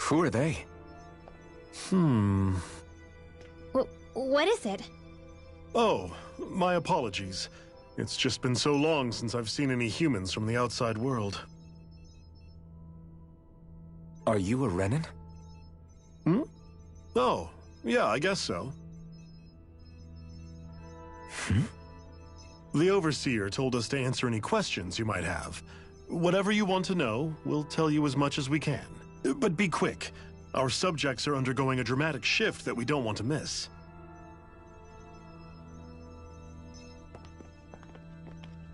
Who are they? What is it? Oh, my apologies. It's just been so long since I've seen any humans from the outside world. Are you a Renan? Oh, yeah, I guess so. The Overseer told us to answer any questions you might have. Whatever you want to know, we'll tell you as much as we can. But be quick. Our subjects are undergoing a dramatic shift that we don't want to miss.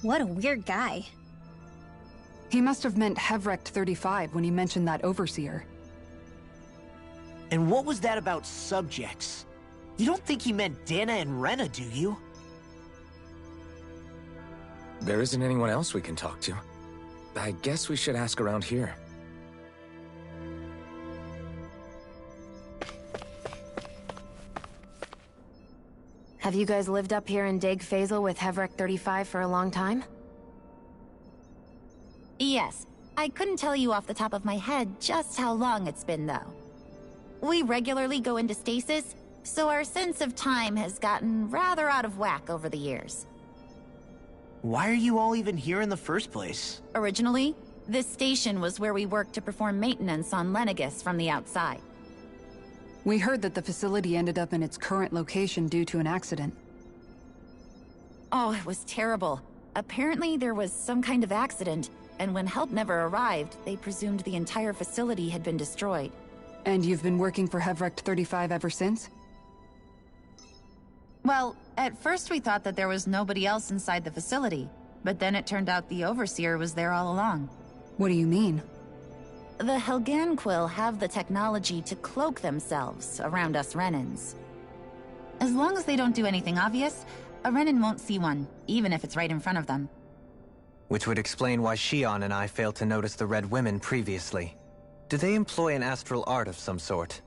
What a weird guy. He must have meant Hevrect 35 when he mentioned that Overseer. And what was that about subjects? You don't think he meant Dana and Rena, do you? There isn't anyone else we can talk to. I guess we should ask around here. Have you guys lived up here in Daeg Fazel with Hevrect 35 for a long time? Yes. I couldn't tell you off the top of my head just how long it's been, though. We regularly go into stasis, so our sense of time has gotten rather out of whack over the years. Why are you all even here in the first place? Originally, this station was where we worked to perform maintenance on Lenegis from the outside. We heard that the facility ended up in its current location due to an accident. Oh, it was terrible. Apparently there was some kind of accident, and when help never arrived, they presumed the entire facility had been destroyed. And you've been working for Hevrect 35 ever since? Well, at first we thought that there was nobody else inside the facility, but then it turned out the Overseer was there all along. What do you mean? The Helganquil have the technology to cloak themselves around us Renans. As long as they don't do anything obvious, a Renan won't see one, even if it's right in front of them. Which would explain why Shion and I failed to notice the Red Women previously. Do they employ an astral art of some sort?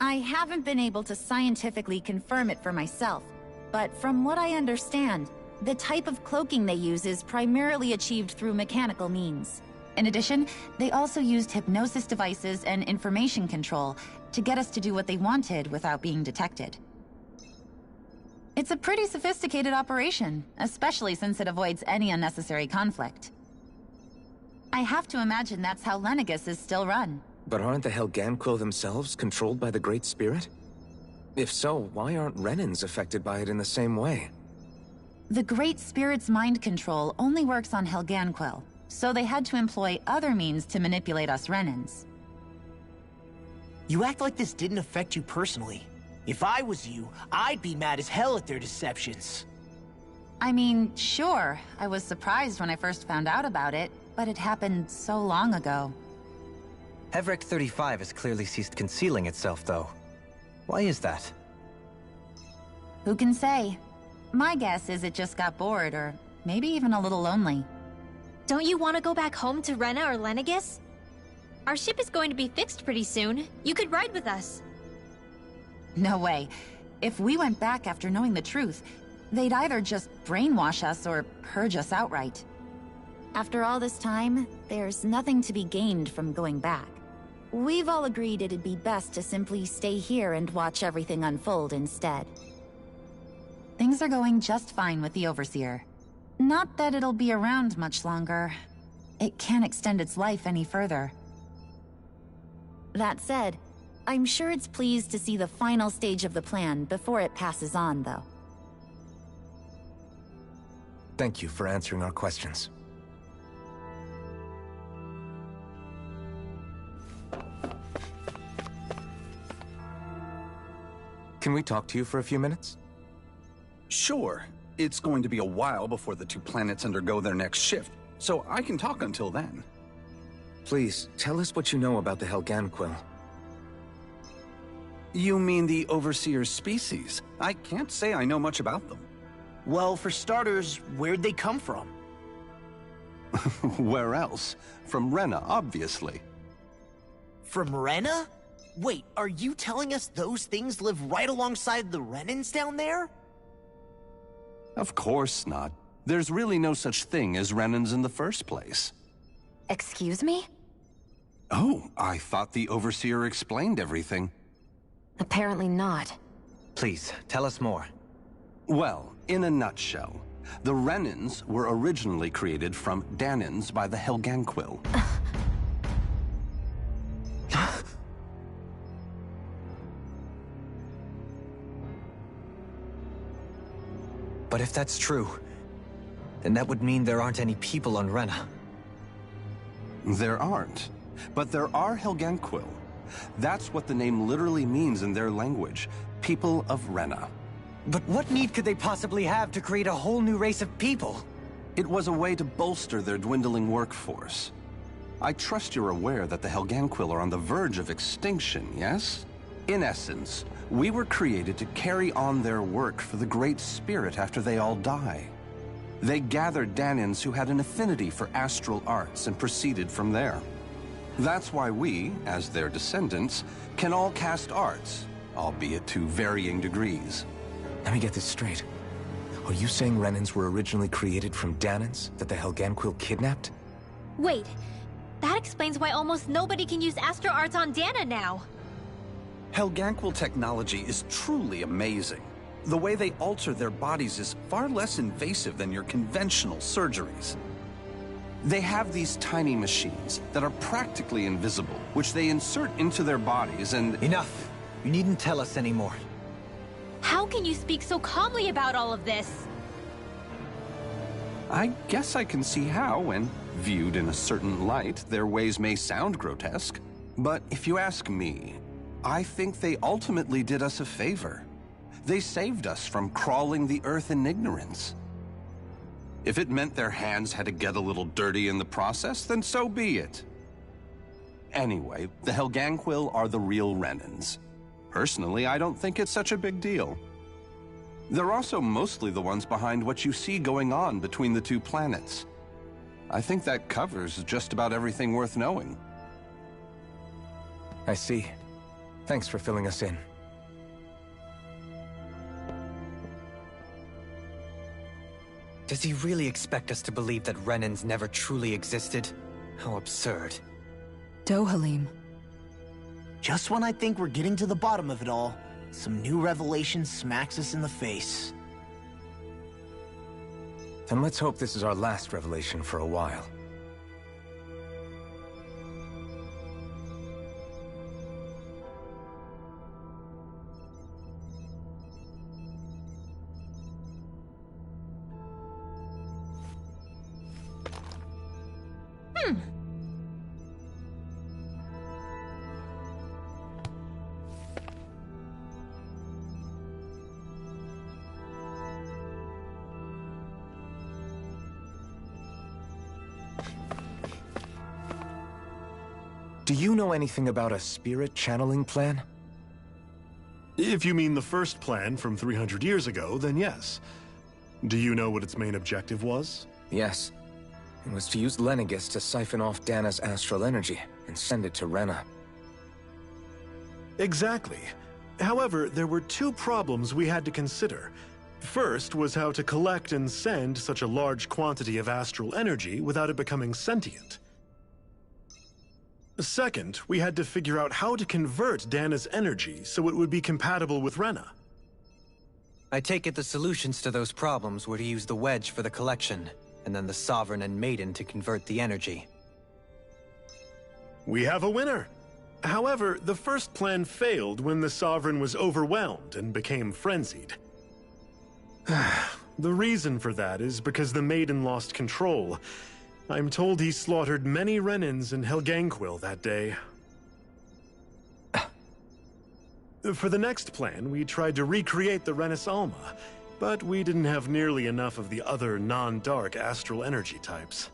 I haven't been able to scientifically confirm it for myself, but from what I understand, the type of cloaking they use is primarily achieved through mechanical means. In addition, they also used hypnosis devices and information control to get us to do what they wanted without being detected. It's a pretty sophisticated operation, especially since it avoids any unnecessary conflict. I have to imagine that's how Lenegis is still run. But aren't the Helganquil themselves controlled by the Great Spirit? If so, why aren't Renans affected by it in the same way? The Great Spirit's mind control only works on Helganquil, so they had to employ other means to manipulate us Renans. You act like this didn't affect you personally. If I was you, I'd be mad as hell at their deceptions. I mean, sure, I was surprised when I first found out about it, but it happened so long ago. Hevrect 35 has clearly ceased concealing itself, though. Why is that? Who can say? My guess is it just got bored, or maybe even a little lonely. Don't you want to go back home to Rena or Lenegis? Our ship is going to be fixed pretty soon. You could ride with us. No way. If we went back after knowing the truth, they'd either just brainwash us or purge us outright. After all this time, there's nothing to be gained from going back. We've all agreed it'd be best to simply stay here and watch everything unfold instead. Things are going just fine with the Overseer. Not that it'll be around much longer. It can't extend its life any further. That said, I'm sure it's pleased to see the final stage of the plan before it passes on, though. Thank you for answering our questions. Can we talk to you for a few minutes? Sure. It's going to be a while before the two planets undergo their next shift, so I can talk until then. Please, tell us what you know about the Helganquil. You mean the Overseer's species? I can't say I know much about them. Well, for starters, where'd they come from? Where else? From Rena, obviously. From Rena? Wait, are you telling us those things live right alongside the Renans down there? Of course not. There's really no such thing as Renans in the first place. Excuse me? Oh, I thought the Overseer explained everything. Apparently not. Please, tell us more. Well, in a nutshell, the Renans were originally created from Dahnans by the Helganquil. But if that's true, then that would mean there aren't any people on Rena. There aren't. But there are Helganquil. That's what the name literally means in their language. People of Rena. But what need could they possibly have to create a whole new race of people? It was a way to bolster their dwindling workforce. I trust you're aware that the Helganquil are on the verge of extinction, yes? In essence, we were created to carry on their work for the Great Spirit after they all die. They gathered Dahnans who had an affinity for astral arts and proceeded from there. That's why we, as their descendants, can all cast arts, albeit to varying degrees. Let me get this straight. Are you saying Renans were originally created from Dahnans that the Helganquil kidnapped? Wait, that explains why almost nobody can use Astro Arts on Dana now. Helganquil technology is truly amazing. The way they alter their bodies is far less invasive than your conventional surgeries. They have these tiny machines that are practically invisible, which they insert into their bodies and... Enough! You needn't tell us anymore. How can you speak so calmly about all of this? I guess I can see how, when viewed in a certain light, their ways may sound grotesque. But if you ask me, I think they ultimately did us a favor. They saved us from crawling the earth in ignorance. If it meant their hands had to get a little dirty in the process, then so be it. Anyway, the Helganquil are the real Renans. Personally, I don't think it's such a big deal. They're also mostly the ones behind what you see going on between the two planets. I think that covers just about everything worth knowing. I see. Thanks for filling us in. Does he really expect us to believe that Renans never truly existed? How absurd. Dohalim. Just when I think we're getting to the bottom of it all, some new revelation smacks us in the face. Then let's hope this is our last revelation for a while. Do you know anything about a spirit channeling plan? If you mean the first plan from 300 years ago, then yes. Do you know what its main objective was? Yes. It was to use Lenegis to siphon off Dana's astral energy and send it to Rena. Exactly. However, there were two problems we had to consider. First was how to collect and send such a large quantity of astral energy without it becoming sentient. Second, we had to figure out how to convert Dana's energy so it would be compatible with Rena. I take it the solutions to those problems were to use the wedge for the collection, and then the Sovereign and Maiden to convert the energy. We have a winner! However, the first plan failed when the Sovereign was overwhelmed and became frenzied. The reason for that is because the Maiden lost control. I'm told he slaughtered many Renans in Helganquil that day. For the next plan, we tried to recreate the Renis Alma, but we didn't have nearly enough of the other non-dark astral energy types.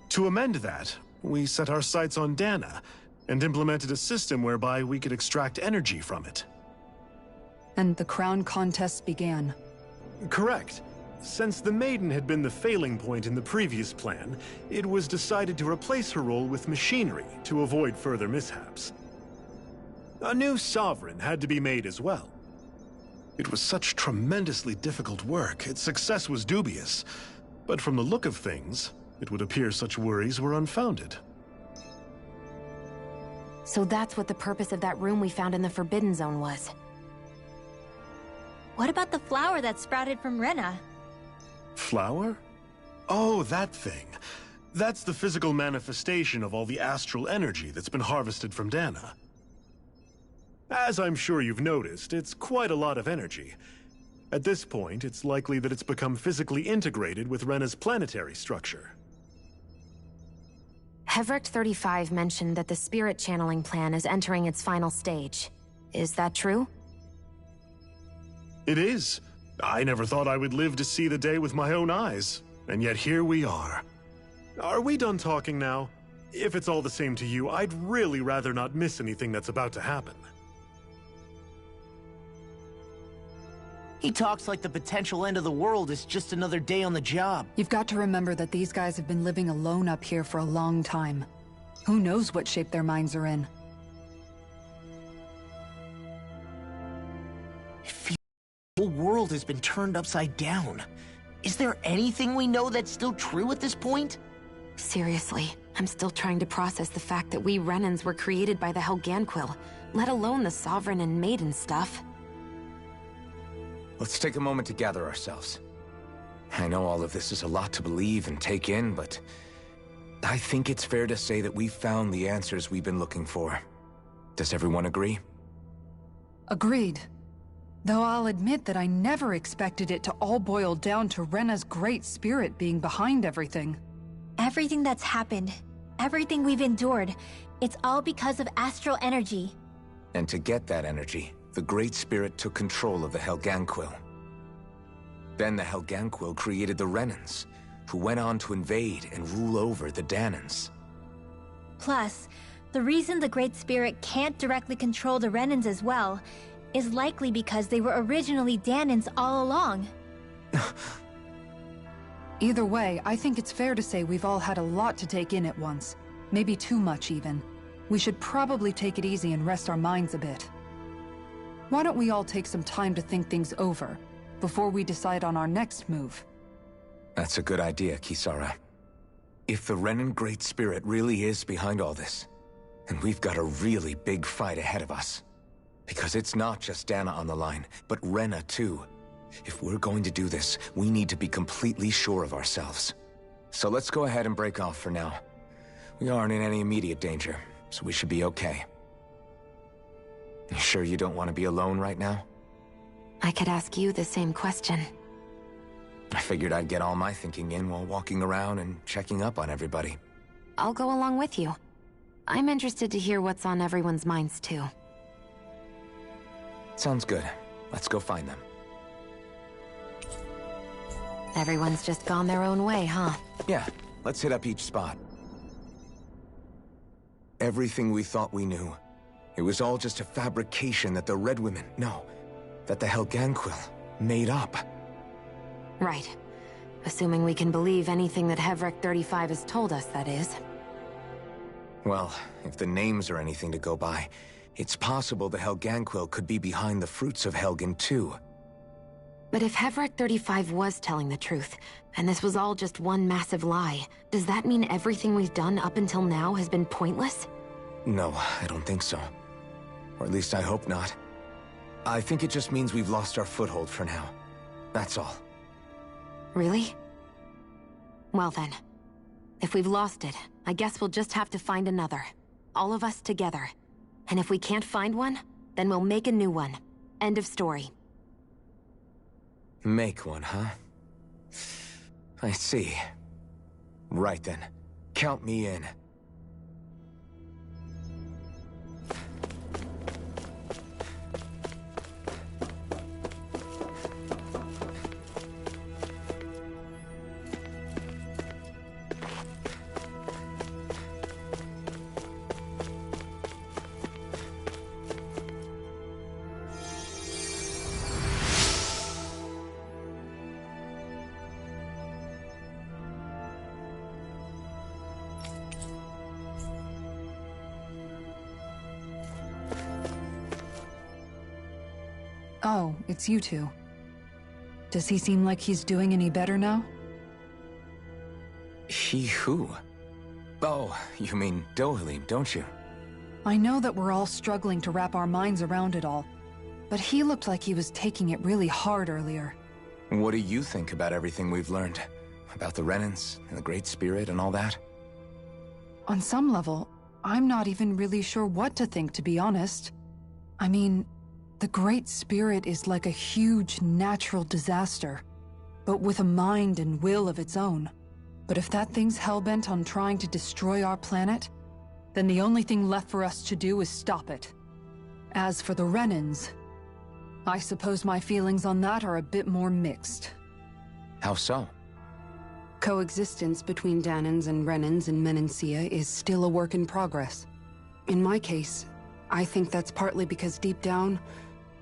To amend that, we set our sights on Dana, and implemented a system whereby we could extract energy from it. And the crown contests began. Correct. Since the Maiden had been the failing point in the previous plan, it was decided to replace her role with machinery to avoid further mishaps. A new Sovereign had to be made as well. It was such tremendously difficult work, its success was dubious. But from the look of things, it would appear such worries were unfounded. So that's what the purpose of that room we found in the Forbidden Zone was. What about the flower that sprouted from Rena? Flower? Oh, that thing. That's the physical manifestation of all the astral energy that's been harvested from Dana. As I'm sure you've noticed, it's quite a lot of energy. At this point, it's likely that it's become physically integrated with Rena's planetary structure. Hevrecht 35 mentioned that the spirit channeling plan is entering its final stage. Is that true? It is. I never thought I would live to see the day with my own eyes, and yet here we are. Are we done talking now? If it's all the same to you, I'd really rather not miss anything that's about to happen. He talks like the potential end of the world is just another day on the job. You've got to remember that these guys have been living alone up here for a long time. Who knows what shape their minds are in? It feels the whole world has been turned upside down. Is there anything we know that's still true at this point? Seriously, I'm still trying to process the fact that we Renans were created by the Helganquil, let alone the Sovereign and Maiden stuff. Let's take a moment to gather ourselves. I know all of this is a lot to believe and take in, but I think it's fair to say that we've found the answers we've been looking for. Does everyone agree? Agreed. Though I'll admit that I never expected it to all boil down to Rena's great spirit being behind everything. Everything that's happened, everything we've endured, it's all because of astral energy. And to get that energy, the Great Spirit took control of the Helganquil. Then the Helganquil created the Renans, who went on to invade and rule over the Danans. Plus, the reason the Great Spirit can't directly control the Renans as well is likely because they were originally Danans all along. Either way, I think it's fair to say we've all had a lot to take in at once. Maybe too much, even. We should probably take it easy and rest our minds a bit. Why don't we all take some time to think things over, before we decide on our next move? That's a good idea, Kisara. If the Renan Great Spirit really is behind all this, then we've got a really big fight ahead of us. Because it's not just Dana on the line, but Rena too. If we're going to do this, we need to be completely sure of ourselves. So let's go ahead and break off for now. We aren't in any immediate danger, so we should be okay. You sure you don't want to be alone right now? I could ask you the same question. I figured I'd get all my thinking in while walking around and checking up on everybody. I'll go along with you. I'm interested to hear what's on everyone's minds too. Sounds good. Let's go find them. Everyone's just gone their own way, huh? Yeah, let's hit up each spot. Everything we thought we knew, it was all just a fabrication that the Red Women, no, that the Helganquil made up. Right. Assuming we can believe anything that Hevrecht 35 has told us, that is. Well, if the names are anything to go by, it's possible the Helganquil could be behind the fruits of Helgen too. But if Hevrecht 35 was telling the truth, and this was all just one massive lie, does that mean everything we've done up until now has been pointless? No, I don't think so. Or at least I hope not. I think it just means we've lost our foothold for now. That's all. Really? Well then, if we've lost it, I guess we'll just have to find another. All of us together. And if we can't find one, then we'll make a new one. End of story. Make one, huh? I see. Right then. Count me in. Oh, it's you two. Does he seem like he's doing any better now? He who? Oh, you mean Dohalim, don't you? I know that we're all struggling to wrap our minds around it all, but he looked like he was taking it really hard earlier. What do you think about everything we've learned? About the Renans and the Great Spirit and all that? On some level, I'm not even really sure what to think, to be honest. I mean, the Great Spirit is like a huge natural disaster, but with a mind and will of its own. But if that thing's hellbent on trying to destroy our planet, then the only thing left for us to do is stop it. As for the Renans, I suppose my feelings on that are a bit more mixed. How so? Coexistence between Dahnans and Renans in Menancia is still a work in progress. In my case, I think that's partly because deep down,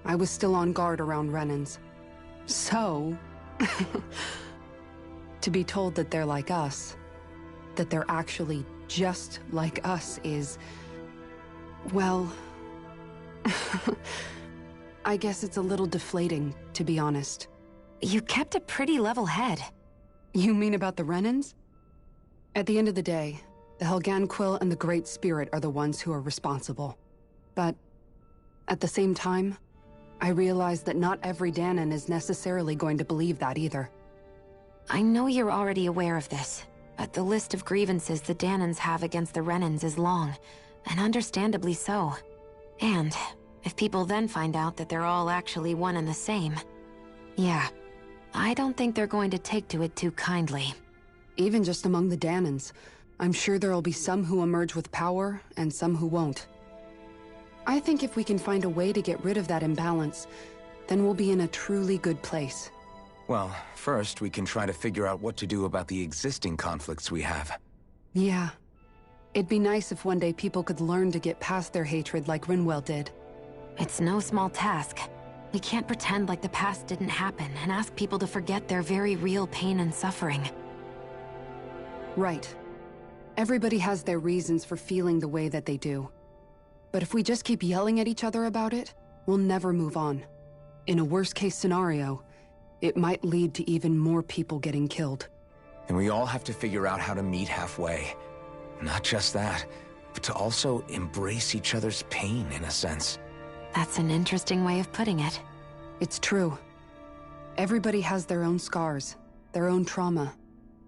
I was still on guard around Renans. So, to be told that they're like us, that they're actually just like us is, well, I guess it's a little deflating, to be honest. You kept a pretty level head. You mean about the Renans? At the end of the day, the Helganquil and the Great Spirit are the ones who are responsible. But at the same time, I realize that not every Dahnan is necessarily going to believe that either. I know you're already aware of this, but the list of grievances the Dahnans have against the Renans is long, and understandably so. And if people then find out that they're all actually one and the same, yeah, I don't think they're going to take to it too kindly. Even just among the Dahnans, I'm sure there'll be some who emerge with power and some who won't. I think if we can find a way to get rid of that imbalance, then we'll be in a truly good place. Well, first we can try to figure out what to do about the existing conflicts we have. Yeah. It'd be nice if one day people could learn to get past their hatred like Rinwell did. It's no small task. We can't pretend like the past didn't happen and ask people to forget their very real pain and suffering. Right. Everybody has their reasons for feeling the way that they do. But if we just keep yelling at each other about it, we'll never move on. In a worst-case scenario, it might lead to even more people getting killed. And we all have to figure out how to meet halfway. Not just that, but to also embrace each other's pain, in a sense. That's an interesting way of putting it. It's true. Everybody has their own scars, their own trauma.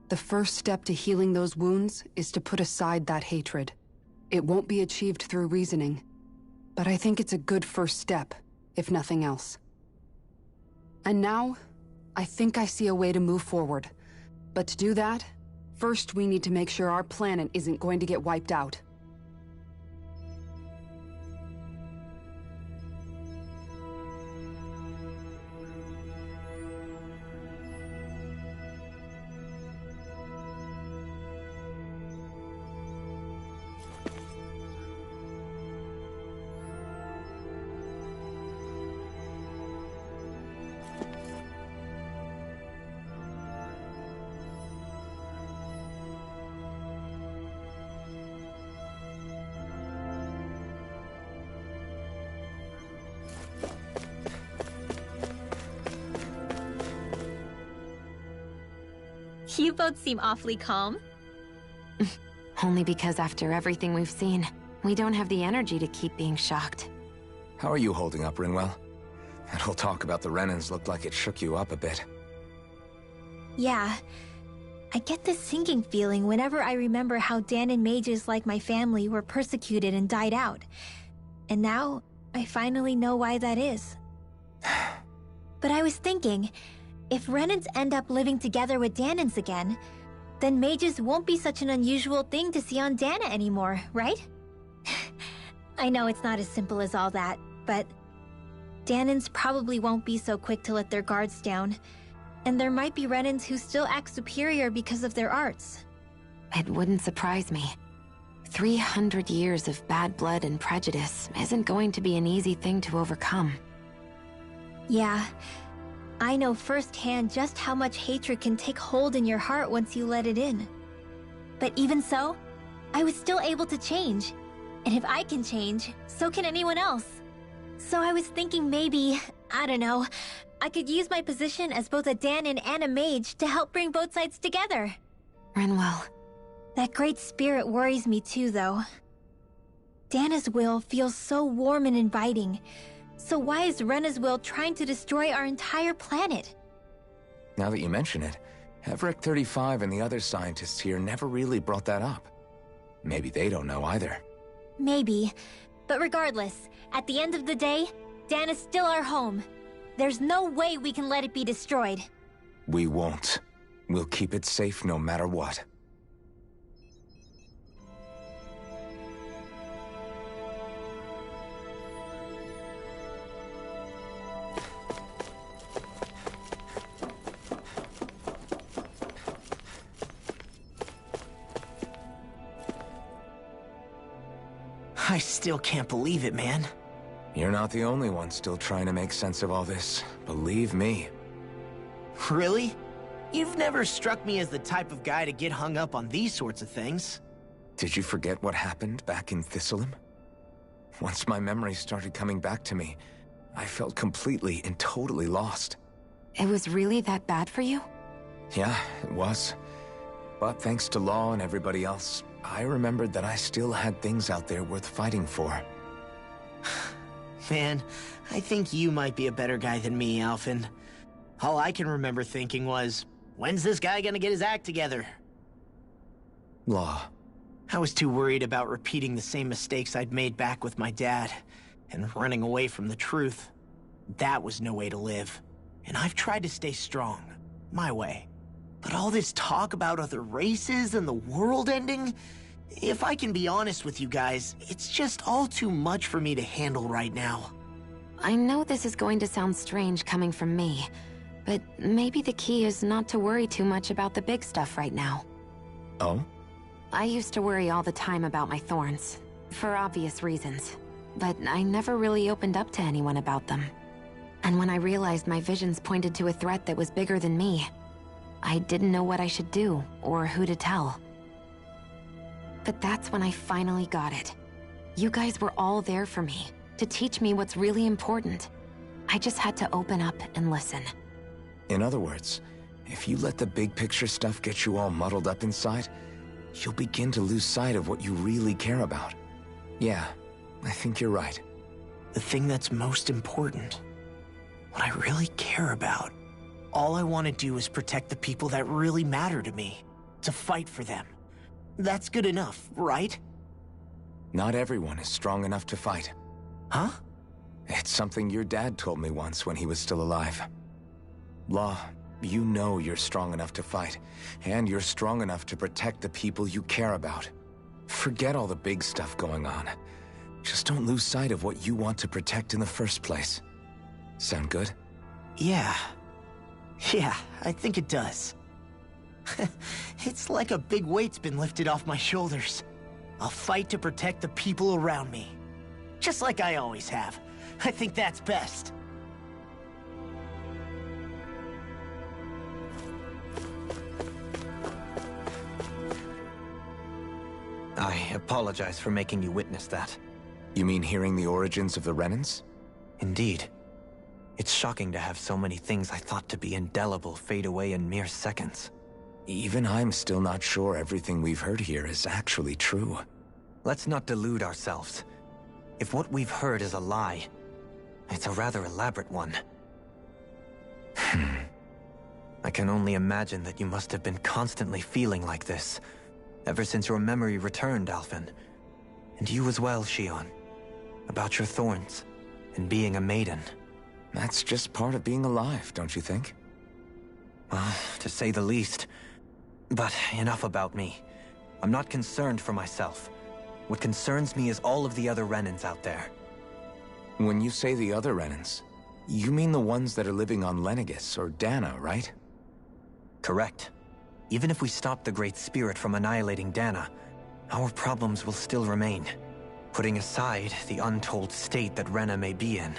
The first step to healing those wounds is to put aside that hatred. It won't be achieved through reasoning, but I think it's a good first step, if nothing else. And now, I think I see a way to move forward. But to do that, first we need to make sure our planet isn't going to get wiped out. You both seem awfully calm. Only because after everything we've seen, we don't have the energy to keep being shocked. How are you holding up, Rinwell? That whole talk about the Renans looked like it shook you up a bit. Yeah. I get this sinking feeling whenever I remember how Dahnan mages like my family were persecuted and died out. And now, I finally know why that is. But I was thinking, if Renans end up living together with Dahnans again, then mages won't be such an unusual thing to see on Dahna anymore, right? I know it's not as simple as all that, but Dahnans probably won't be so quick to let their guards down, and there might be Renans who still act superior because of their arts. It wouldn't surprise me. 300 years of bad blood and prejudice isn't going to be an easy thing to overcome. Yeah. I know firsthand just how much hatred can take hold in your heart once you let it in. But even so, I was still able to change. And if I can change, so can anyone else. So I was thinking maybe, I don't know, I could use my position as both a Dahnan and a mage to help bring both sides together. Rinwell. That Great Spirit worries me too, though. Dana's will feels so warm and inviting. So why is Rena's will trying to destroy our entire planet? Now that you mention it, Everett 35 and the other scientists here never really brought that up. Maybe they don't know either. Maybe. But regardless, at the end of the day, Dana's still our home. There's no way we can let it be destroyed. We won't. We'll keep it safe no matter what. I still can't believe it, man. You're not the only one still trying to make sense of all this. Believe me. Really? You've never struck me as the type of guy to get hung up on these sorts of things. Did you forget what happened back in Thistleum? Once my memory started coming back to me, I felt completely and totally lost. It was really that bad for you? Yeah, it was. But thanks to Law and everybody else, I remembered that I still had things out there worth fighting for. Man, I think you might be a better guy than me, Alphen. All I can remember thinking was, when's this guy gonna get his act together? Law. I was too worried about repeating the same mistakes I'd made back with my dad, and running away from the truth. That was no way to live. And I've tried to stay strong, my way. But all this talk about other races and the world ending, if I can be honest with you guys, it's just all too much for me to handle right now. I know this is going to sound strange coming from me, but maybe the key is not to worry too much about the big stuff right now. Oh? I used to worry all the time about my thorns, for obvious reasons, but I never really opened up to anyone about them. And when I realized my visions pointed to a threat that was bigger than me, I didn't know what I should do, or who to tell. But that's when I finally got it. You guys were all there for me, to teach me what's really important. I just had to open up and listen. In other words, if you let the big picture stuff get you all muddled up inside, you'll begin to lose sight of what you really care about. Yeah, I think you're right. The thing that's most important, what I really care about. All I want to do is protect the people that really matter to me, to fight for them. That's good enough, right? Not everyone is strong enough to fight. Huh? It's something your dad told me once when he was still alive. Law, you know you're strong enough to fight, and you're strong enough to protect the people you care about. Forget all the big stuff going on. Just don't lose sight of what you want to protect in the first place. Sound good? Yeah, I think it does. It's like a big weight's been lifted off my shoulders. I'll fight to protect the people around me. Just like I always have. I think that's best. I apologize for making you witness that. You mean hearing the origins of the Renans? Indeed. It's shocking to have so many things I thought to be indelible fade away in mere seconds. Even I'm still not sure everything we've heard here is actually true. Let's not delude ourselves. If what we've heard is a lie, it's a rather elaborate one. I can only imagine that you must have been constantly feeling like this, ever since your memory returned, Alphen. And you as well, Shionne. About your thorns, and being a maiden. That's just part of being alive, don't you think? Well, to say the least. But enough about me. I'm not concerned for myself. What concerns me is all of the other Renans out there. When you say the other Renans, you mean the ones that are living on Lenegis or Dana, right? Correct. Even if we stop the Great Spirit from annihilating Dana, our problems will still remain. Putting aside the untold state that Rena may be in,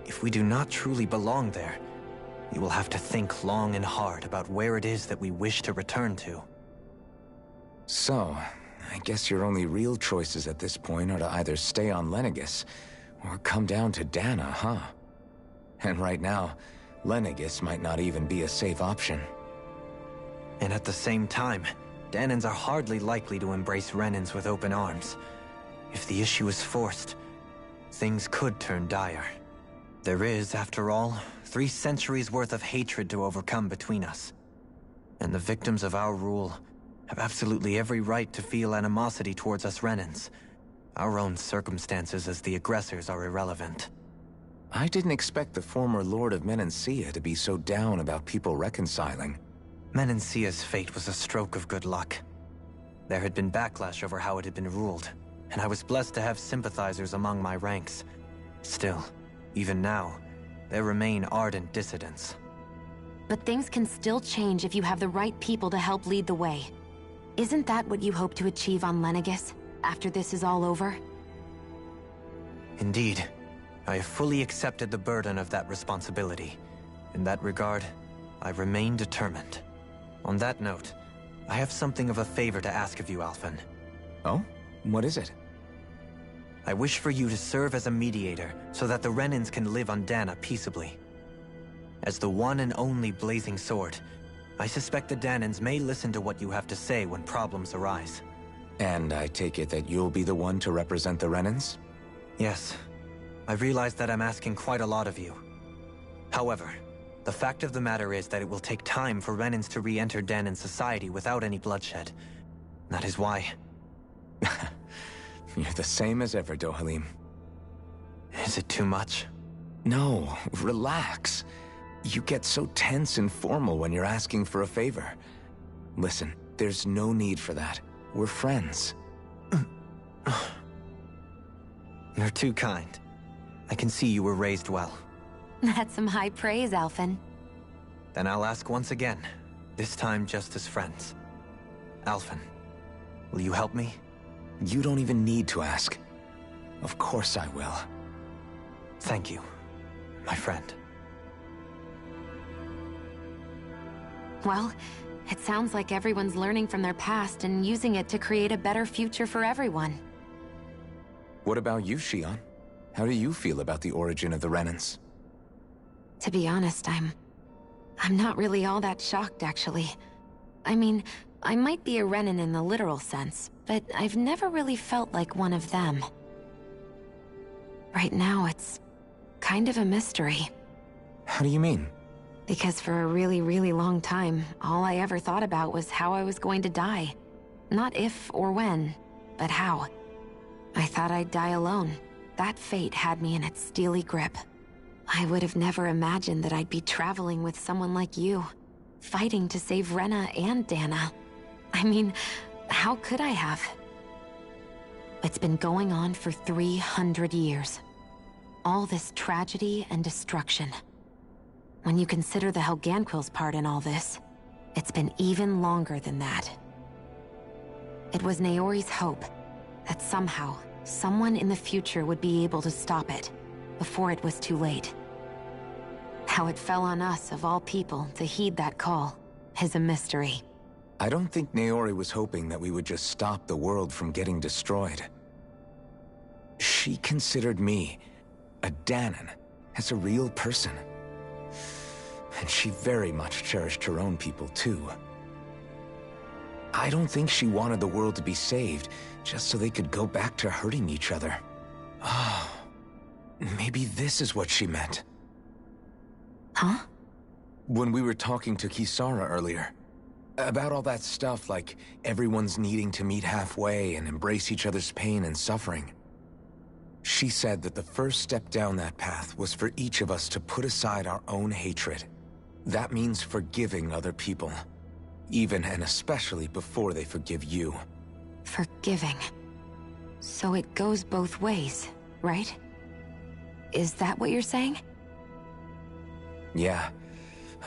if we do not truly belong there, we will have to think long and hard about where it is that we wish to return to. So, I guess your only real choices at this point are to either stay on Lenegis, or come down to Dana, huh? And right now, Lenegis might not even be a safe option. And at the same time, Danans are hardly likely to embrace Renans with open arms. If the issue is forced, things could turn dire. There is, after all, 3 centuries worth of hatred to overcome between us. And the victims of our rule have absolutely every right to feel animosity towards us Renans. Our own circumstances as the aggressors are irrelevant. I didn't expect the former Lord of Menancia to be so down about people reconciling. Menancia's fate was a stroke of good luck. There had been backlash over how it had been ruled, and I was blessed to have sympathizers among my ranks. Still, even now, there remain ardent dissidents. But things can still change if you have the right people to help lead the way. Isn't that what you hope to achieve on Lenegis, after this is all over? Indeed. I have fully accepted the burden of that responsibility. In that regard, I remain determined. On that note, I have something of a favor to ask of you, Alphen. Oh? What is it? I wish for you to serve as a mediator so that the Renans can live on Dana peaceably. As the one and only Blazing Sword, I suspect the Danans may listen to what you have to say when problems arise. And I take it that you'll be the one to represent the Renans? Yes. I realize that I'm asking quite a lot of you. However, the fact of the matter is that it will take time for Renans to re-enter Danan society without any bloodshed. That is why... You're the same as ever, Dohalim. Is it too much? No, relax. You get so tense and formal when you're asking for a favor. Listen, there's no need for that. We're friends. You're too kind. I can see you were raised well. That's some high praise, Alphen. Then I'll ask once again, this time just as friends. Alphen, will you help me? You don't even need to ask. Of course I will. Thank you, my friend. Well, it sounds like everyone's learning from their past and using it to create a better future for everyone. What about you, Shionne? How do you feel about the origin of the Renans? To be honest, I'm not really all that shocked, actually. I mean, I might be a Renan in the literal sense, but I've never really felt like one of them. Right now, it's kind of a mystery. How do you mean? Because for a really, really long time, all I ever thought about was how I was going to die. Not if or when, but how. I thought I'd die alone. That fate had me in its steely grip. I would have never imagined that I'd be traveling with someone like you, fighting to save Rena and Dana. I mean, how could I have? It's been going on for 300 years. All this tragedy and destruction. When you consider the Helganquil's part in all this, it's been even longer than that. It was Naori's hope that somehow, someone in the future would be able to stop it, before it was too late. How it fell on us, of all people, to heed that call, is a mystery. I don't think Naori was hoping that we would just stop the world from getting destroyed. She considered me, a Danan, as a real person. And she very much cherished her own people, too. I don't think she wanted the world to be saved, just so they could go back to hurting each other. Oh, maybe this is what she meant. Huh? When we were talking to Kisara earlier, about all that stuff like everyone's needing to meet halfway and embrace each other's pain and suffering. She said that the first step down that path was for each of us to put aside our own hatred. That means forgiving other people, even and especially before they forgive you. Forgiving. So it goes both ways, right? Is that what you're saying? Yeah.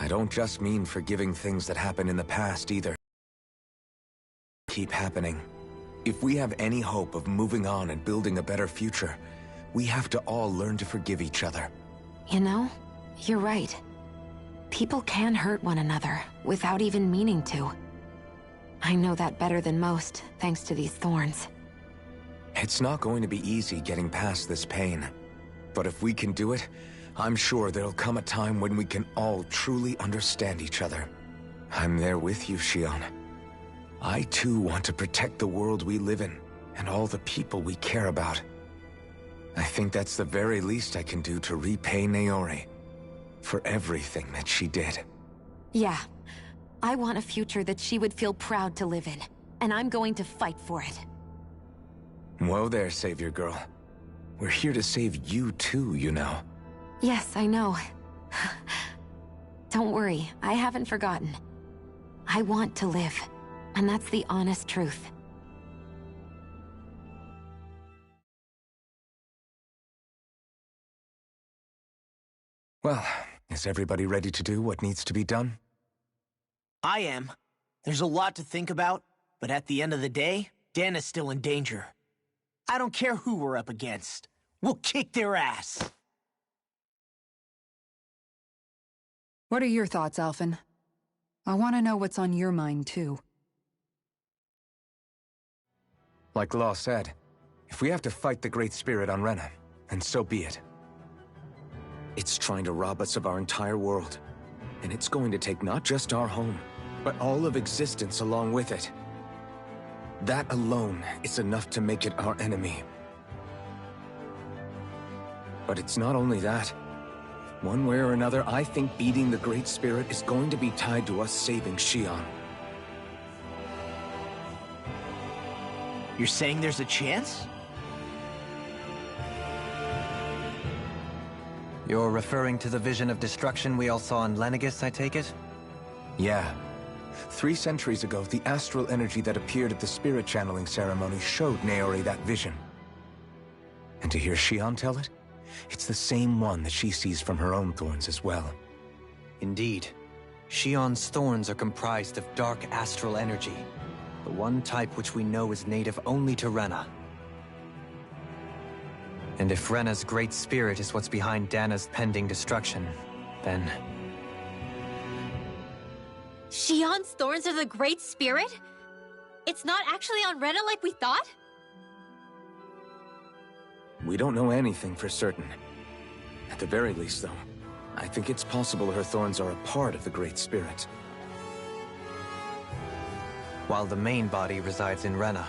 I don't just mean forgiving things that happened in the past either. Keep happening. If we have any hope of moving on and building a better future, we have to all learn to forgive each other. You know, you're right. People can hurt one another without even meaning to. I know that better than most, thanks to these thorns. It's not going to be easy getting past this pain. But if we can do it, I'm sure there'll come a time when we can all truly understand each other. I'm there with you, Shionne. I too want to protect the world we live in, and all the people we care about. I think that's the very least I can do to repay Naori for everything that she did. Yeah. I want a future that she would feel proud to live in, and I'm going to fight for it. Whoa there, Savior Girl. We're here to save you too, you know. Yes, I know. Don't worry, I haven't forgotten. I want to live, and that's the honest truth. Well, is everybody ready to do what needs to be done? I am. There's a lot to think about, but at the end of the day, Dana's still in danger. I don't care who we're up against. We'll kick their ass. What are your thoughts, Alphen? I want to know what's on your mind, too. Like Law said, if we have to fight the Great Spirit on Rena, then so be it. It's trying to rob us of our entire world. And it's going to take not just our home, but all of existence along with it. That alone is enough to make it our enemy. But it's not only that. One way or another, I think beating the Great Spirit is going to be tied to us saving Xion. You're saying there's a chance? You're referring to the vision of destruction we all saw in Lenegis, I take it? Yeah. 3 centuries ago, the astral energy that appeared at the spirit channeling ceremony showed Naori that vision. And to hear Xion tell it, it's the same one that she sees from her own thorns as well. Indeed. Xion's thorns are comprised of dark astral energy, the one type which we know is native only to Rena. And if Rena's great spirit is what's behind Dana's pending destruction, then... Xion's thorns are the Great Spirit? It's not actually on Rena like we thought? We don't know anything for certain. At the very least, though, I think it's possible her thorns are a part of the Great Spirit. While the main body resides in Rena.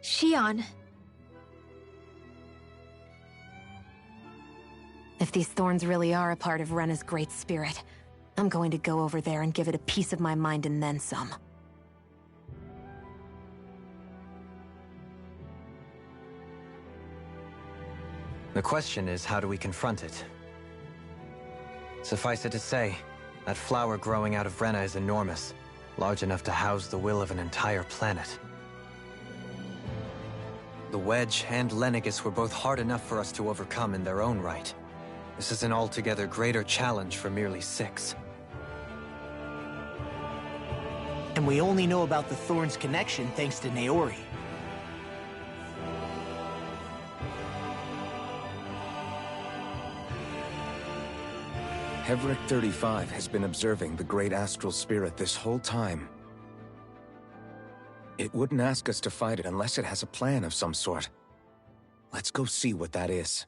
Xion. If these thorns really are a part of Rena's great spirit, I'm going to go over there and give it a piece of my mind and then some. The question is, how do we confront it? Suffice it to say, that flower growing out of Rena is enormous, large enough to house the will of an entire planet. The Wedge and Lenegis were both hard enough for us to overcome in their own right. This is an altogether greater challenge for merely 6. And we only know about the Thorns connection thanks to Naori. Hevric 35 has been observing the Great Astral Spirit this whole time. It wouldn't ask us to fight it unless it has a plan of some sort. Let's go see what that is.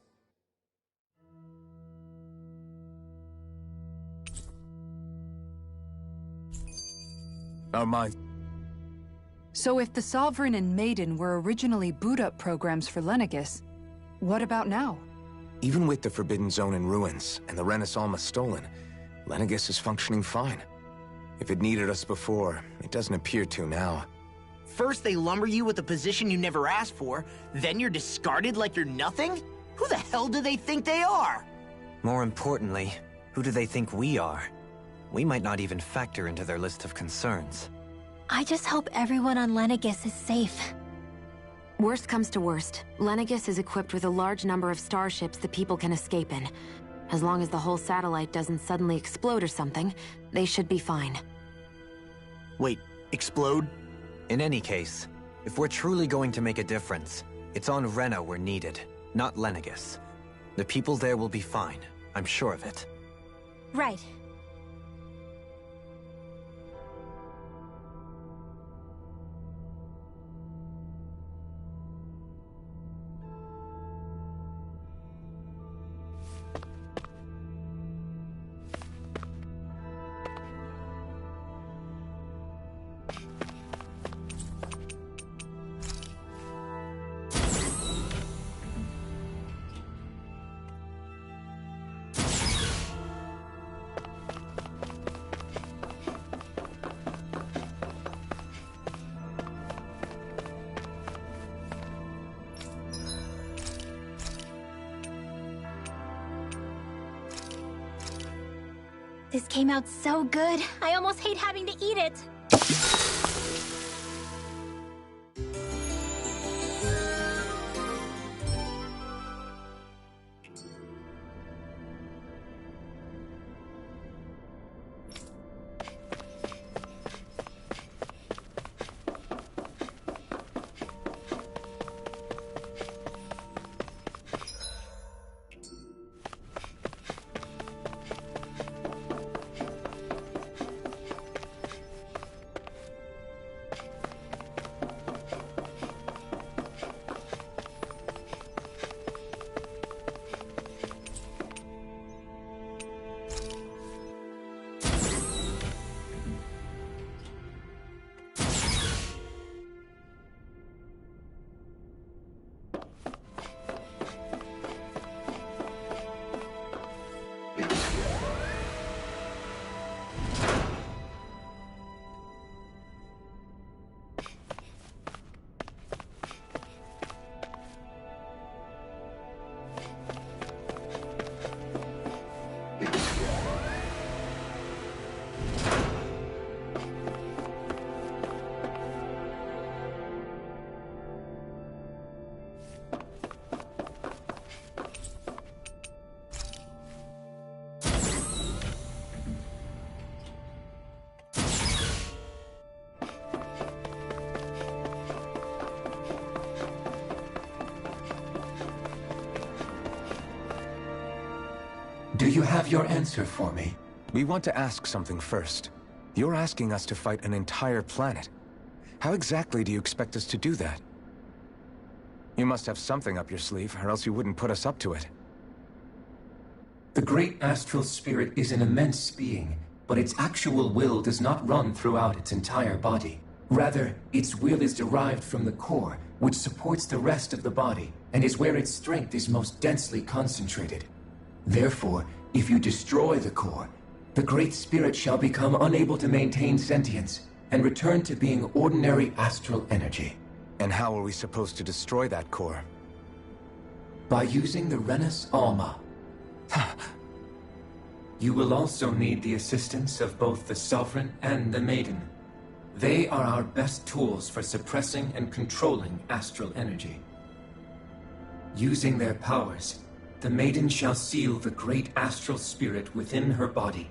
Our mind. So if the Sovereign and Maiden were originally boot-up programs for Lenegis, what about now? Even with the Forbidden Zone in ruins and the Renis Alma stolen, Lenegis is functioning fine. If it needed us before, it doesn't appear to now. First they lumber you with a position you never asked for, then you're discarded like you're nothing? Who the hell do they think they are? More importantly, who do they think we are? We might not even factor into their list of concerns. I just hope everyone on Lenegis is safe. Worst comes to worst, Lenegis is equipped with a large number of starships that people can escape in. As long as the whole satellite doesn't suddenly explode or something, they should be fine. Wait, explode? In any case, if we're truly going to make a difference, it's on Rena we're needed, not Lenegis. The people there will be fine, I'm sure of it. Right. This came out so good. I almost hate having to eat it. Do you have your answer for me? We want to ask something first. You're asking us to fight an entire planet. How exactly do you expect us to do that? You must have something up your sleeve, or else you wouldn't put us up to it. The great astral spirit is an immense being, but its actual will does not run throughout its entire body. Rather, its will is derived from the core, which supports the rest of the body, and is where its strength is most densely concentrated. Therefore, if you destroy the core, the Great Spirit shall become unable to maintain sentience, and return to being ordinary astral energy. And how are we supposed to destroy that core? By using the Renus Alma. You will also need the assistance of both the Sovereign and the Maiden. They are our best tools for suppressing and controlling astral energy. Using their powers, the Maiden shall seal the great astral spirit within her body,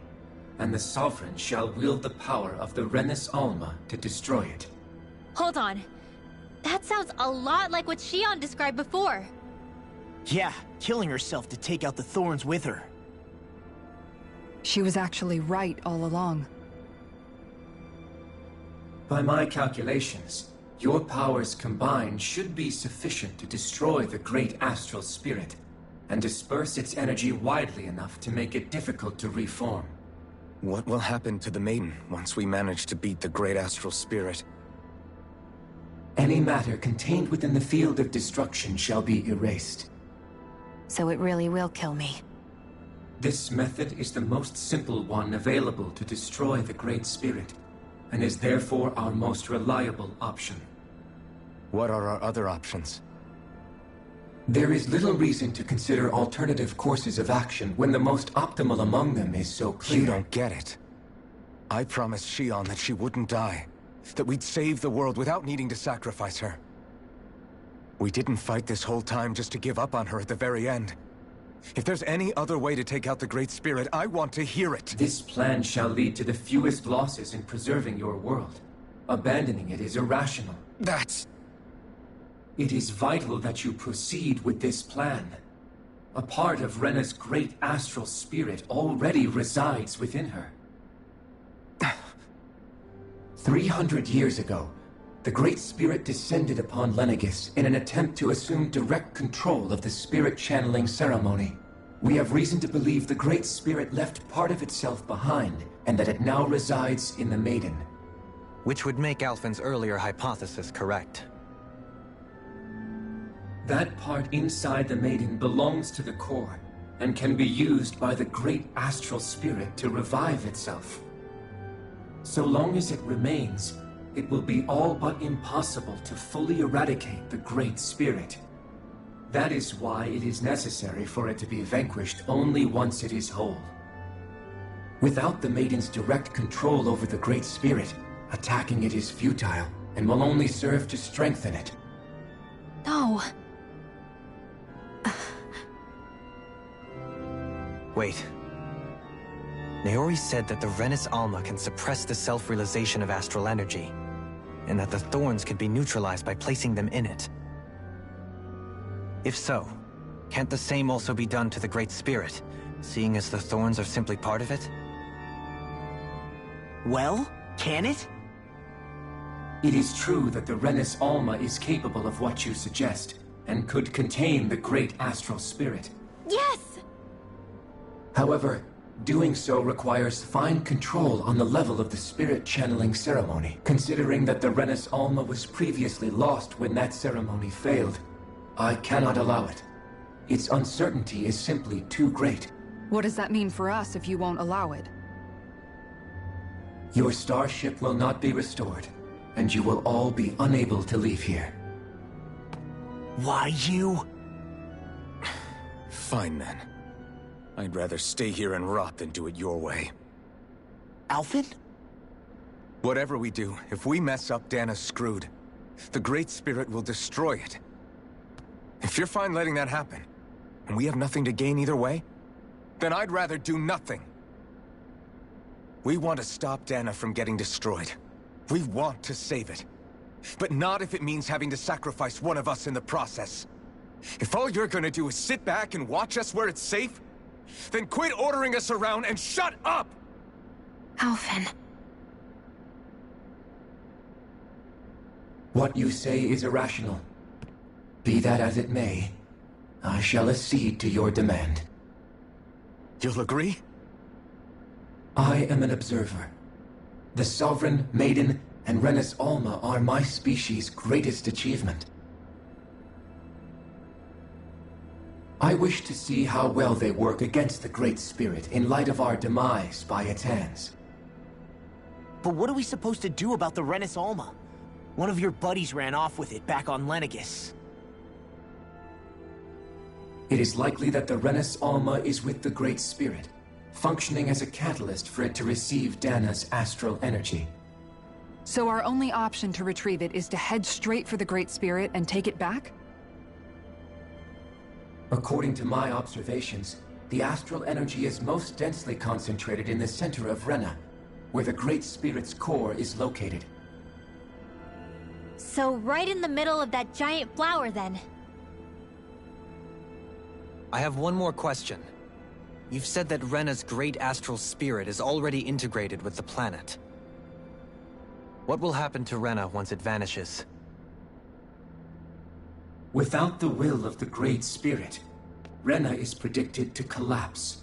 and the Sovereign shall wield the power of the Renus Alma to destroy it. Hold on. That sounds a lot like what Xion described before. Yeah, killing herself to take out the thorns with her. She was actually right all along. By my calculations, your powers combined should be sufficient to destroy the great astral spirit, and disperse its energy widely enough to make it difficult to reform. What will happen to the Maiden once we manage to beat the great astral spirit? Any matter contained within the field of destruction shall be erased. So it really will kill me. This method is the most simple one available to destroy the Great Spirit, and is therefore our most reliable option. What are our other options? There is little reason to consider alternative courses of action when the most optimal among them is so clear. You don't get it. I promised Xion that she wouldn't die, that we'd save the world without needing to sacrifice her. We didn't fight this whole time just to give up on her at the very end. If there's any other way to take out the Great Spirit, I want to hear it. This plan shall lead to the fewest losses in preserving your world. Abandoning it is irrational. It is vital that you proceed with this plan. A part of Rena's great astral spirit already resides within her. 300 years ago, the Great Spirit descended upon Lenegis in an attempt to assume direct control of the spirit channeling ceremony. We have reason to believe the Great Spirit left part of itself behind, and that it now resides in the Maiden. Which would make Alphen's earlier hypothesis correct. That part inside the Maiden belongs to the core, and can be used by the great astral spirit to revive itself. So long as it remains, it will be all but impossible to fully eradicate the Great Spirit. That is why it is necessary for it to be vanquished only once it is whole. Without the Maiden's direct control over the Great Spirit, attacking it is futile and will only serve to strengthen it. No. Wait. Naori said that the Renis Alma can suppress the self-realization of astral energy, and that the thorns could be neutralized by placing them in it. If so, can't the same also be done to the Great Spirit, seeing as the thorns are simply part of it? Well, can it? It is true that the Renis Alma is capable of what you suggest, and could contain the Great Astral Spirit. Yes! However, doing so requires fine control on the level of the spirit channeling ceremony. Considering that the Renis Alma was previously lost when that ceremony failed, I cannot allow it. Its uncertainty is simply too great. What does that mean for us if you won't allow it? Your starship will not be restored, and you will all be unable to leave here. Why you? Fine then. I'd rather stay here and rot than do it your way. Alphen? Whatever we do, if we mess up, Dana's screwed. The Great Spirit will destroy it. If you're fine letting that happen, and we have nothing to gain either way, then I'd rather do nothing. We want to stop Dana from getting destroyed. We want to save it. But not if it means having to sacrifice one of us in the process. If all you're gonna do is sit back and watch us where it's safe, then quit ordering us around and shut up! Alphen. What you say is irrational. Be that as it may, I shall accede to your demand. You'll agree? I am an observer. The Sovereign, Maiden, and Renis Alma are my species' greatest achievement. I wish to see how well they work against the Great Spirit in light of our demise by its hands. But what are we supposed to do about the Renis Alma? One of your buddies ran off with it back on Lenegis. It is likely that the Renis Alma is with the Great Spirit, functioning as a catalyst for it to receive Dana's astral energy. So our only option to retrieve it is to head straight for the Great Spirit and take it back? According to my observations, the astral energy is most densely concentrated in the center of Rena, where the Great Spirit's core is located. So right in the middle of that giant flower, then. I have one more question. You've said that Rena's great astral spirit is already integrated with the planet. What will happen to Rena once it vanishes? Without the will of the Great Spirit, Rena is predicted to collapse.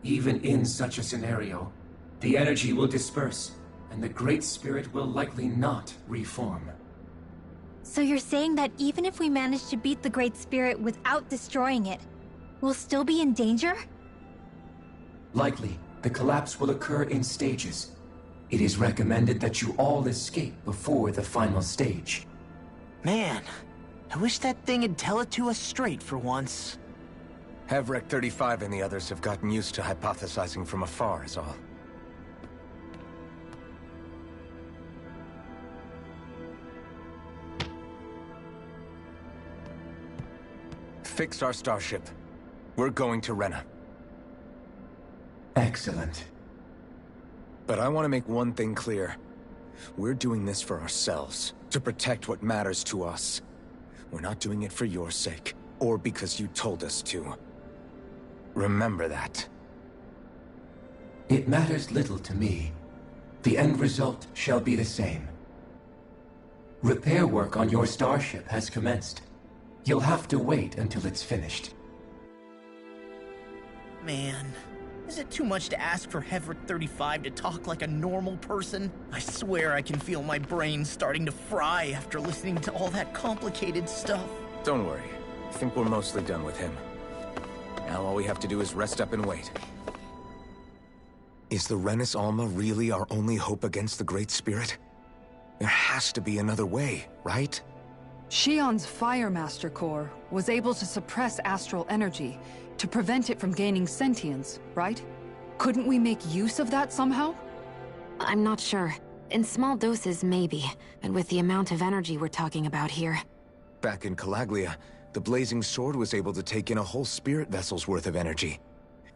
Even in such a scenario, the energy will disperse, and the Great Spirit will likely not reform. So you're saying that even if we manage to beat the Great Spirit without destroying it, we'll still be in danger? Likely, the collapse will occur in stages. It is recommended that you all escape before the final stage. Man, I wish that thing would tell it to us straight for once. Havrek 35 and the others have gotten used to hypothesizing from afar, is all. Fix our starship. We're going to Rena. Excellent. But I want to make one thing clear. We're doing this for ourselves, to protect what matters to us. We're not doing it for your sake, or because you told us to. Remember that. It matters little to me. The end result shall be the same. Repair work on your starship has commenced. You'll have to wait until it's finished. Man, is it too much to ask for Havrek 35 to talk like a normal person? I swear I can feel my brain starting to fry after listening to all that complicated stuff. Don't worry. I think we're mostly done with him. Now all we have to do is rest up and wait. Is the Renis Alma really our only hope against the Great Spirit? There has to be another way, right? Shion's Firemaster Core was able to suppress astral energy to prevent it from gaining sentience, right? Couldn't we make use of that somehow? I'm not sure. In small doses, maybe. But with the amount of energy we're talking about here... Back in Calaglia, the Blazing Sword was able to take in a whole spirit vessel's worth of energy.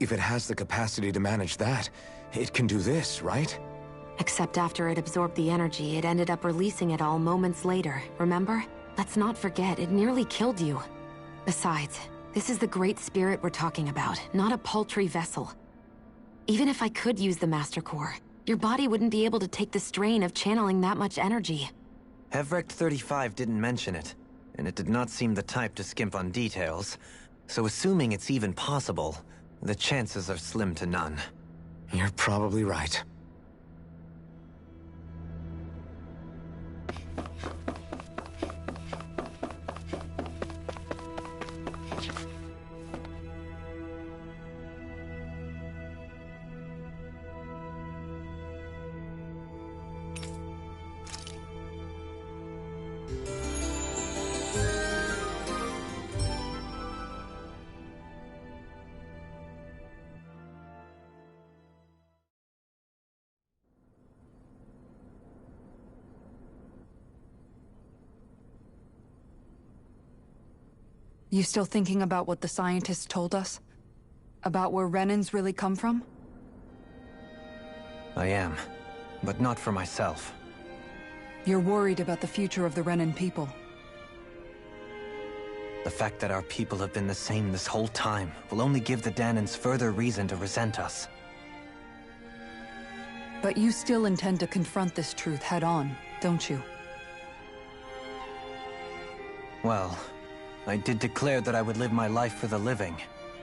If it has the capacity to manage that, it can do this, right? Except after it absorbed the energy, it ended up releasing it all moments later, remember? Let's not forget, it nearly killed you. Besides, this is the Great Spirit we're talking about, not a paltry vessel. Even if I could use the Master Core, your body wouldn't be able to take the strain of channeling that much energy. Hevrecht 35 didn't mention it, and it did not seem the type to skimp on details. So assuming it's even possible, the chances are slim to none. You're probably right. You still thinking about what the scientists told us? About where Renans really come from? I am, but not for myself. You're worried about the future of the Renan people. The fact that our people have been the same this whole time will only give the Dahnans further reason to resent us. But you still intend to confront this truth head-on, don't you? Well, I did declare that I would live my life for the living,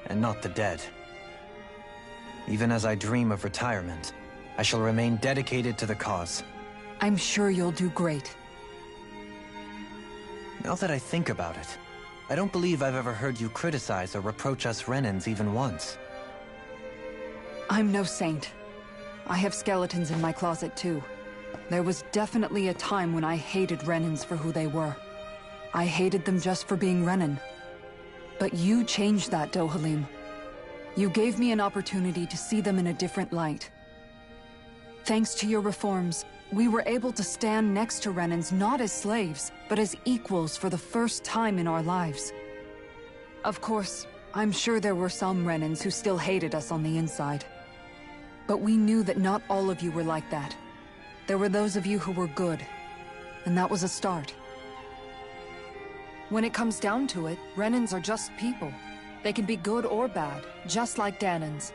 and not the dead. Even as I dream of retirement, I shall remain dedicated to the cause. I'm sure you'll do great. Now that I think about it, I don't believe I've ever heard you criticize or reproach us Renans even once. I'm no saint. I have skeletons in my closet too. There was definitely a time when I hated Renans for who they were. I hated them just for being Renan. But you changed that, Dohalim. You gave me an opportunity to see them in a different light. Thanks to your reforms, we were able to stand next to Renans not as slaves, but as equals for the first time in our lives. Of course, I'm sure there were some Renans who still hated us on the inside. But we knew that not all of you were like that. There were those of you who were good, and that was a start. When it comes down to it, Renans are just people. They can be good or bad, just like Dahnans.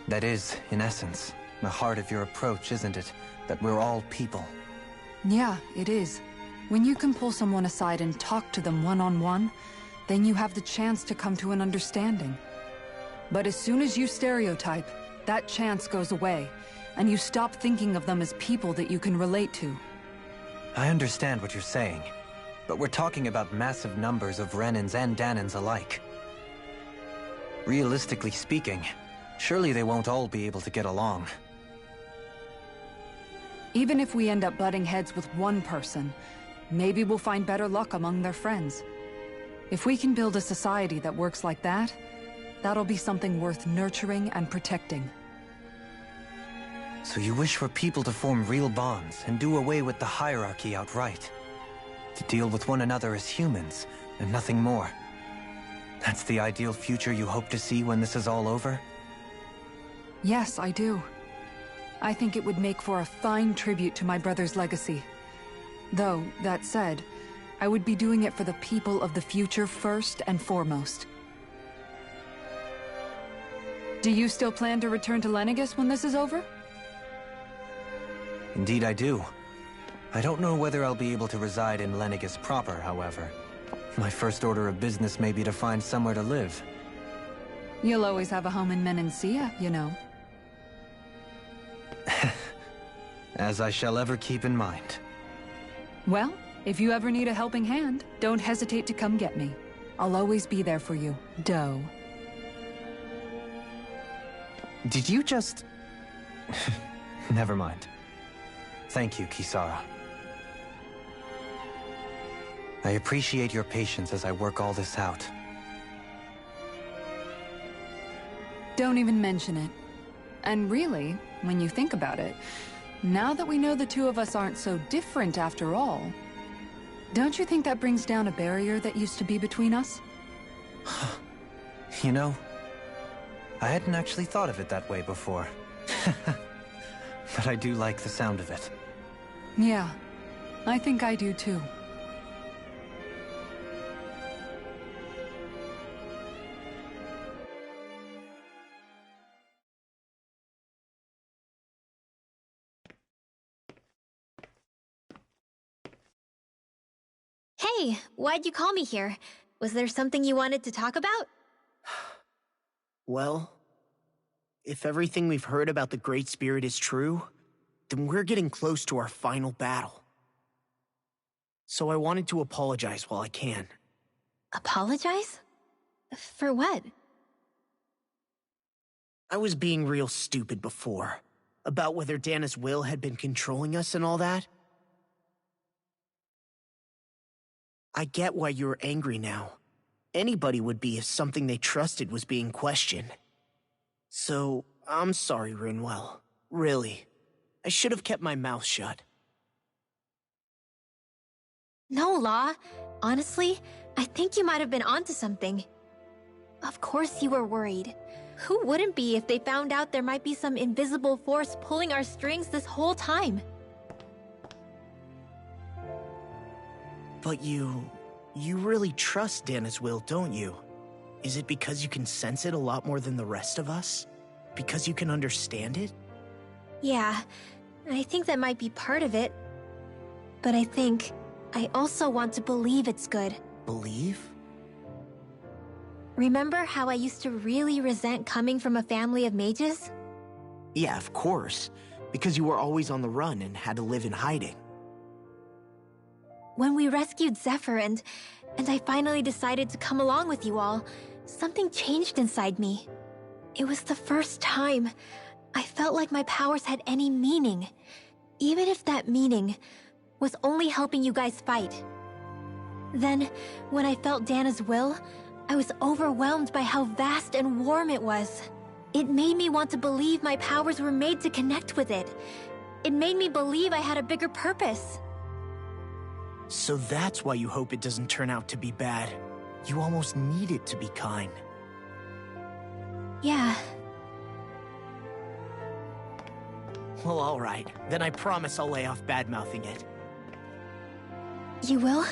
That is, in essence, the heart of your approach, isn't it? That we're all people. Yeah, it is. When you can pull someone aside and talk to them one-on-one, then you have the chance to come to an understanding. But as soon as you stereotype, that chance goes away, and you stop thinking of them as people that you can relate to. I understand what you're saying. But we're talking about massive numbers of Renans and Dahnans alike. Realistically speaking, surely they won't all be able to get along. Even if we end up butting heads with one person, maybe we'll find better luck among their friends. If we can build a society that works like that, that'll be something worth nurturing and protecting. So you wish for people to form real bonds and do away with the hierarchy outright? To deal with one another as humans, and nothing more. That's the ideal future you hope to see when this is all over? Yes, I do. I think it would make for a fine tribute to my brother's legacy. Though, that said, I would be doing it for the people of the future first and foremost. Do you still plan to return to Lenegis when this is over? Indeed I do. I don't know whether I'll be able to reside in Lenegis proper, however. My first order of business may be to find somewhere to live. You'll always have a home in Menancia, you know. As I shall ever keep in mind. Well, if you ever need a helping hand, don't hesitate to come get me. I'll always be there for you, Doe. Did you just... Never mind. Thank you, Kisara. I appreciate your patience as I work all this out. Don't even mention it. And really, when you think about it, now that we know the two of us aren't so different after all, don't you think that brings down a barrier that used to be between us? You know, I hadn't actually thought of it that way before. But I do like the sound of it. Yeah, I think I do too. Hey, why'd you call me here? Was there something you wanted to talk about? Well, if everything we've heard about the Great Spirit is true, then we're getting close to our final battle. So I wanted to apologize while I can. Apologize? For what? I was being real stupid before, about whether Dana's will had been controlling us and all that. I get why you're angry now. Anybody would be if something they trusted was being questioned. So, I'm sorry, Rinwell. Really. I should have kept my mouth shut. No, Law. Honestly, I think you might have been onto something. Of course you were worried. Who wouldn't be if they found out there might be some invisible force pulling our strings this whole time? But you really trust Dana's will, don't you? Is it because you can sense it a lot more than the rest of us? Because you can understand it? Yeah, I think that might be part of it. But I also want to believe it's good. Believe? Remember how I used to really resent coming from a family of mages? Yeah, of course. Because you were always on the run and had to live in hiding. When we rescued Zephyr and I finally decided to come along with you all, something changed inside me. It was the first time I felt like my powers had any meaning, even if that meaning was only helping you guys fight. Then, when I felt Dana's will, I was overwhelmed by how vast and warm it was. It made me want to believe my powers were made to connect with it. It made me believe I had a bigger purpose. So that's why you hope it doesn't turn out to be bad. You almost need it to be kind. Yeah. Well, alright. Then I promise I'll lay off bad-mouthing it. You will?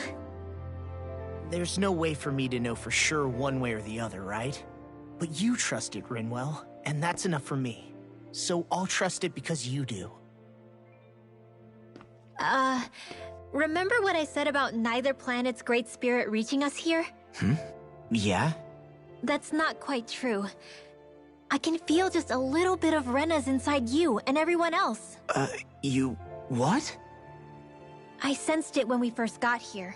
There's no way for me to know for sure one way or the other, right? But you trust it, Rinwell, and that's enough for me. So I'll trust it because you do. Remember what I said about neither planet's great spirit reaching us here? Yeah? That's not quite true. I can feel just a little bit of Rena's inside you and everyone else. You... what? I sensed it when we first got here.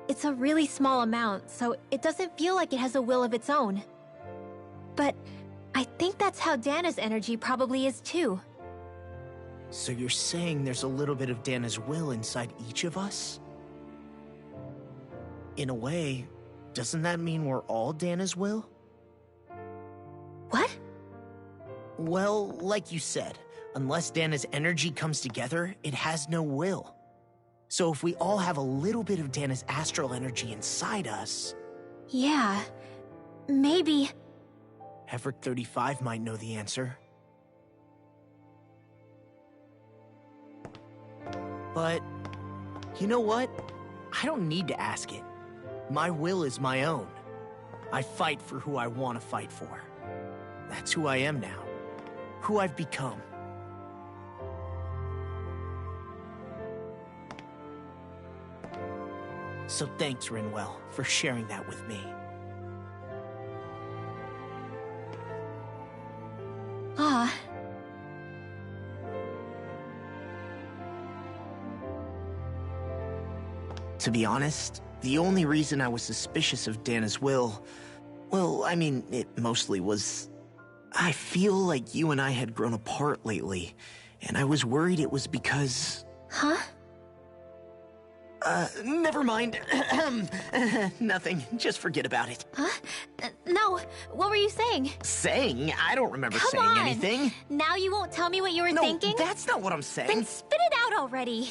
It's a really small amount, so it doesn't feel like it has a will of its own. But I think that's how Dana's energy probably is too. So you're saying there's a little bit of Dana's will inside each of us? In a way, doesn't that mean we're all Dana's will? What? Well, like you said, unless Dana's energy comes together, it has no will. So if we all have a little bit of Dana's astral energy inside us... Yeah, maybe... Heverick 35 might know the answer. But, you know what? I don't need to ask it. My will is my own. I fight for who I want to fight for. That's who I am now. Who I've become. So thanks, Rinwell, for sharing that with me. Ah. To be honest, the only reason I was suspicious of Dana's will... well, I mean, it mostly was... I feel like you and I had grown apart lately, and I was worried it was because... Huh? Never mind. Nothing. Just forget about it. Huh? No, what were you saying? Saying? I don't remember Come saying on. anything. Now you won't tell me what you were thinking? No, that's not what I'm saying. Then spit it out already.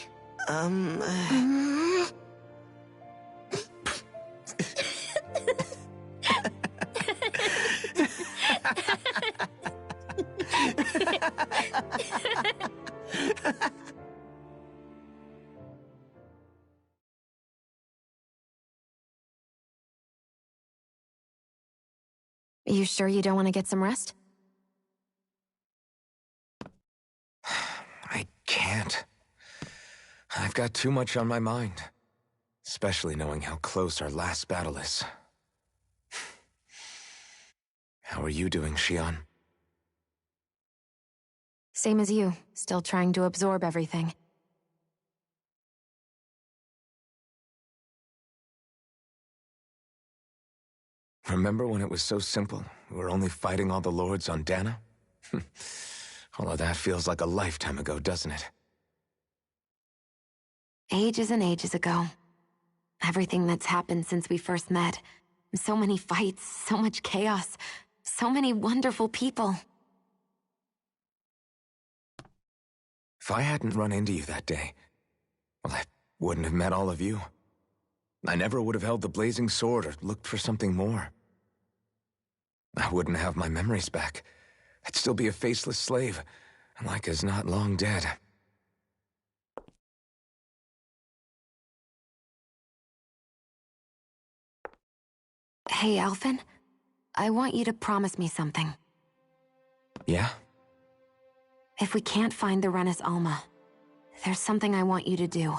You sure you don't want to get some rest? I can't. I've got too much on my mind. Especially knowing how close our last battle is. How are you doing, Xion? Same as you, still trying to absorb everything. Remember when it was so simple? We were only fighting all the lords on Dana? All of that feels like a lifetime ago, doesn't it? Ages and ages ago. Everything that's happened since we first met. So many fights, so much chaos, so many wonderful people. If I hadn't run into you that day, well, I wouldn't have met all of you. I never would have held the blazing sword or looked for something more. I wouldn't have my memories back. I'd still be a faceless slave, like as not long dead. Hey, Alphen. I want you to promise me something. Yeah? If we can't find the Renis Alma, there's something I want you to do.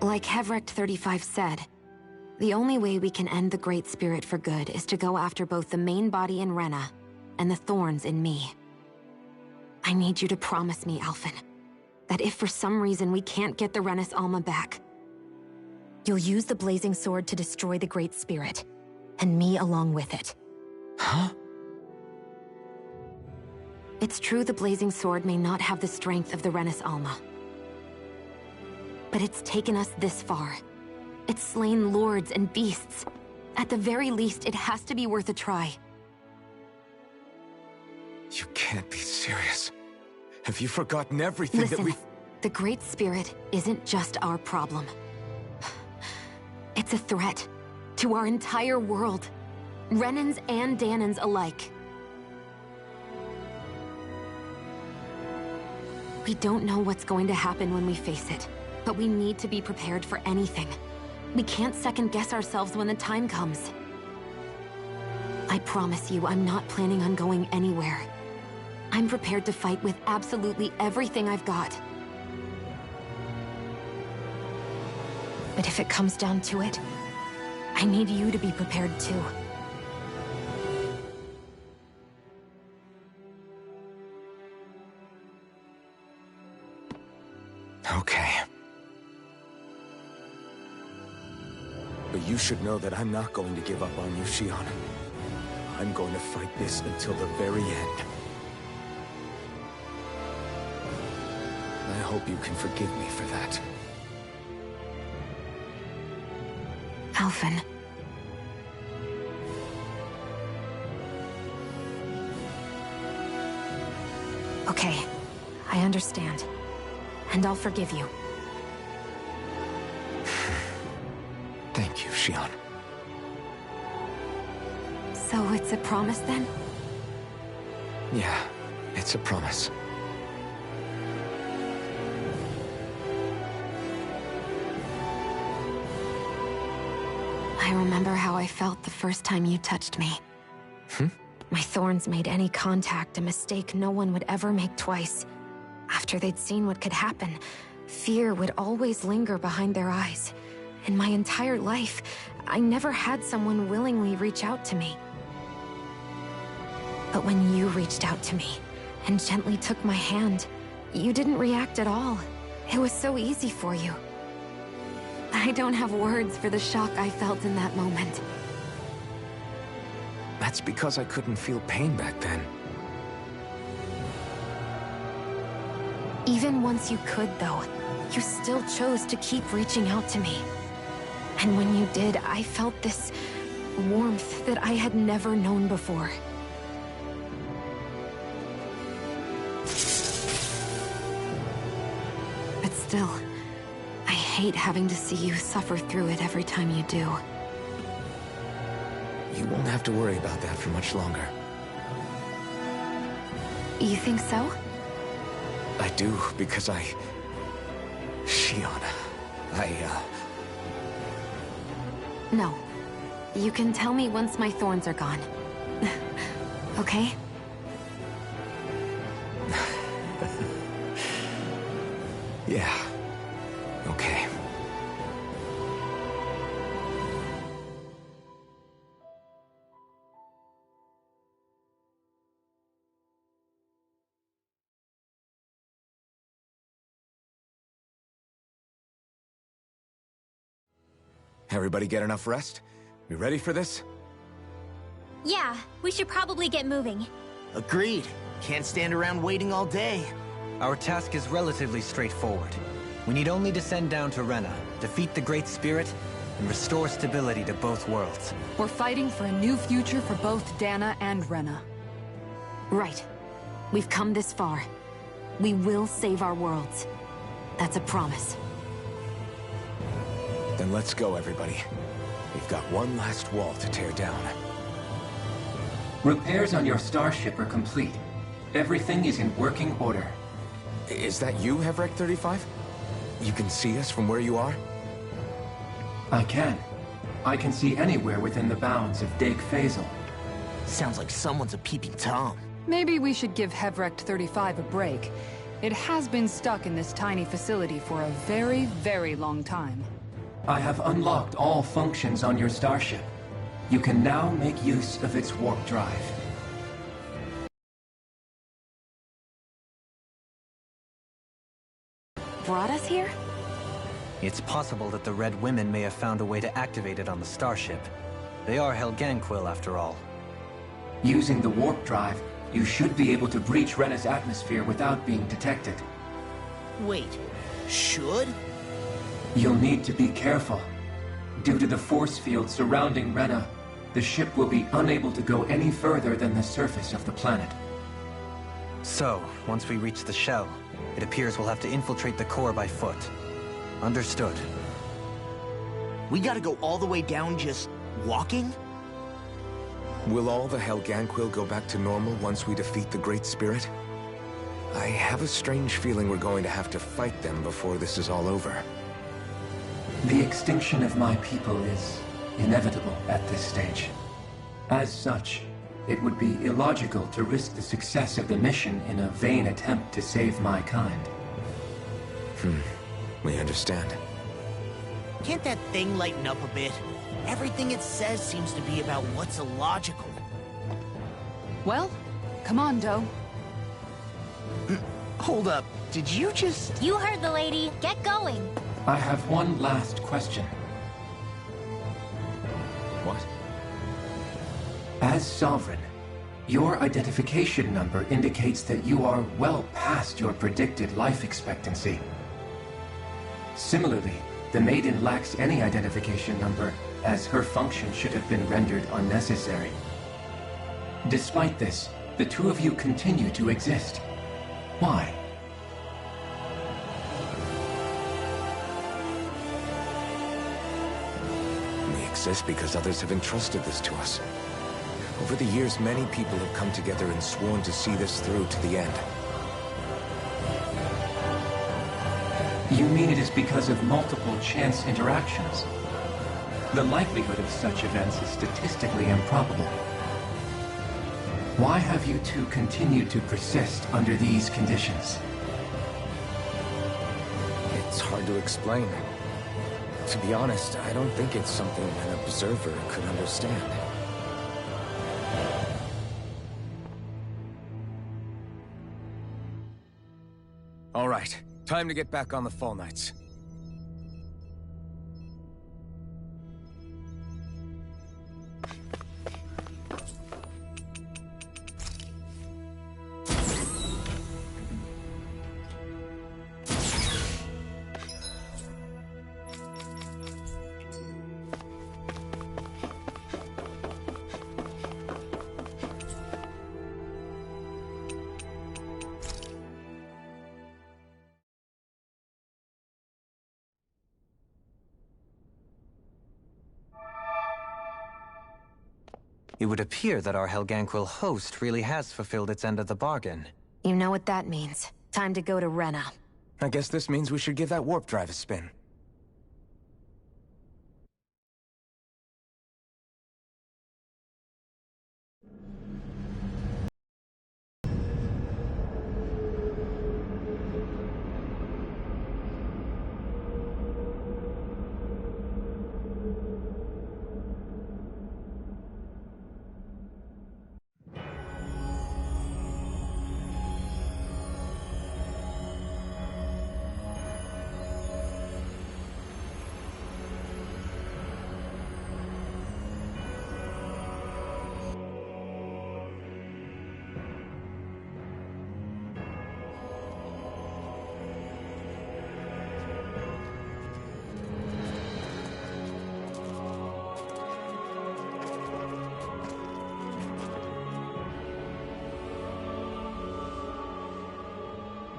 Like Hevrecht 35 said, the only way we can end the Great Spirit for good is to go after both the main body in Rena and the thorns in me. I need you to promise me, Alphen, that if for some reason we can't get the Renis Alma back, you'll use the Blazing Sword to destroy the Great Spirit, and me along with it. Huh? It's true the Blazing Sword may not have the strength of the Renis Alma. But it's taken us this far. It's slain lords and beasts. At the very least, it has to be worth a try. You can't be serious. Have you forgotten everything Listen, that we... the Great Spirit isn't just our problem. It's a threat to our entire world. Renans and Danans alike. We don't know what's going to happen when we face it, but we need to be prepared for anything. We can't second-guess ourselves when the time comes. I promise you, I'm not planning on going anywhere. I'm prepared to fight with absolutely everything I've got. But if it comes down to it, I need you to be prepared too. Okay. But you should know that I'm not going to give up on you, Xion. I'm going to fight this until the very end. I hope you can forgive me for that. Alphen. Okay, I understand. And I'll forgive you. Thank you, Xion. So it's a promise then? Yeah, it's a promise. I remember how I felt the first time you touched me. My thorns made any contact a mistake no one would ever make twice. After they'd seen what could happen, fear would always linger behind their eyes. In my entire life, I never had someone willingly reach out to me. But when you reached out to me and gently took my hand, you didn't react at all. It was so easy for you. I don't have words for the shock I felt in that moment. That's because I couldn't feel pain back then. Even once you could, though, you still chose to keep reaching out to me. And when you did, I felt this warmth that I had never known before. But still, I hate having to see you suffer through it every time you do. You won't have to worry about that for much longer. You think so? I do, because Shionne, No. You can tell me once my thorns are gone. Okay? Yeah. Okay. Everybody get enough rest? We ready for this? Yeah, we should probably get moving. Agreed. Can't stand around waiting all day. Our task is relatively straightforward. We need only descend down to Rena, defeat the Great Spirit, and restore stability to both worlds. We're fighting for a new future for both Dana and Rena. Right. We've come this far. We will save our worlds. That's a promise. Then let's go, everybody. We've got one last wall to tear down. Repairs on your starship are complete. Everything is in working order. Is that you, Hevrek 35? You can see us from where you are? I can. I can see anywhere within the bounds of Dake Faisal. Sounds like someone's a peeping Tom. Maybe we should give Hevrek 35 a break. It has been stuck in this tiny facility for a very, very long time. I have unlocked all functions on your starship. You can now make use of its warp drive. Brought us here? It's possible that the Red Women may have found a way to activate it on the starship. They are Helganquil, after all. Using the warp drive, you should be able to breach Rena's atmosphere without being detected. Wait, should? You'll need to be careful. Due to the force field surrounding Rena, the ship will be unable to go any further than the surface of the planet. So, once we reach the shell, it appears we'll have to infiltrate the core by foot. Understood. We gotta go all the way down just walking? Will all the Helganquil go back to normal once we defeat the Great Spirit? I have a strange feeling we're going to have to fight them before this is all over. The extinction of my people is inevitable at this stage. As such, it would be illogical to risk the success of the mission in a vain attempt to save my kind. We understand. Can't that thing lighten up a bit? Everything it says seems to be about what's illogical. Well, come on, Doe. Hold up, did you just... You heard the lady. Get going. I have one last question. What? As Sovereign, your identification number indicates that you are well past your predicted life expectancy. Similarly, the Maiden lacks any identification number, as her function should have been rendered unnecessary. Despite this, the two of you continue to exist. Why? We exist because others have entrusted this to us. Over the years, many people have come together and sworn to see this through to the end. You mean it is because of multiple chance interactions? The likelihood of such events is statistically improbable. Why have you two continued to persist under these conditions? It's hard to explain. To be honest, I don't think it's something an observer could understand. All right, time to get back on the Fall Knights. It would appear that our Helganquil host really has fulfilled its end of the bargain. You know what that means. Time to go to Rena. I guess this means we should give that warp drive a spin.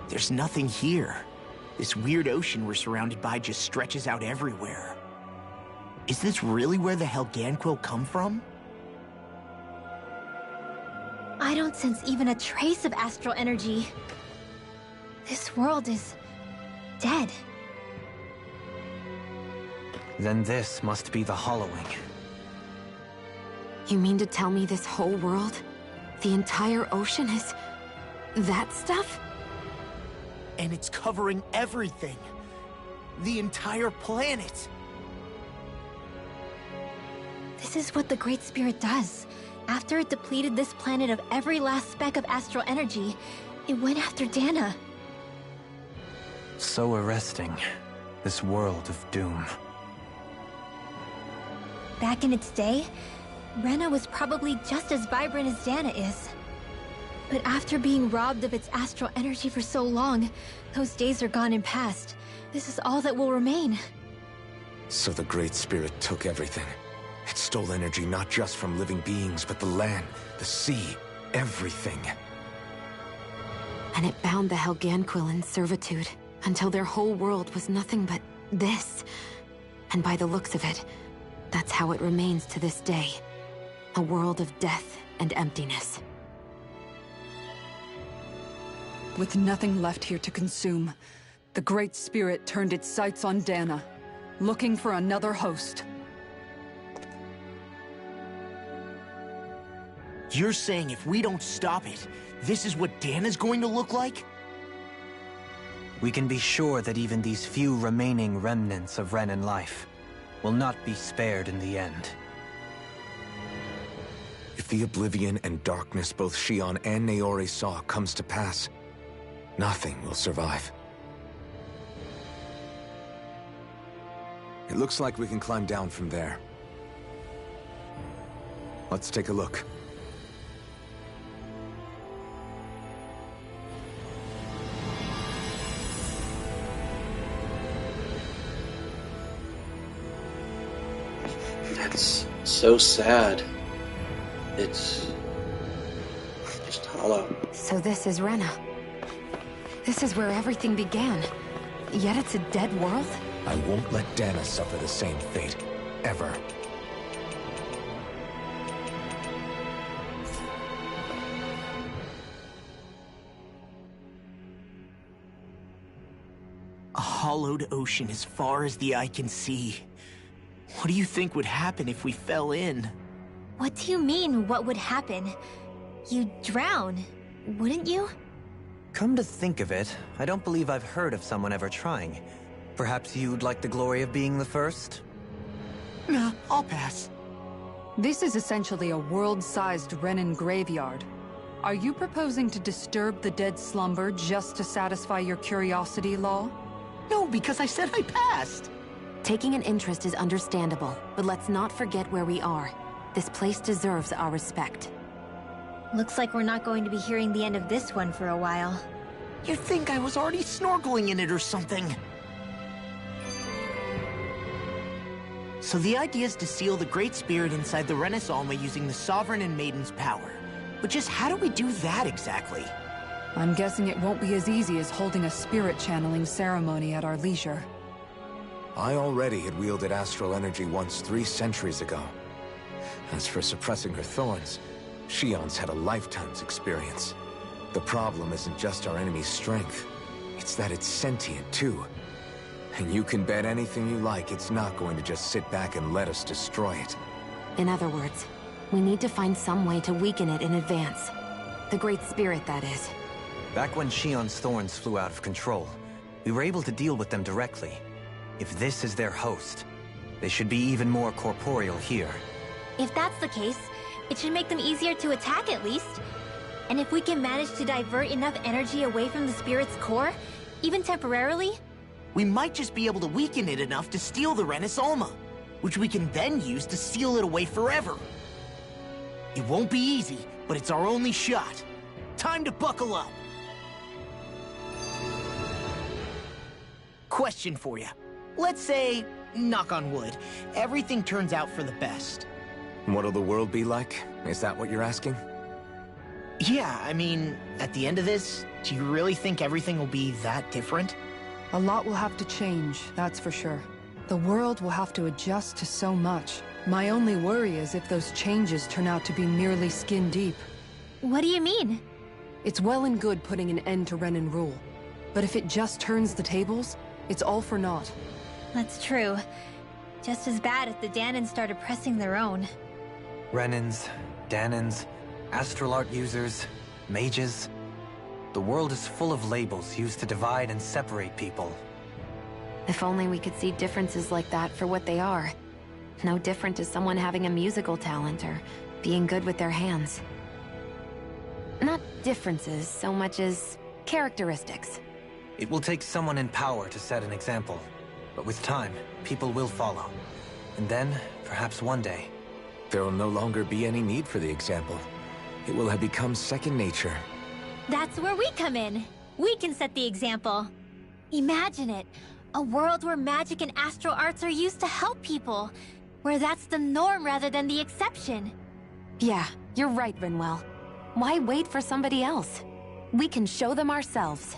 There's nothing here. This weird ocean we're surrounded by just stretches out everywhere. Is this really where the Helganquil come from? I don't sense even a trace of astral energy. This world is dead. Then this must be the Hollowing. You mean to tell me this whole world, the entire ocean is that stuff? And it's covering everything. The entire planet. This is what the Great Spirit does. After it depleted this planet of every last speck of astral energy, it went after Dana. So arresting. This world of doom. Back in its day, Rena was probably just as vibrant as Dana is. But after being robbed of its astral energy for so long, those days are gone and past. This is all that will remain. So the Great Spirit took everything. It stole energy not just from living beings, but the land, the sea, everything. And it bound the Helganquil in servitude, until their whole world was nothing but this. And by the looks of it, that's how it remains to this day. A world of death and emptiness. With nothing left here to consume, the Great Spirit turned its sights on Dana, looking for another host. You're saying if we don't stop it, this is what Dana's going to look like? We can be sure that even these few remaining remnants of Renan life will not be spared in the end. If the oblivion and darkness both Shion and Naori saw comes to pass, nothing will survive. It looks like we can climb down from there. Let's take a look. That's so sad. It's just hollow. So this is Rena. This is where everything began. Yet it's a dead world? I won't let Dana suffer the same fate. Ever. A hollowed ocean as far as the eye can see. What do you think would happen if we fell in? What do you mean, what would happen? You'd drown, wouldn't you? Come to think of it, I don't believe I've heard of someone ever trying. Perhaps you'd like the glory of being the first? Nah, I'll pass. This is essentially a world-sized Renan graveyard. Are you proposing to disturb the dead slumber just to satisfy your curiosity, Law? No, because I said I passed. Taking an interest is understandable, but let's not forget where we are. This place deserves our respect. Looks like we're not going to be hearing the end of this one for a while. You'd think I was already snorkeling in it or something. So the idea is to seal the Great Spirit inside the Renaissance using the Sovereign and Maiden's power. But just how do we do that exactly? I'm guessing it won't be as easy as holding a spirit channeling ceremony at our leisure. I already had wielded astral energy once 3 centuries ago. As for suppressing her thorns, Shion's had a lifetime's experience. The problem isn't just our enemy's strength. It's that it's sentient, too. And you can bet anything you like it's not going to just sit back and let us destroy it. In other words, we need to find some way to weaken it in advance. The Great Spirit, that is. Back when Shion's thorns flew out of control, we were able to deal with them directly. If this is their host, they should be even more corporeal here. If that's the case, it should make them easier to attack at least. And if we can manage to divert enough energy away from the spirit's core, even temporarily, we might just be able to weaken it enough to steal the Renis Alma, which we can then use to seal it away forever. It won't be easy, but it's our only shot. Time to buckle up. Question for you. Let's say, knock on wood, everything turns out for the best. What'll the world be like? Is that what you're asking? Yeah, I mean, at the end of this, do you really think everything will be that different? A lot will have to change, that's for sure. The world will have to adjust to so much. My only worry is if those changes turn out to be merely skin deep. What do you mean? It's well and good putting an end to Renan rule. But if it just turns the tables, it's all for naught. That's true. Just as bad if the Dahnans started pressing their own. Renans, Dahnans, astral art users, mages. The world is full of labels used to divide and separate people. If only we could see differences like that for what they are. No different to someone having a musical talent or being good with their hands. Not differences so much as characteristics. It will take someone in power to set an example. But with time, people will follow. And then, perhaps one day... there will no longer be any need for the example. It will have become second nature. That's where we come in. We can set the example. Imagine it. A world where magic and astral arts are used to help people. Where that's the norm rather than the exception. Yeah, you're right, Rinwell. Why wait for somebody else? We can show them ourselves.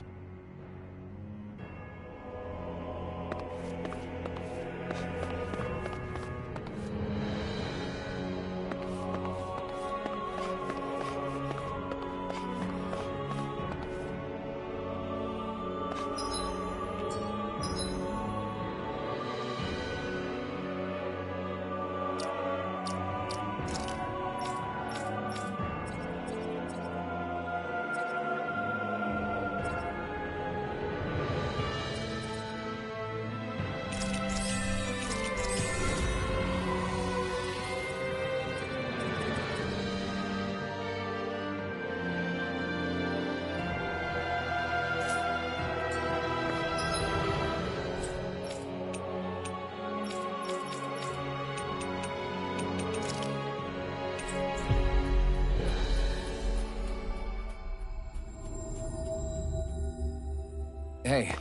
Hey,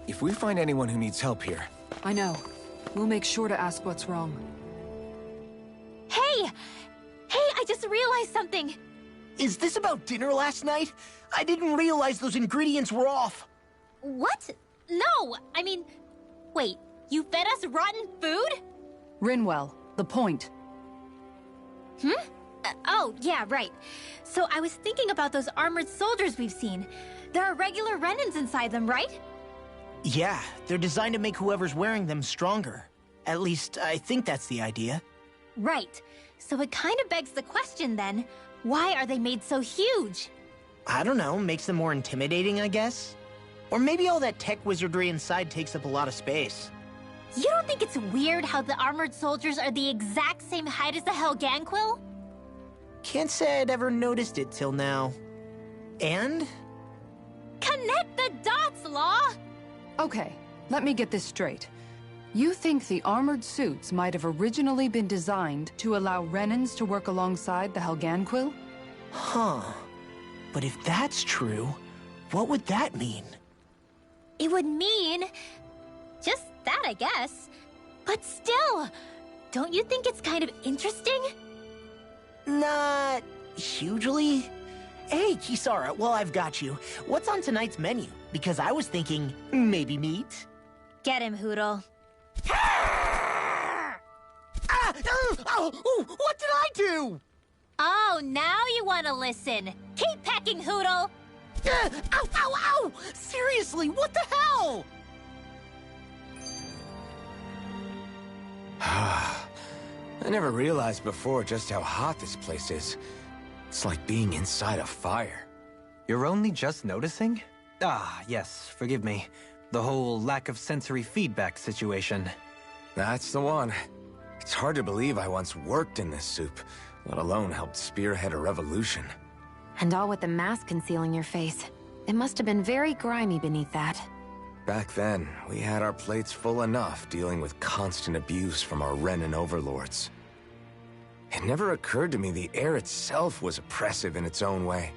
if we find anyone who needs help here... I know. We'll make sure to ask what's wrong. Hey! Hey, I just realized something! Is this about dinner last night? I didn't realize those ingredients were off. What? No! I mean... Wait, you fed us rotten food? Rinwell, the point. Oh, yeah, right. So I was thinking about those armored soldiers we've seen. There are regular Renans inside them, right? Yeah, they're designed to make whoever's wearing them stronger. At least, I think that's the idea. Right. So it kind of begs the question then, why are they made so huge? I don't know, makes them more intimidating, I guess? Or maybe all that tech wizardry inside takes up a lot of space. You don't think it's weird how the armored soldiers are the exact same height as the Helganquil? Can't say I'd ever noticed it till now. And? Connect the dots, Law! Okay, let me get this straight. You think the armored suits might have originally been designed to allow Renans to work alongside the Helganquil? Huh. But if that's true, what would that mean? It would mean... just that, I guess. But still, don't you think it's kind of interesting? Not... hugely? Hey, Kisara, while I've got you, what's on tonight's menu? Because I was thinking, maybe meat? Get him, Hootle. Ah! Oh, what did I do? Oh, now you want to listen. Keep pecking, Hootle! Ow, ow, ow! Seriously, what the hell? I never realized before just how hot this place is. It's like being inside a fire. You're only just noticing? Ah, yes, forgive me. The whole lack of sensory feedback situation. That's the one. It's hard to believe I once worked in this soup, let alone helped spearhead a revolution. And all with the mask concealing your face. It must have been very grimy beneath that. Back then, we had our plates full enough dealing with constant abuse from our Renan overlords. It never occurred to me the air itself was oppressive in its own way.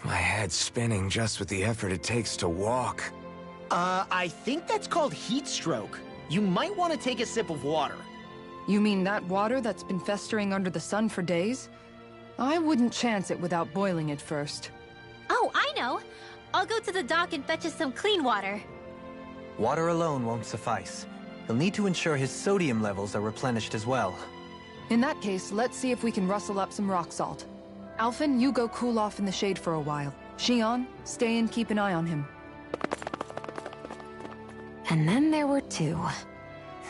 My head's spinning just with the effort it takes to walk. I think that's called heat stroke. You might want to take a sip of water. You mean that water that's been festering under the sun for days? I wouldn't chance it without boiling it first. Oh, I know! I'll go to the dock and fetch us some clean water. Water alone won't suffice. He'll need to ensure his sodium levels are replenished as well. In that case, let's see if we can rustle up some rock salt. Alphen, you go cool off in the shade for a while. Xion, stay and keep an eye on him. And then there were two.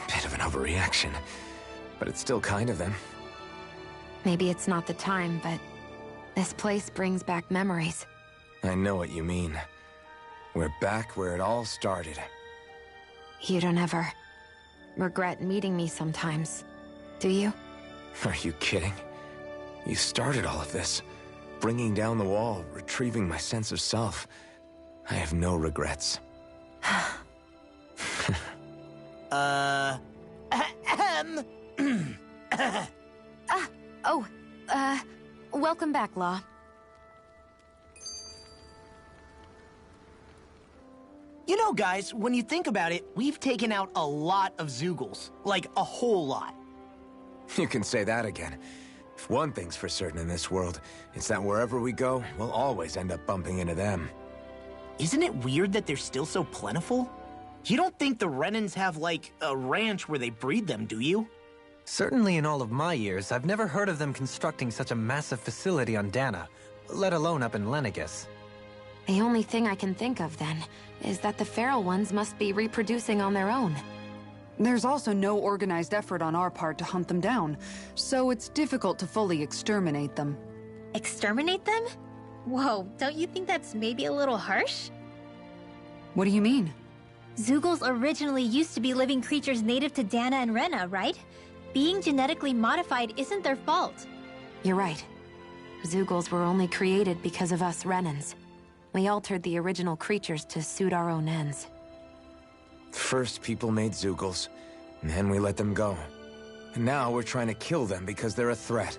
Bit of an overreaction, but it's still kind of them. Maybe it's not the time, but this place brings back memories. I know what you mean. We're back where it all started. You don't ever regret meeting me sometimes, do you? Are you kidding? You started all of this. Bringing down the wall, retrieving my sense of self. I have no regrets. Welcome back, Law. You know, guys, when you think about it, we've taken out a lot of Zeugles. Like, a whole lot. You can say that again. If one thing's for certain in this world, it's that wherever we go, we'll always end up bumping into them. Isn't it weird that they're still so plentiful? You don't think the Renans have, like, a ranch where they breed them, do you? Certainly in all of my years, I've never heard of them constructing such a massive facility on Dana, let alone up in Lenegis. The only thing I can think of, then, is that the feral ones must be reproducing on their own. There's also no organized effort on our part to hunt them down, so it's difficult to fully exterminate them. Exterminate them? Whoa, don't you think that's maybe a little harsh? What do you mean? Zeugles originally used to be living creatures native to Dana and Rena, right? Being genetically modified isn't their fault. You're right. Zeugles were only created because of us Renans. We altered the original creatures to suit our own ends. First, people made Zeugles, and then we let them go. And now we're trying to kill them because they're a threat.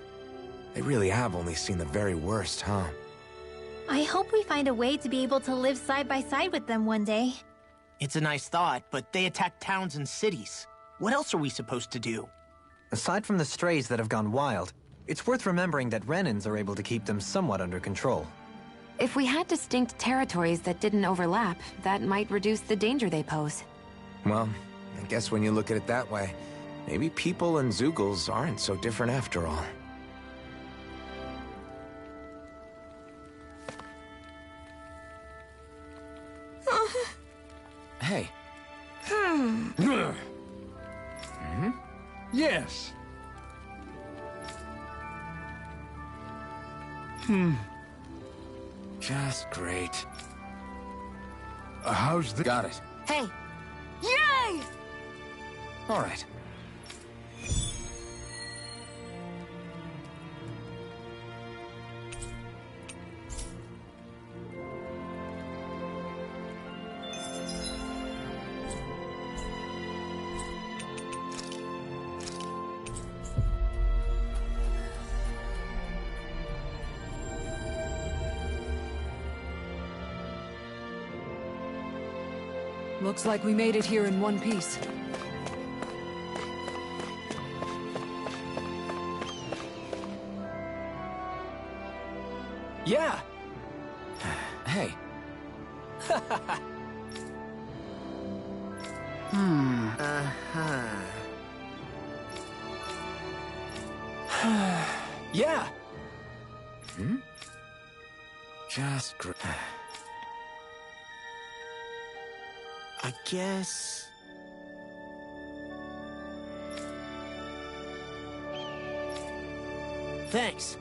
They really have only seen the very worst, huh? I hope we find a way to be able to live side by side with them one day. It's a nice thought, but they attack towns and cities. What else are we supposed to do? Aside from the strays that have gone wild, it's worth remembering that Renans are able to keep them somewhat under control. If we had distinct territories that didn't overlap, that might reduce the danger they pose. Well, I guess when you look at it that way, maybe people and Zeugles aren't so different after all. Hey. Yes. Just great. How's the... Got it. Hey! Yay! All right. Looks like we made it here in one piece. Yeah. Hey. Yeah. Just I guess... Thanks.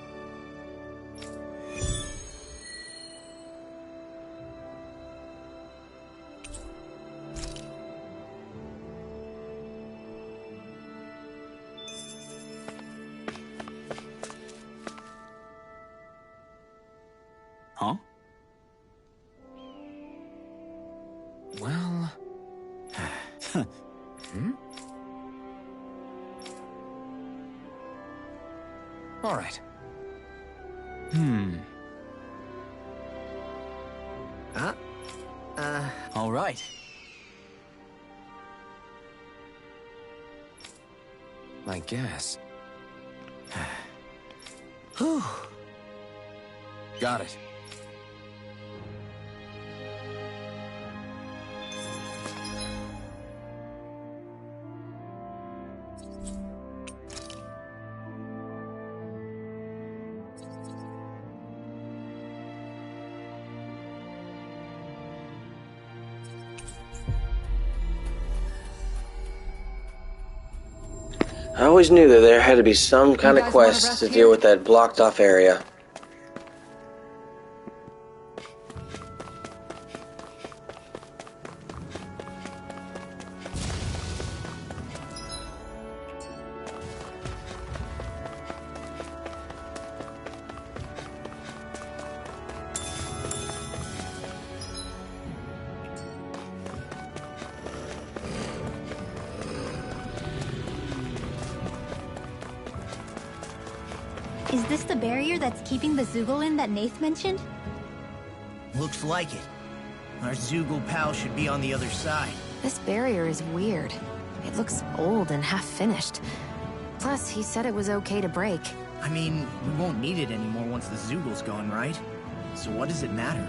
Huh? Well... All right. All right. I guess. Whew. Got it. I always knew that there had to be some kind of quest to deal with that blocked off area. Is this the barrier that's keeping the Zoogle in that Nath mentioned? Looks like it. Our Zoogle pal should be on the other side. This barrier is weird. It looks old and half-finished. Plus, he said it was okay to break. I mean, we won't need it anymore once the Zoogle's gone, right? So what does it matter?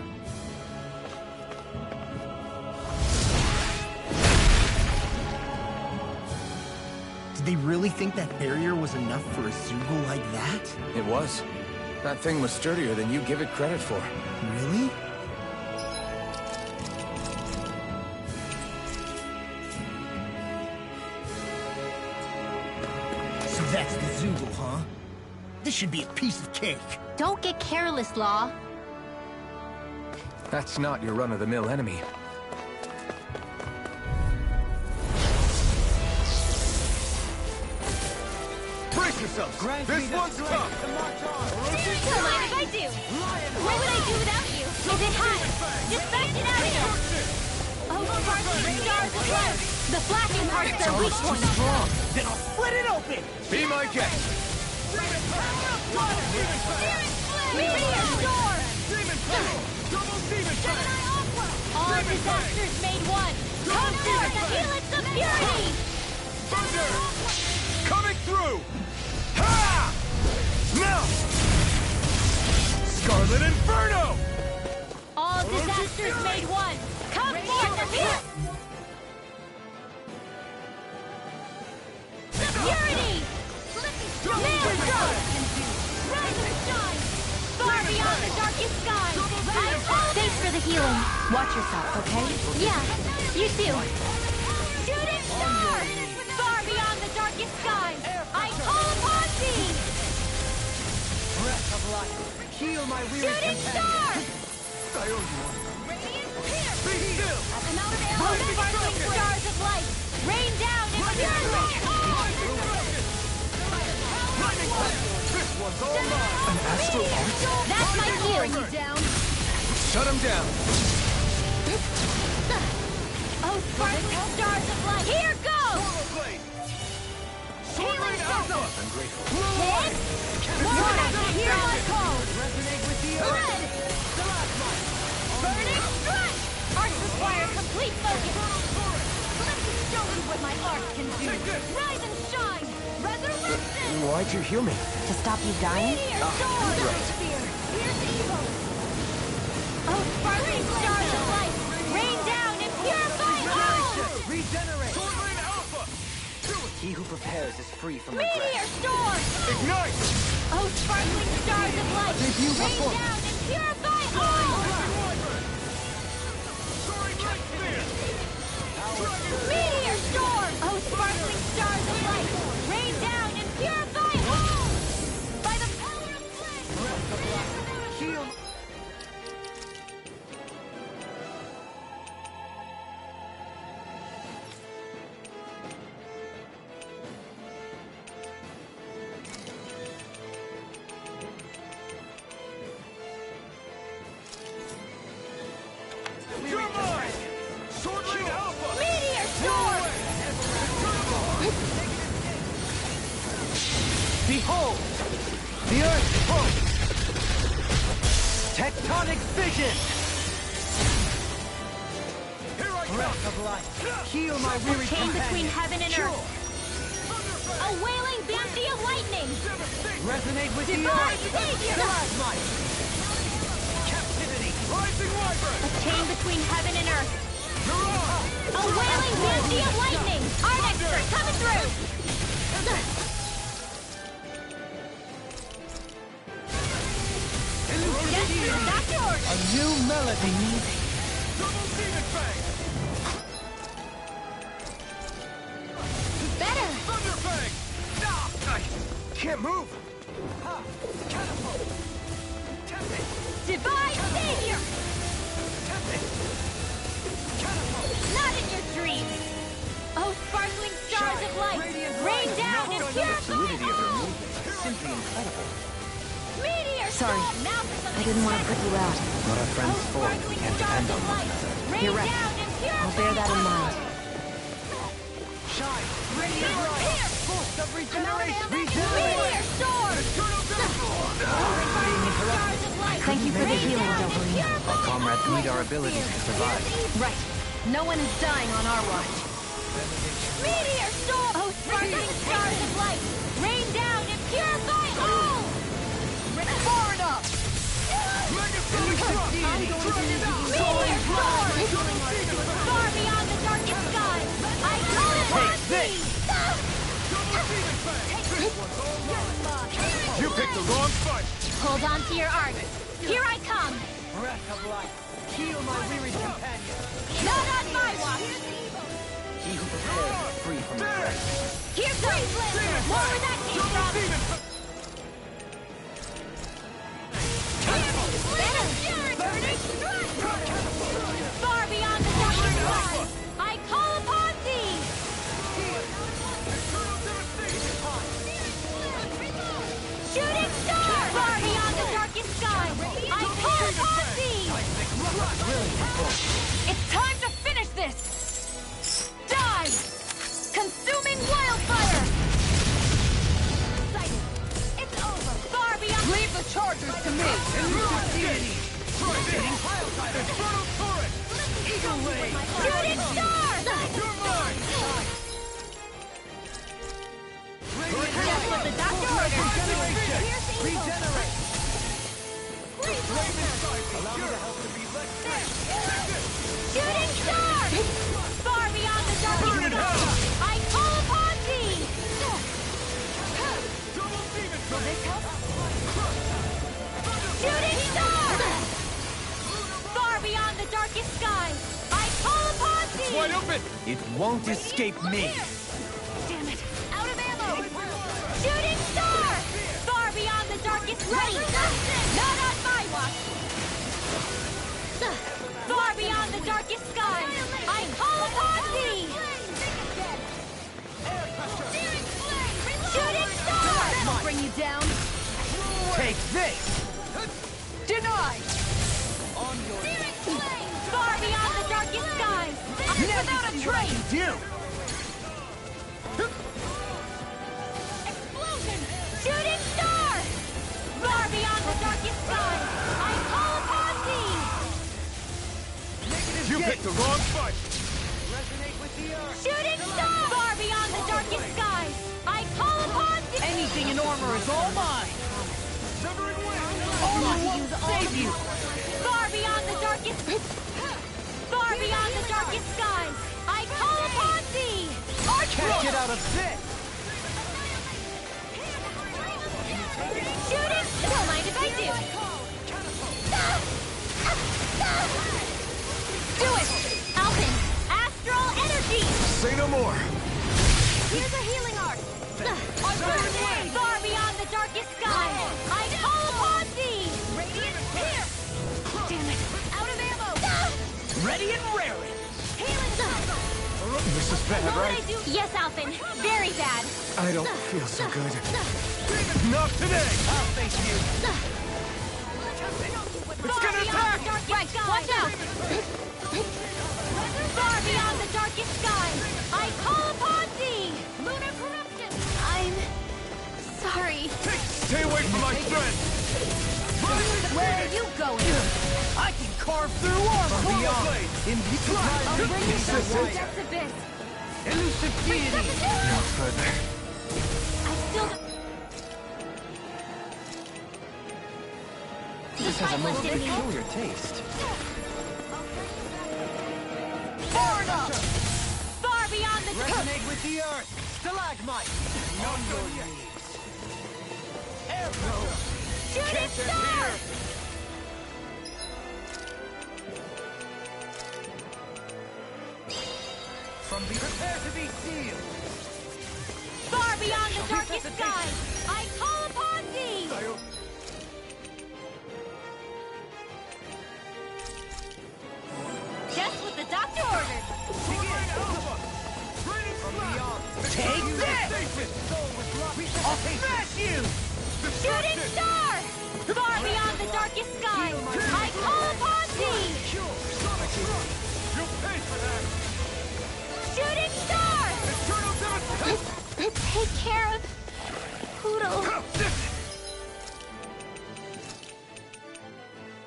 Did they really think that barrier was enough for a Zoogle like that? It was. That thing was sturdier than you give it credit for. Really? So that's the Zoogle, huh? This should be a piece of cake. Don't get careless, Law. That's not your run-of-the-mill enemy. Brace yourself! This one's tough! Don't mind if I do. What would I do without you? Is it hot? Just back it out again. Oh, stars of light. The flashing parts are weak points. Then I'll split it open! Be my guest! All disasters made one. Come forth and helix of purity! Coming through! Ha! Now! Scarlet Inferno! All disasters made one. Come forth and helix... Purity! Rise and shine! Far beyond the darkest sky! Thanks for the healing. Watch yourself, okay? Yeah, you too. Shooting star! Far beyond the darkest sky! I call upon thee! Breath of life, heal my weary Shooting star! I owe you one. Radiant pierce! Be still! Oh, sparkling stars of light! Rain down in purity! This one's all mine! An astral art? That's my cue! Shut him down! Oh, sparkling stars of light! Here goes! Healing Alpha! I'm grateful. Hit! Water! Hear my call! Resonate with the Blood! Burning strike! Arts require complete focus! Let me show you what my art can do! Rise and shine! Resurrection! Why'd you heal me? To stop you dying? Meteor sword! Here's evil! Oh, sparkling stars of light! Rain down and purify all! Regenerate! Swordlane Alpha! Do it! He who prepares is free from Meteor regret. storm! Ignite! Oh, sparkling stars of light! Debut Rain before. down and purify all! Meteor storm! Oh, sparkling stars of light! Rain down and purify all! By the power of flame! Heal! Meteor storm! Behold! The Earth pulse! Tectonic vision! Breath of life! Heal my weary Chain between companion! heaven and earth! A wailing banshee of lightning! Resonate with the Divine earth! savior! Plasmite! Captivity! Rising wyvern! A chain between heaven and earth! A wailing banshee of lightning! Arnexter coming through! That's yours! A new melody! Better! Can't move! Divine savior! Not in your dreams! Oh, sparkling stars of light! Rain down and purify all! Simply incredible. Meteor Sorry. storm! Now for something I didn't want to put you out. What our friends for, we can't depend on one another. Rain You're right. down and purify I'll bear that in mind. Shine! Radiant light! Force of regeneration! Meteor storm! Stars of light! Thank you for the healing, Doberine. Our comrades need our abilities to survive. Right. No one is dying on our watch. Meteor storm! Oh, sparkling stars of light! Rain down and purify all! Far enough! Meteor storm! Far beyond the darkest skies! I call upon thee! You picked the wrong fight! Hold on to your art. Here I come! Breath of life! Heal my weary companion! Not on my watch! He who prepares is free from regret. Here's Green Flame! More where that came from! Far beyond the darkest skies, I call upon thee! Shooting star! Far beyond the darkest skies, I call upon thee! It's time to finish this! Die! Consuming wildfire! It's over! Far beyond... Leave the chargers to me! Shooting star! Just what the doctor ordered! Regenerate! Shooting star! Far beyond the darkest sky, I call upon thee! Will this help? Shooting star! Far beyond the darkest sky, I call upon thee! Wide open! It won't escape me! Damn it! Out of ammo! Shooting star! Far beyond the darkest ready! Not on my watch! Far beyond the darkest sky, I call upon thee! Shooting star! That'll bring you down! Take this! Denied! Far beyond the darkest skies! Without a trace! You! Explosion! Shooting star! Far beyond the darkest skies, I call upon thee! You picked the wrong fight! Resonate with the earth! Shooting star! Far beyond the darkest skies, I call upon thee! Anything in armor is all mine! Severing wind! Armor won't save you! Far beyond the darkest... Far beyond the darkest skies, I call upon thee! I can't get out of this! no more! Here's a healing arc! Far beyond the darkest sky! I call upon thee! Radiant here! Damn it! Out of ammo! Ready and raring! Healing shot! This is bad, right? Yes, Alphen. Very bad. I don't feel so good. Not today! I'll face you! It's gonna attack! Right, watch out! Far beyond the darkest sky, I call upon thee! Lunar corruption! I'm sorry. Stay away from my friend! Where are you going? I can carve through armor beyond! I'll bring you back to Death's Abyss. Elusive deity! No further. I still don't... This has a most peculiar taste. Far enough! Far beyond the... Resonate with the earth! Stalagmite! On your knees! Arrow! Shooting star! Prepare to be sealed! Far beyond the darkest sky, I call upon thee! Just what the doctor ordered! Take this! I'll smash you! Shooting star! Far beyond the darkest sky, I call upon thee! Shooting star! Take care of Poodle.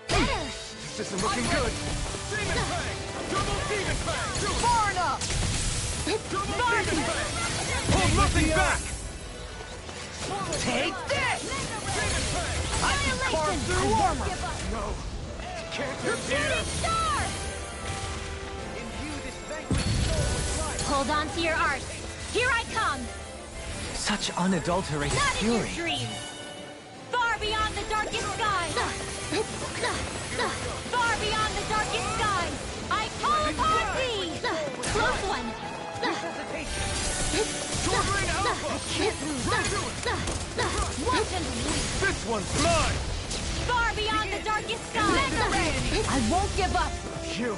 Better! This isn't looking good! Demon Fang! Double Demon Fang! Far enough! Double Demon Fang! Pull nothing back! Take this! Demon Fang! I can carve through armor! No! Can't Shooting star! Imbue this vanquished soul with life! Hold on to your arts. Here I come! Such unadulterated Not in your fury. dreams! Far beyond the darkest sky! Far beyond the darkest sky! I call upon thee! Close one! Short-range Alpha! Watch and leave! This one's mine! Far beyond the darkest sky! I won't give up! You!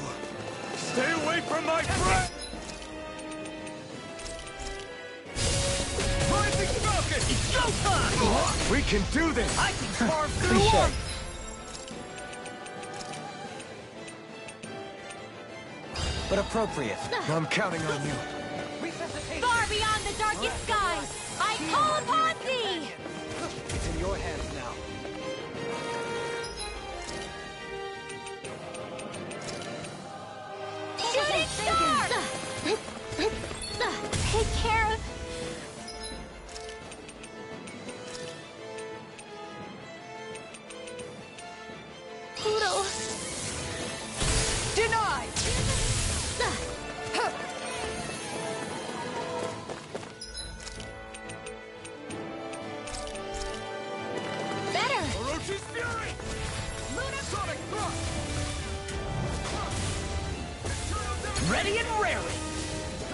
Stay away from my friend! Rising Falcon! It's showtime! We can do this! I can carve through Cliché. armor! But appropriate. I'm counting on you. Far beyond the darkest sky! I call upon thee! It's in your hands now. Shooting star! Take care of... Poodle. Denied! Better! Orochi's Fury! Sonic Thrust! Ready and raring!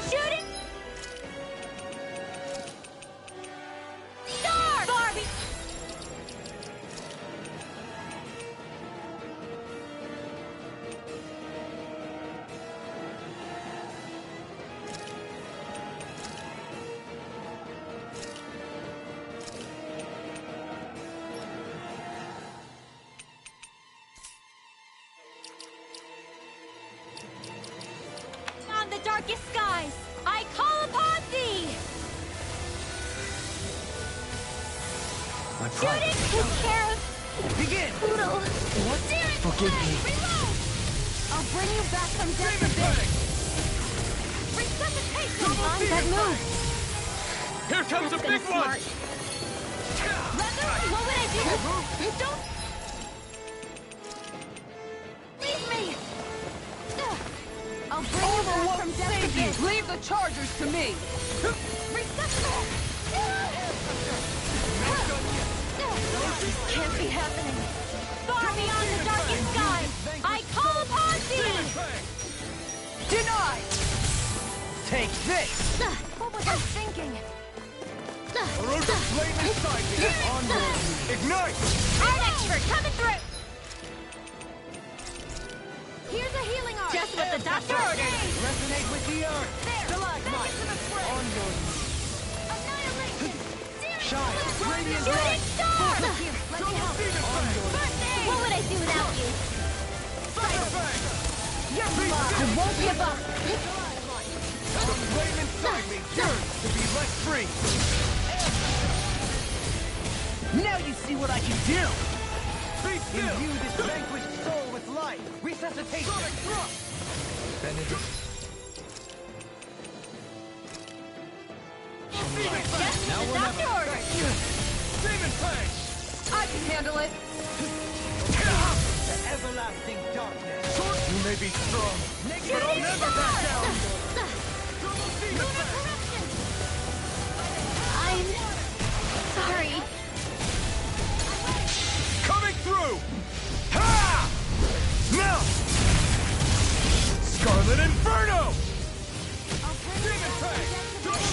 Shooting! Star! Barbie! On the darkest skies, I call upon thee! My pride. Shooting! Take care of Begin! Poodle! Forgive me. Reload! I'll bring you back from death a bit! Resuscitation! On that move! Here comes That's a big gonna one! smart. Leather, what would I do? Don't... Leave me! I'll bring you back from death a bit! Leave the chargers to me! This can't be happening! Far beyond the darkest sky, I call upon thee! Denied! Take this! What was I thinking? Aruka, flame inside me! Onward! Ignite! Art expert coming through! Here's a healing art! Just what the doctor ordered! Resonate with the earth! There! Stalagmite! On your knees! Annihilation! Shine! Radiant Shooting light! star! Here, let me help. On your knees! What would I do without you? Thunder Fang! I won't give up! The flame inside me yearns to be let free! Now you see what I can do! Be still! Imbue this vanquished soul with life! Resuscitation! Sonic thrust! Benedict. Just what the doctor ordered! Demon Fang! I can handle it. The everlasting darkness! You may be strong, but I'll never back down! Demon Fang! I'm sorry. Coming through! Ha! Now! Scarlet Inferno! Demon Fang!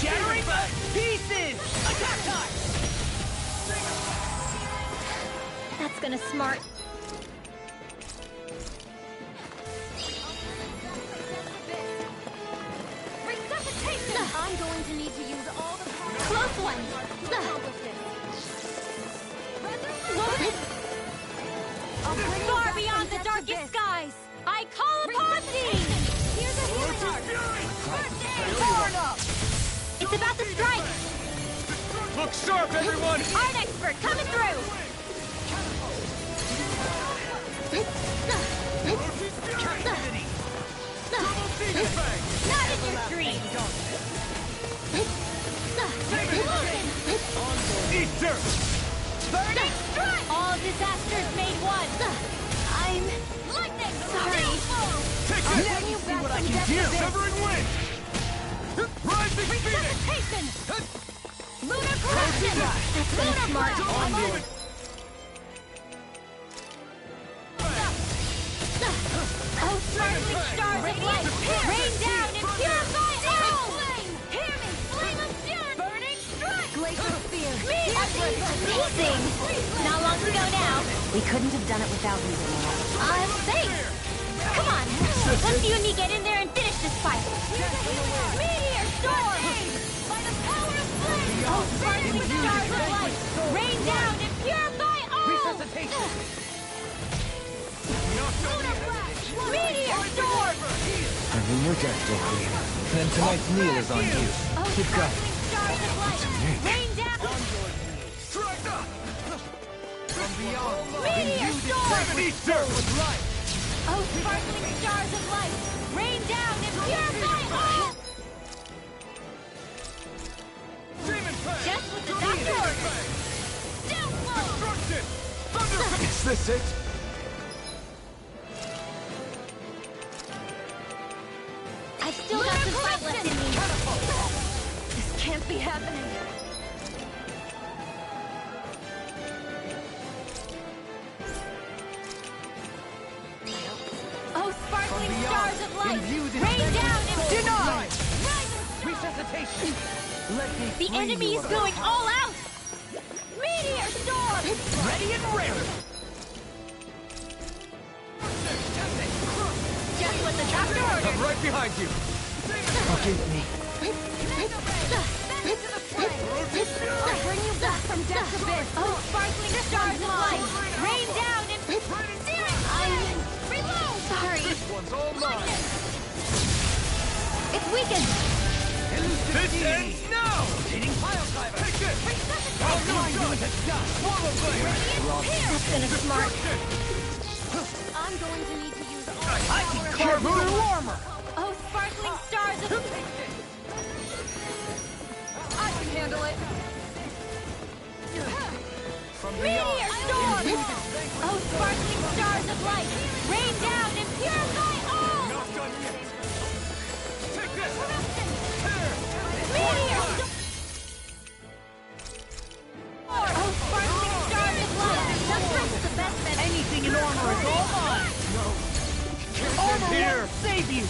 Shattering pieces! Attack time! That's gonna smart. Resuscitation! I'm going to need to use all the power. Close one! Far beyond the darkest skies, I call upon thee! Here's a healing art! Far enough! It's about to strike! Look sharp, everyone! Art expert coming through! Not in your dreams! Eat dirt! Burning strike! All disasters made one! I'm... lightning! Sorry! Take this! Now you see what I can do! Severing wind! Rising phoenix! Resuscitation! Lunar corruption! That's been smart. Onward! Oh, sparkling stars of light! Rain down and purify all! Hear me! Flame of fury! Burning strike! Glacial spear! Amazing! Not long to go now. We couldn't have done it without you, Renee. Thanks. Come on, let's you and me get in there and finish this fight. Meteor storm! By the power of flame! Oh, sparkling stars of light! Rain down and purify all! Resuscitation! Meteor storm! I'm in your debt, Queen. Then tonight's meal is on you. Oh, Keep going. sparkling stars of light! Rain down! Strike up! From beyond, Meteor storm! eat dirt with light! Oh, sparkling stars of light! Rain down and purify all! Demon Fang! Just what the doctor ordered! Downfall! Destruction! Thunder! Is this it? I've still got some fight left in me. This can't be happening. Oh, sparkling stars of light! Rain down and Denied! Resuscitation! Let me the free enemy you is of going all out! Meteor storm! Ready and rare! Just what the doctor ordered! I'm right behind you! Forgive me. I'll bring you back from death's abyss! Oh, sparkling stars of light! Rain down and... Reload! Sorry. This one's all mine! It's weakened! This ends now! Rotating pile driver! Take this! I'll grind you into dust! Swallow blade! That's gonna smart. I'm going to need to use all I can carve through armor! Oh, sparkling stars of... I can handle it. Meteor storm! Oh, sparkling stars of light! Rain down and purify all! Not done yet! Take this! Meteor storm! Oh, sparkling stars of light! That's the best bet. Anything in armor is all mine! No! Armor here! Save you!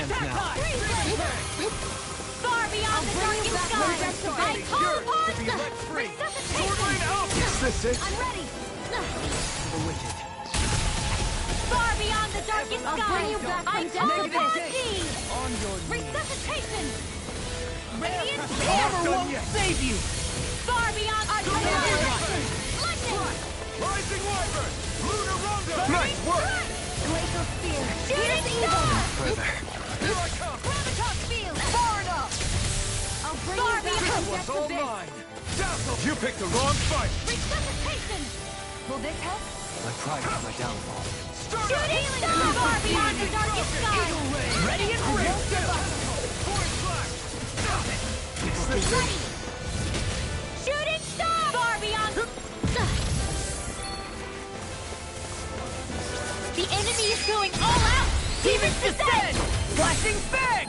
hands now. Far beyond the darkest sky! I call upon resuscitation! Is this it? I'm ready! The wicked. Far beyond the darkest sky! bring you back I from call death. upon thee! On your knees. Resuscitation! Radiant Hammer won't save you! Far beyond the lightning! Rising Wyvern! Lunar Rondo! Nice work! Glacial Spear! Shooting Star! Further. Here I come! Graviton Field! Far enough! I'll bring you back That from was death all abyss. mine! Dazzle! You picked the wrong fight! Resuscitation! Will this help? My pride is my downfall. Shooting Star! Far beyond the darkest sky! Ready and ready! Ready! Shooting Star! Far beyond... The enemy is going all out! Demons descend! Flashing bang!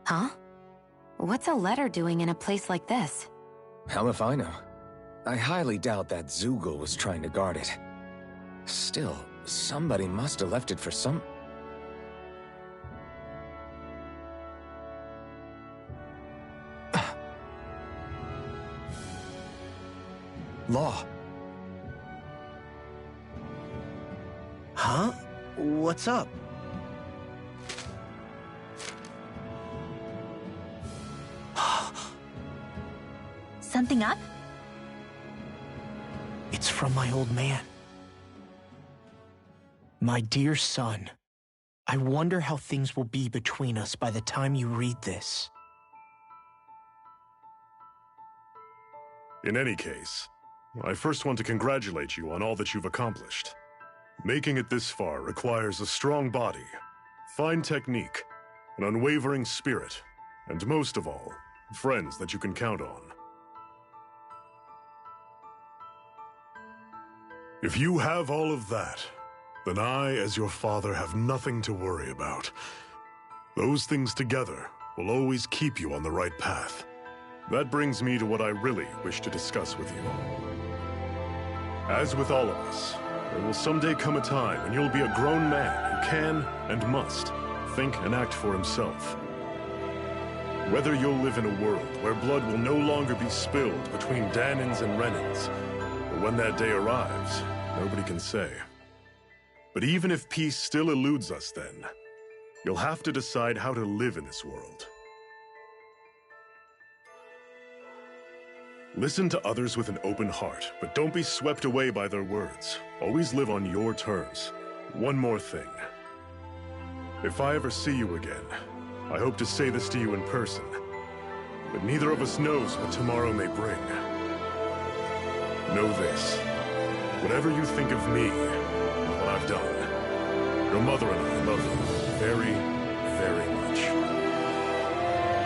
Huh? What's a letter doing in a place like this? Hell if I know. I highly doubt that Zoogle was trying to guard it. Still, somebody must have left it for some... Law. Huh? What's up? Something up? It's from my old man. My dear son, I wonder how things will be between us by the time you read this. In any case, I first want to congratulate you on all that you've accomplished. Making it this far requires a strong body, fine technique, an unwavering spirit, and most of all, friends that you can count on. If you have all of that, then I, as your father, have nothing to worry about. Those things together will always keep you on the right path. That brings me to what I really wish to discuss with you. As with all of us, there will someday come a time when you'll be a grown man who can and must think and act for himself. Whether you'll live in a world where blood will no longer be spilled between Dahnans and Renans, or when that day arrives, nobody can say. But even if peace still eludes us then, you'll have to decide how to live in this world. Listen to others with an open heart, but don't be swept away by their words. Always live on your terms. One more thing. If I ever see you again, I hope to say this to you in person, but neither of us knows what tomorrow may bring. Know this. Whatever you think of me, and what I've done, your mother and I love you very, very much.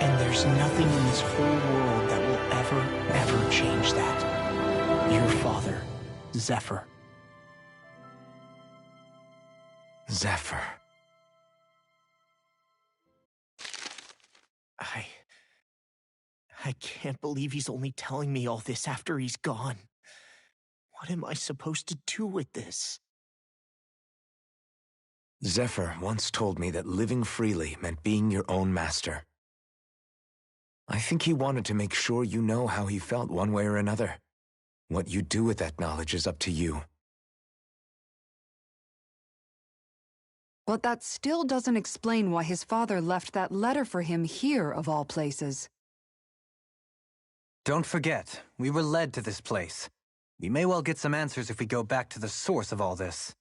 And there's nothing in this whole world that will ever change that. Your father, Zephyr. Zephyr. I can't believe he's only telling me all this after he's gone. What am I supposed to do with this? Zephyr once told me that living freely meant being your own master. I think he wanted to make sure you know how he felt one way or another. What you do with that knowledge is up to you. But that still doesn't explain why his father left that letter for him here, of all places. Don't forget, we were led to this place. We may well get some answers if we go back to the source of all this.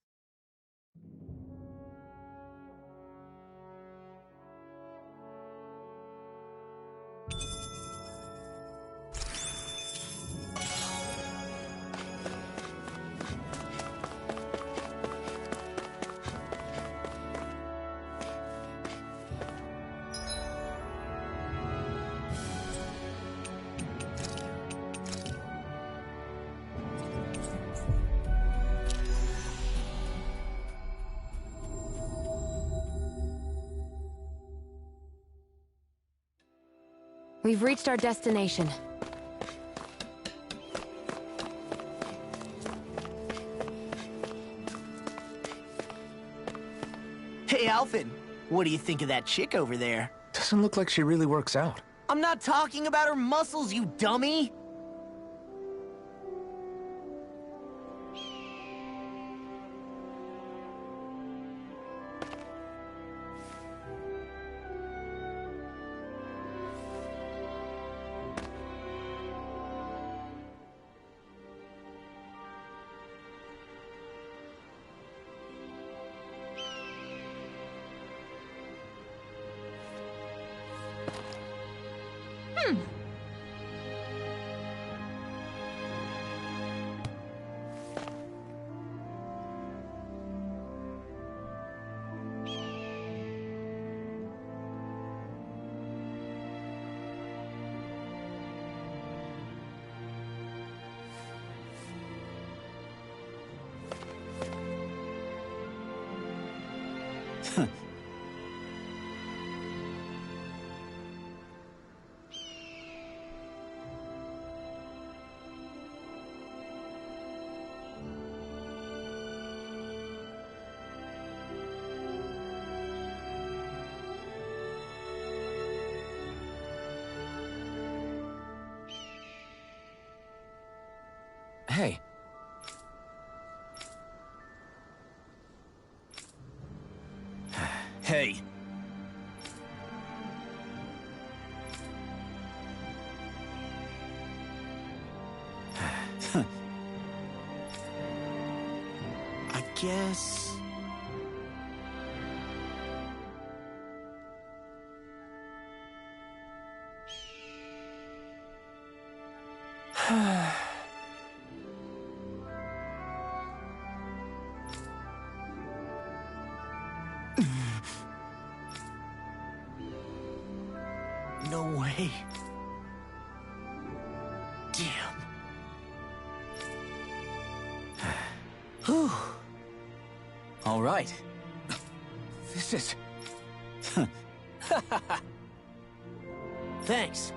We've reached our destination. Alphen, what do you think of that chick over there? Doesn't look like she really works out. I'm not talking about her muscles, you dummy! Hey. Hey. I guess... No way. Damn. Whew. All right. This is... Thanks.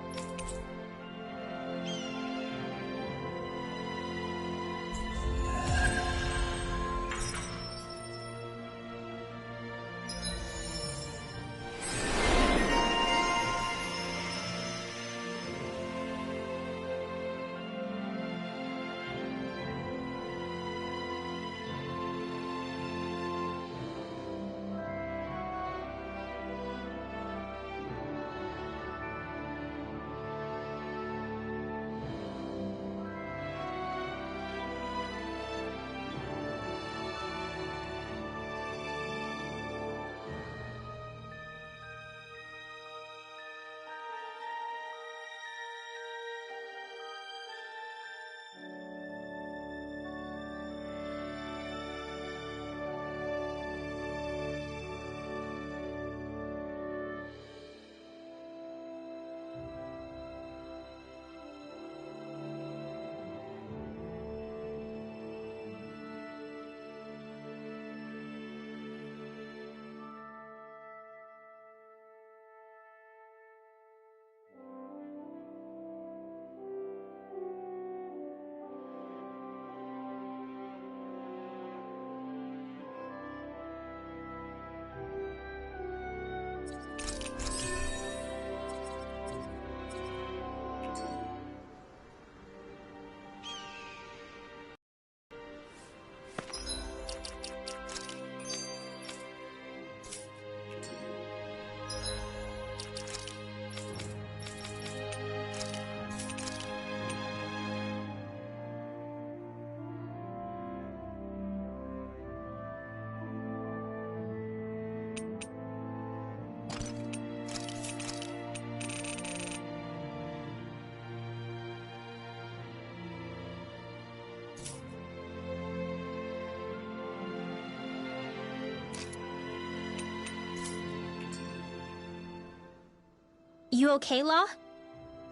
You okay, Law?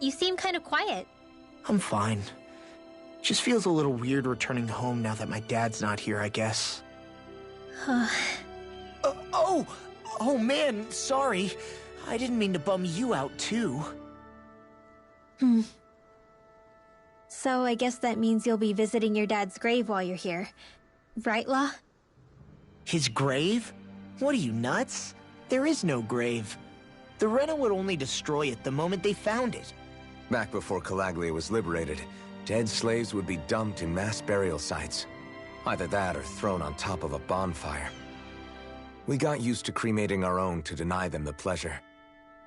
You seem kind of quiet. I'm fine. Just feels a little weird returning home now that my dad's not here, I guess. Oh man, sorry. I didn't mean to bum you out too. So I guess that means you'll be visiting your dad's grave while you're here. Right, Law? His grave? What are you, nuts? There is no grave. The Rena would only destroy it the moment they found it. Back before Calaglia was liberated, dead slaves would be dumped in mass burial sites. Either that or thrown on top of a bonfire. We got used to cremating our own to deny them the pleasure.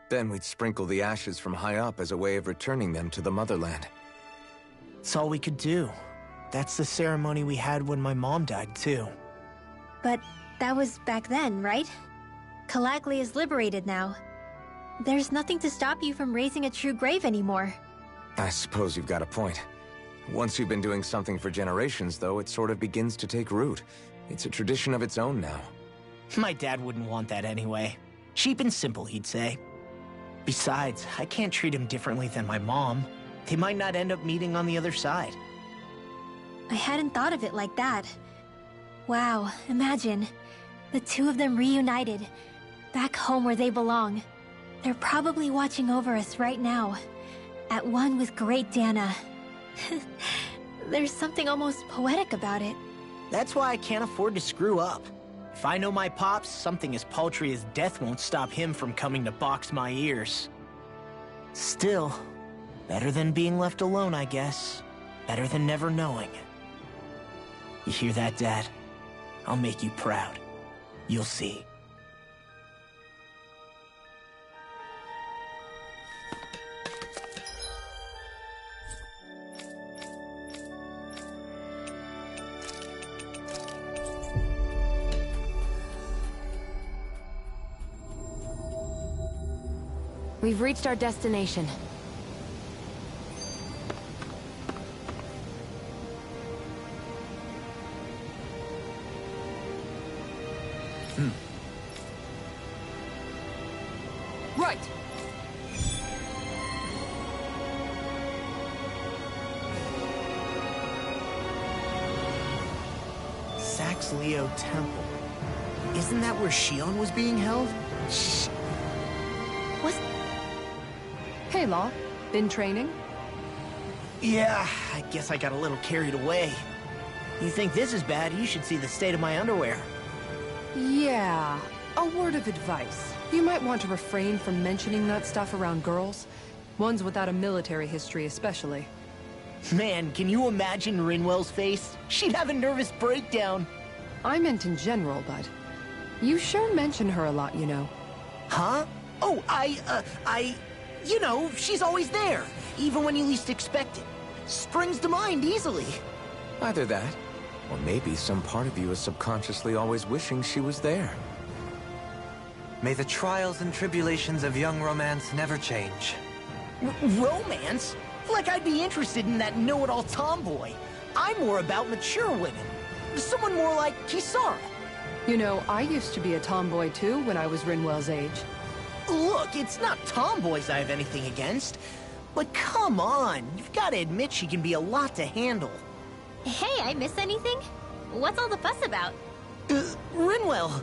Then we'd sprinkle the ashes from high up as a way of returning them to the motherland. It's all we could do. That's the ceremony we had when my mom died, too. But that was back then, right? Calaglia is liberated now. There's nothing to stop you from raising a true grave anymore. I suppose you've got a point. Once you've been doing something for generations, though, it sort of begins to take root. It's a tradition of its own now. My dad wouldn't want that anyway. Cheap and simple, he'd say. Besides, I can't treat him differently than my mom. They might not end up meeting on the other side. I hadn't thought of it like that. Wow, imagine. The two of them reunited, back home where they belong. They're probably watching over us right now, at one with Great Dana. There's something almost poetic about it. That's why I can't afford to screw up. If I know my pops, something as paltry as death won't stop him from coming to box my ears. Still, better than being left alone, I guess. Better than never knowing. You hear that, Dad? I'll make you proud. You'll see. We've reached our destination. Right! Saxleo Temple. Isn't that where Xion was being held? Shh. What? Hey, Law. Been training? Yeah, I guess I got a little carried away. You think this is bad, you should see the state of my underwear. Yeah. A word of advice. You might want to refrain from mentioning that stuff around girls. Ones without a military history especially. Man, can you imagine Rinwell's face? She'd have a nervous breakdown. I meant in general, but you sure mention her a lot, you know. Huh? Oh, you know, she's always there, even when you least expect it. Springs to mind easily. Either that, or maybe some part of you is subconsciously always wishing she was there. May the trials and tribulations of young romance never change. Romance? Like I'd be interested in that know-it-all tomboy. I'm more about mature women. Someone more like Kisara. You know, I used to be a tomboy too when I was Rinwell's age. Look, it's not tomboys I have anything against. But come on, you've got to admit she can be a lot to handle. Hey, I miss anything? What's all the fuss about? Rinwell.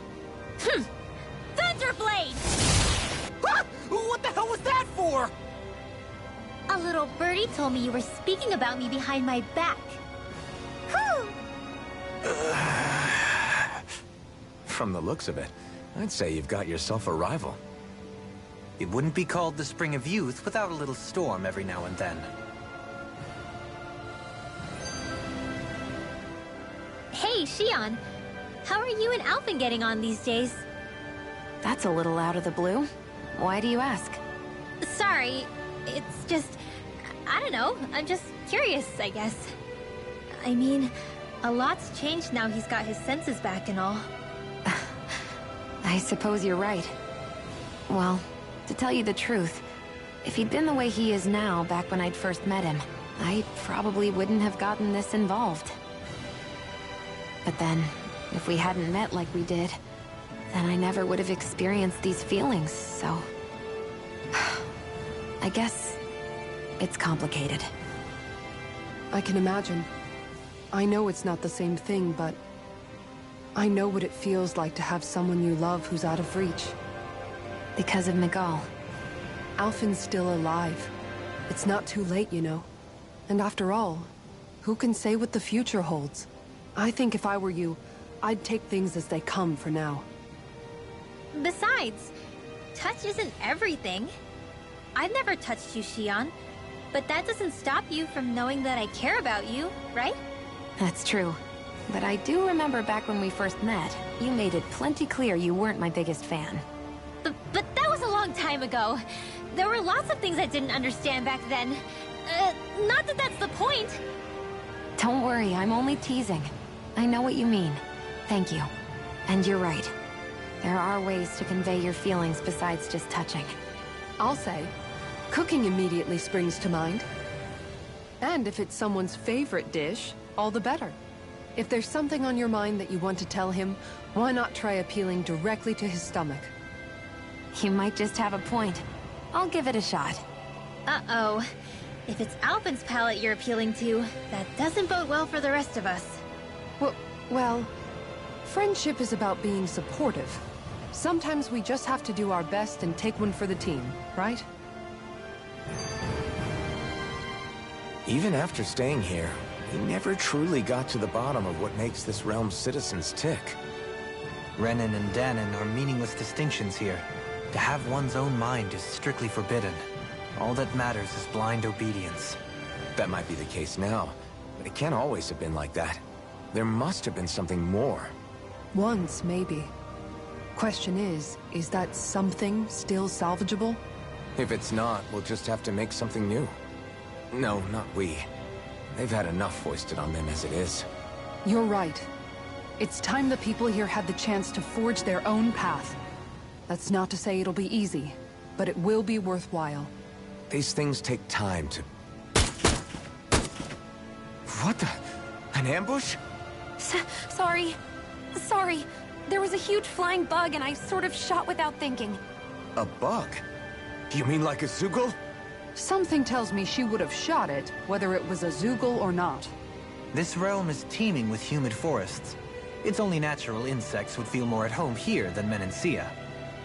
Thunderblade! Ah! What the hell was that for? A little birdie told me you were speaking about me behind my back. From the looks of it, I'd say you've got yourself a rival. It wouldn't be called the Spring of Youth without a little storm every now and then. Hey, Xion. How are you and Alphen getting on these days? That's a little out of the blue. Why do you ask? Sorry, it's just... I don't know, I'm just curious, I guess. I mean, a lot's changed now he's got his senses back and all. I suppose you're right. Well, to tell you the truth, if he'd been the way he is now back when I'd first met him, I probably wouldn't have gotten this involved. But then, if we hadn't met like we did, then I never would have experienced these feelings, so... I guess it's complicated. I can imagine. I know it's not the same thing, but I know what it feels like to have someone you love who's out of reach. Because of Miguel. Alphen's still alive. It's not too late, you know. And after all, who can say what the future holds? I think if I were you, I'd take things as they come for now. Besides, touch isn't everything. I've never touched you, Shion, but that doesn't stop you from knowing that I care about you, right? That's true. But I do remember back when we first met, you made it plenty clear you weren't my biggest fan. But that was a long time ago. There were lots of things I didn't understand back then. Not that that's the point. Don't worry, I'm only teasing. I know what you mean. Thank you. And you're right. There are ways to convey your feelings besides just touching. I'll say, cooking immediately springs to mind. And if it's someone's favorite dish, all the better. If there's something on your mind that you want to tell him, why not try appealing directly to his stomach? You might just have a point. I'll give it a shot. Uh-oh. If it's Alphen's palate you're appealing to, that doesn't bode well for the rest of us. Well, friendship is about being supportive. Sometimes we just have to do our best and take one for the team, right? Even after staying here, we never truly got to the bottom of what makes this realm's citizens tick. Renan and Danon are meaningless distinctions here. To have one's own mind is strictly forbidden. All that matters is blind obedience. That might be the case now, but it can't always have been like that. There must have been something more. Once, maybe. Question is that something still salvageable? If it's not, we'll just have to make something new. No, not we. They've had enough foisted on them as it is. You're right. It's time the people here had the chance to forge their own path. That's not to say it'll be easy, but it will be worthwhile. These things take time to... What the... An ambush? Sorry. There was a huge flying bug and I sort of shot without thinking. A bug? You mean like a Zeugl? Something tells me she would have shot it, whether it was a Zeugl or not. This realm is teeming with humid forests. It's only natural insects would feel more at home here than Menancia.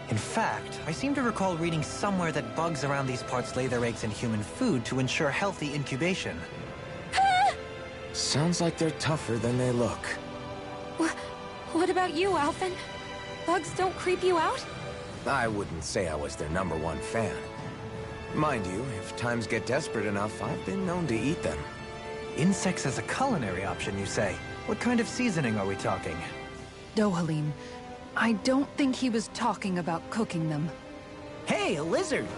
In fact, I seem to recall reading somewhere that bugs around these parts lay their eggs in human food to ensure healthy incubation. Sounds like they're tougher than they look. What about you, Alphen? Bugs don't creep you out? I wouldn't say I was their #1 fan. Mind you, if times get desperate enough, I've been known to eat them. Insects as a culinary option, you say? What kind of seasoning are we talking? Dohalim, I don't think he was talking about cooking them. Hey, a lizard!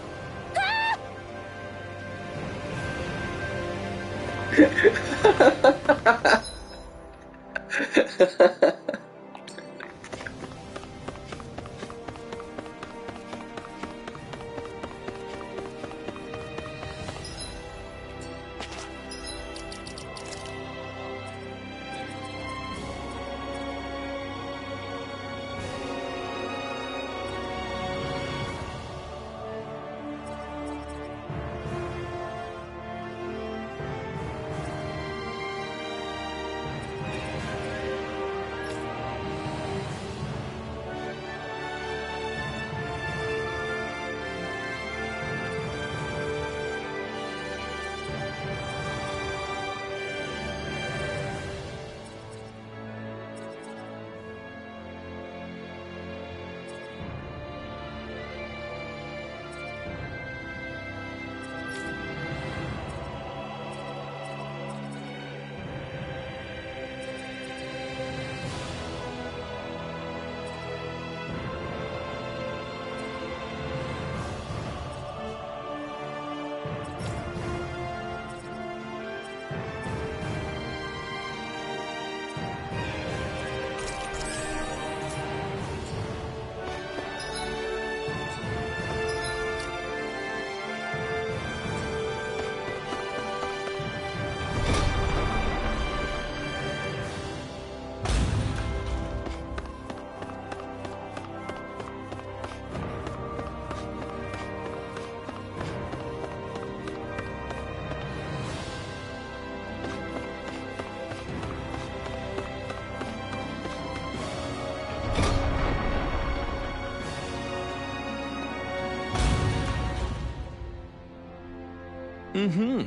Mm-hmm.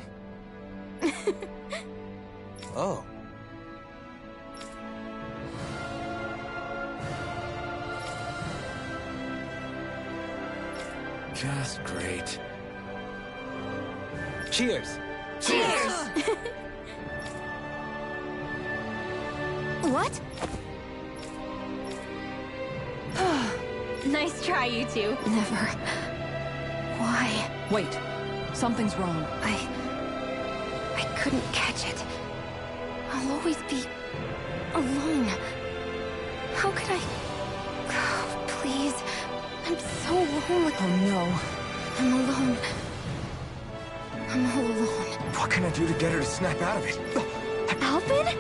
Oh. Just great. Cheers! Cheers! What? Nice try, you two. Never. Why? Wait. Something's wrong. I couldn't catch it. I'll always be alone. How could I... Oh, please. I'm so lonely. Oh no. I'm alone. I'm all alone. What can I do to get her to snap out of it? Alvin?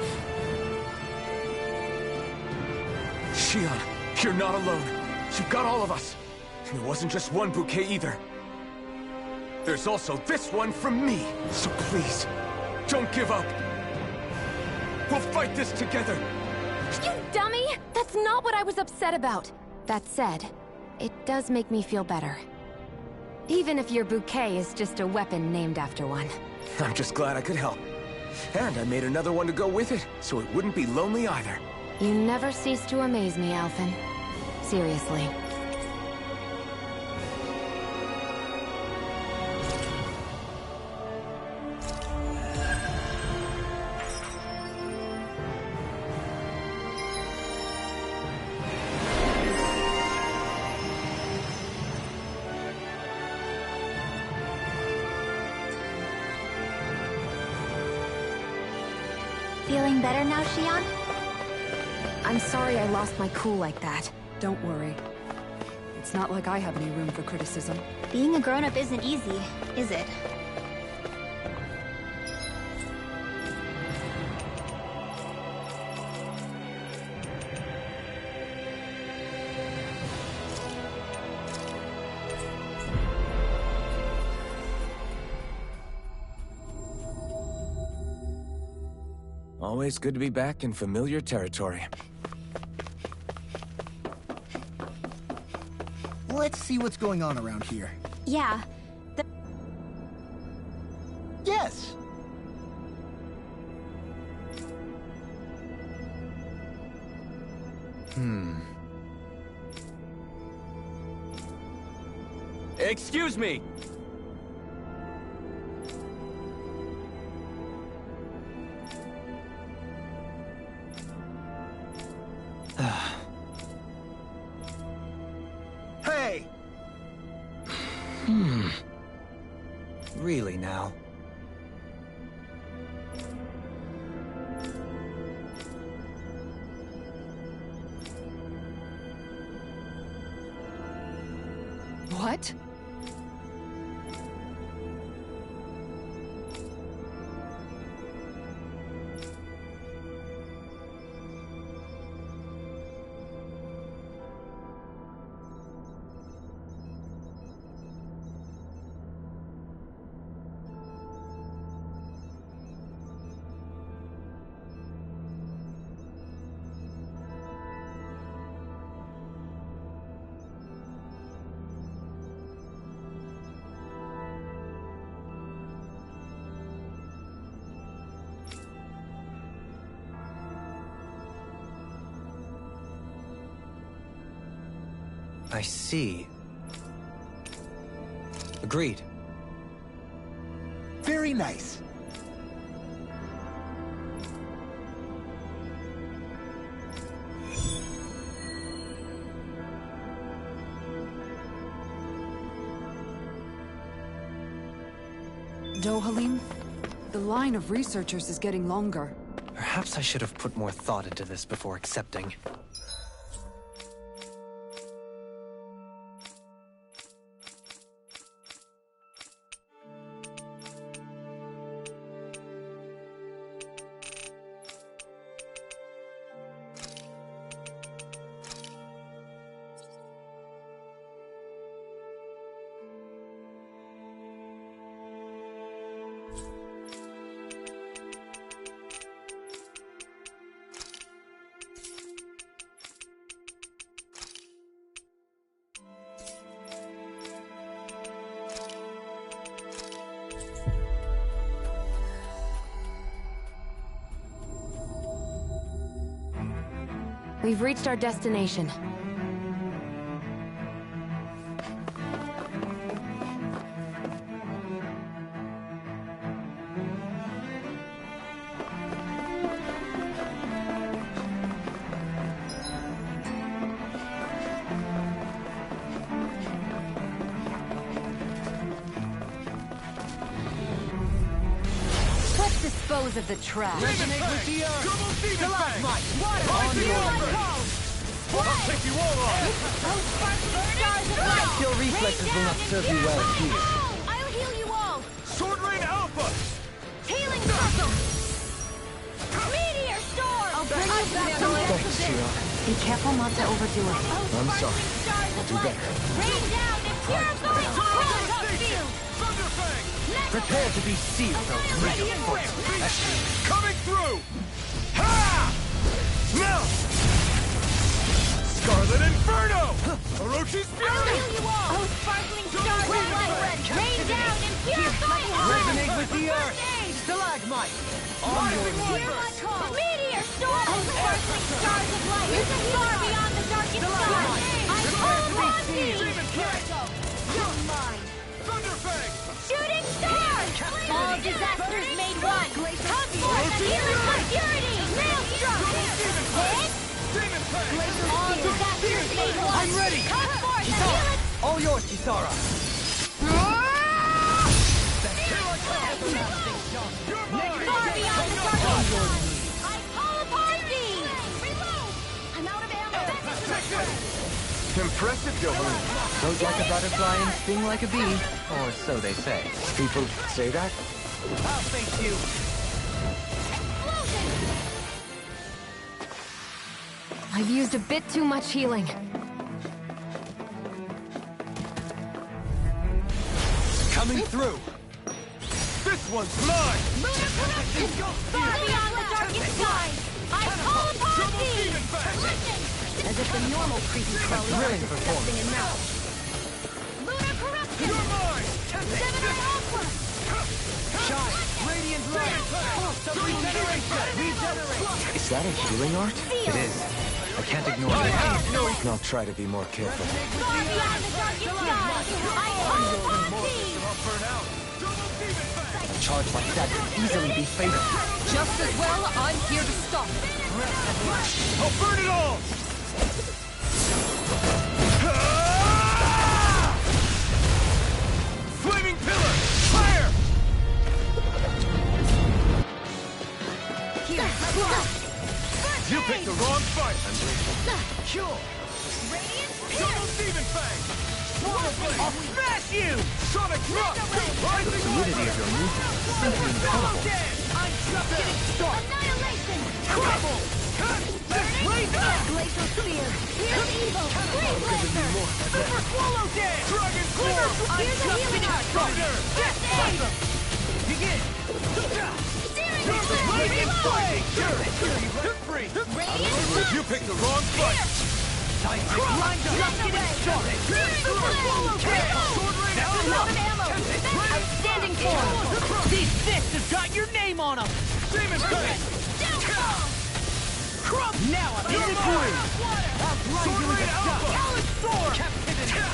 Shion, you're not alone. You've got all of us. And it wasn't just one bouquet either. There's also this one from me. So please, don't give up. We'll fight this together. You dummy! That's not what I was upset about. That said, it does make me feel better. Even if your bouquet is just a weapon named after one. I'm just glad I could help. And I made another one to go with it, so it wouldn't be lonely either. You never cease to amaze me, Alphen. Seriously. Feeling better now, Shion? I'm sorry I lost my cool like that. Don't worry. It's not like I have any room for criticism. Being a grown-up isn't easy, is it? Always good to be back in familiar territory. Let's see what's going on around here. Yeah. Yes! Excuse me! Hey! Really now? What? I see. Agreed. Very nice. Dohalim? The line of researchers is getting longer. Perhaps I should have put more thought into this before accepting. We've reached our destination. dispose of the trash. Resonate with the earth! Stalagmite! Water! On your way! I'll take you all on! Those sparkling stars of light! Your reflexes will not serve you well here. I'll heal you all! Sword Rain Alpha! Healing circle! Meteor storm! I'll bring you back to Thanks, Shira. Be careful not to overdo it. I'm sorry. I'll do better. Rain down and purify! Field! Thunderfang! Prepare to be sealed, O Radiant Whip! Coming through! Ha! Now! Scarlet Inferno! Orochi's Fury! I'll heal you all! Oh, sparkling stars of light! Rain down and purify! Resonate with the earth! Stalagmite! On your way! Meteor storm! Oh, sparkling stars of light! Far beyond the darkest sky! I call upon thee! You're mine! Thunderfang! Shooting star! All disasters made one! Come forth and heal us with purity! Maelstrom! Hit! Demon Fang! All disasters made one! I'm ready! Come forth and heal us! All yours, Kisara! Far beyond the darkest sky! I call upon thee! Reload! I'm out of ammo! Impressive, Gohan. Goes like a butterfly and sting like a bee. Or so they say. People say that? I'll face you! I've used a bit too much healing. Coming through! This one's mine! Lunar corruption! Far beyond the darkest sky! I call upon thee! Listen! As if the normal creepy crawly Thrilling wasn't performance. disgusting enough. Lunar corruption! You're mine! Seminar Aqua! Shine! Radiant light! Pulse of regeneration! Regenerate! Is that a healing art? It is. I can't ignore I it. have no... I'll try to be more careful. Far beyond the darkest sky! I call upon thee! Burn out! Double Demon Fang! A charge like that could easily be fatal. Just as well, I'm here to stop it. I'll burn it all! Flaming Pillar! Fire! You picked the wrong fight! Cure! Double Demon Fang! I'll smash you! Sonic Rock! The fluidity of your movement is simply incredible. I'm just getting started! Annihilation! Trouble! Glacial Spear! Here's evil! Great Lancer! Super Swallow Dance! Dragon Form! Here's a healing art! Thunder! Get awesome! Begin! Radiant Flame! Free! You picked the wrong fight! Lined up! Just getting started! Super Swallow Dance! Sword Rain I'm out of ammo! Outstanding form! These fists have got your name on them! Demon Fang! Now I'm in the groove! I'll blind you with a shot! Sword! Captivity!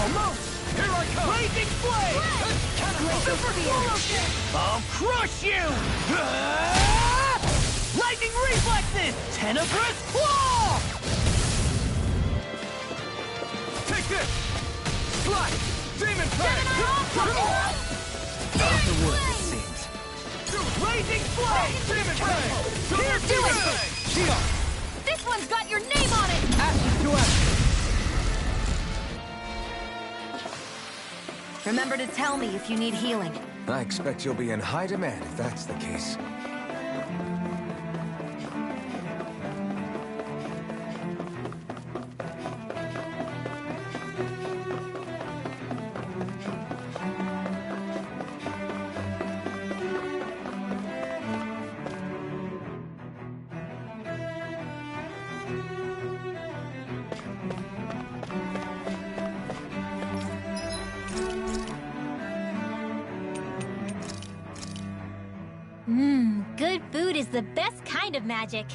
Almost! Here I come! Blazing Flame! Super Swallow Dance! I'll crush you! Lightning Reflexes! Tenebrous Claw! Take this! Slice! Demon Fang! Out of the woods, it seems. Blazing Flame! Demon Fang! Here, do it! Shield! This one's got your name on it! Ashes to ashes! Remember to tell me if you need healing. I expect you'll be in high demand if that's the case. Good food is the best kind of magic.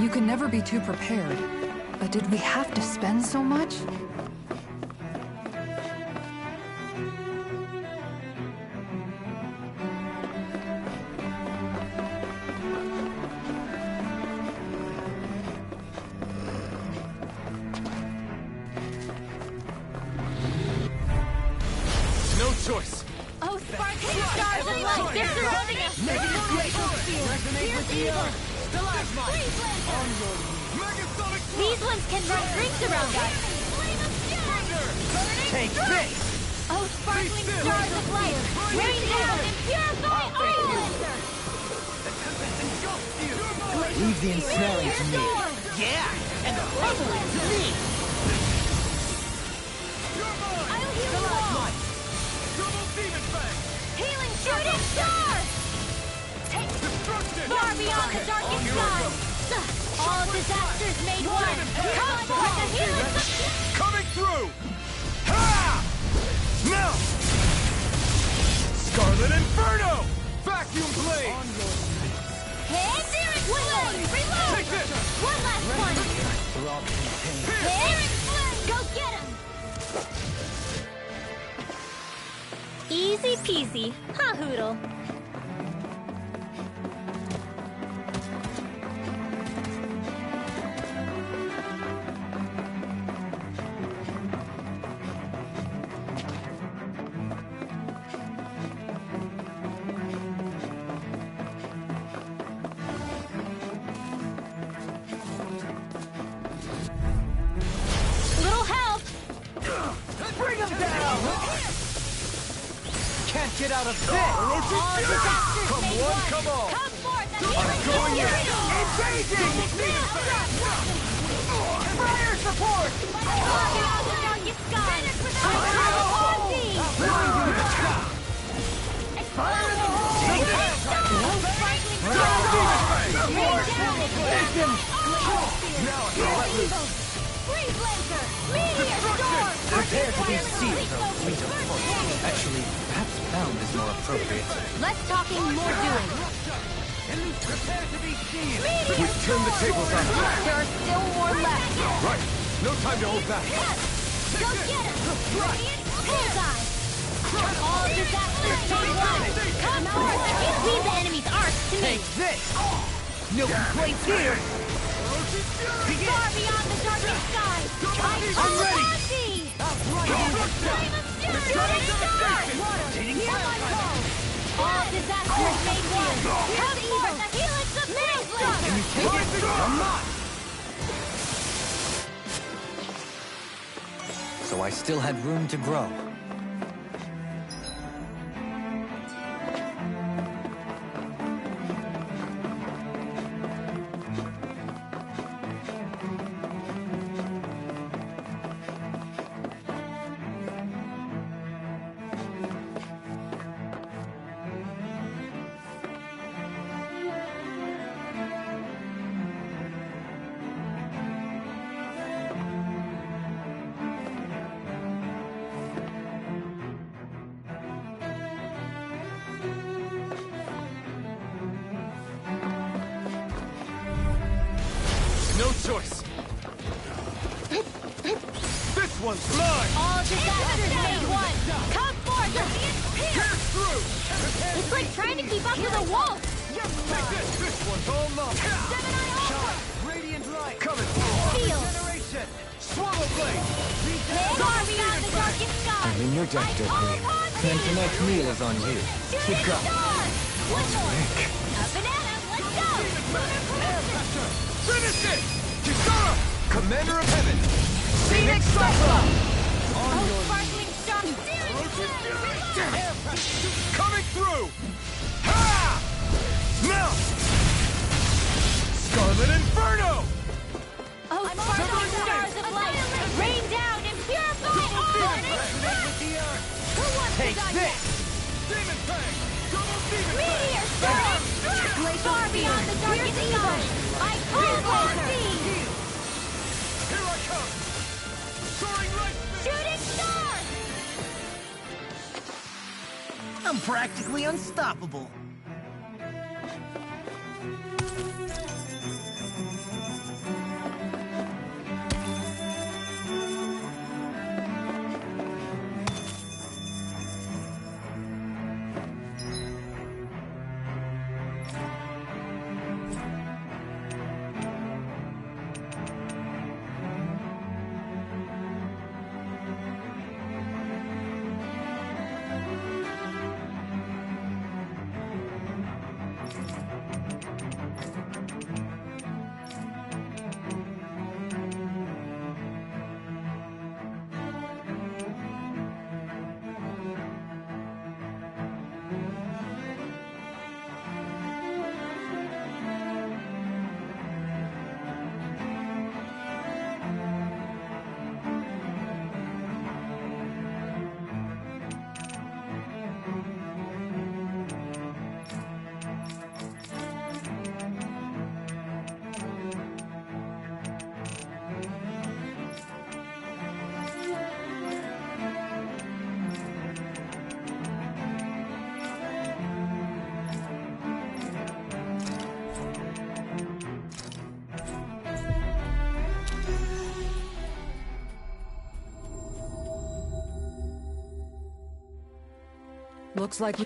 You can never be too prepared. But did we have to spend so much? No choice. Oh, sparkling stars of light! They're surrounding us! Negative glacial field. Resonate with the earth. Freeze These ones can run rings around us! Take this! Oh, sparkling stars of light! Rain down and purify all! Leave the ensnaring to me. Yeah, and the puzzling to me. I'll heal you all! Healing shooting star! Far beyond the darkest sky! All disasters made one! Come for the healing! Coming through! Ha! Now! Scarlet Inferno! Vacuum blade! Hit! Flame! Reload! Take this! One last one! Hit! Go get him! Easy peasy. Ha hoodle. Little help! Bring him down! Can't get out of this! All disasters Come made one, come all! Come forth and I'm going in! Engaging! Fire support! Far beyond the darkest sky! I call upon thee! Freeze Lancer! Meteor Storm! Prepare to be sealed, though fleet of foot. Actually, perhaps bound is more appropriate. Less talking, more doing. Prepare to be sealed! We've turned the tables on them. There are still more left. Right! No time to hold back! Go get him! Bullseye! All disasters take one! Come forth and leave the enemy's arcs to me! Take this! No complaints here! Far beyond the darkest sky! I call upon thee! Shooting star! Hear my call! All disasters made one! Come forth the helix of Maelstrom! Can you take it? I'm not! So I still had room to grow. No choice! This one's mine! All disasters made one! Come forth! Pierce through! It's like trying to keep up with a wolf! Take this! This one's all mine! Gemini Ultra! Radiant light! Coming! Field! Generation! Swallow blade! Far beyond the darkest sky! I'm in your debt, dear queen. And tonight's meal is on you. Shooting Keep going. star! One more! A banana! Let's go! Finish it! Kisara! Commander of Heaven! Phoenix Cyclone! Oh, sparkling star! Coming through! Ha! Now! Scarlet Inferno! Oh, sparkling stars of light! Rain down and purify all! Who wants Take to die this! next? Demon Fang! Double Demon Meteor Storm! Far beyond the darkest sky! I call upon thee! Here I come! Soaring light! Shooting star! I'm practically unstoppable. Looks like we...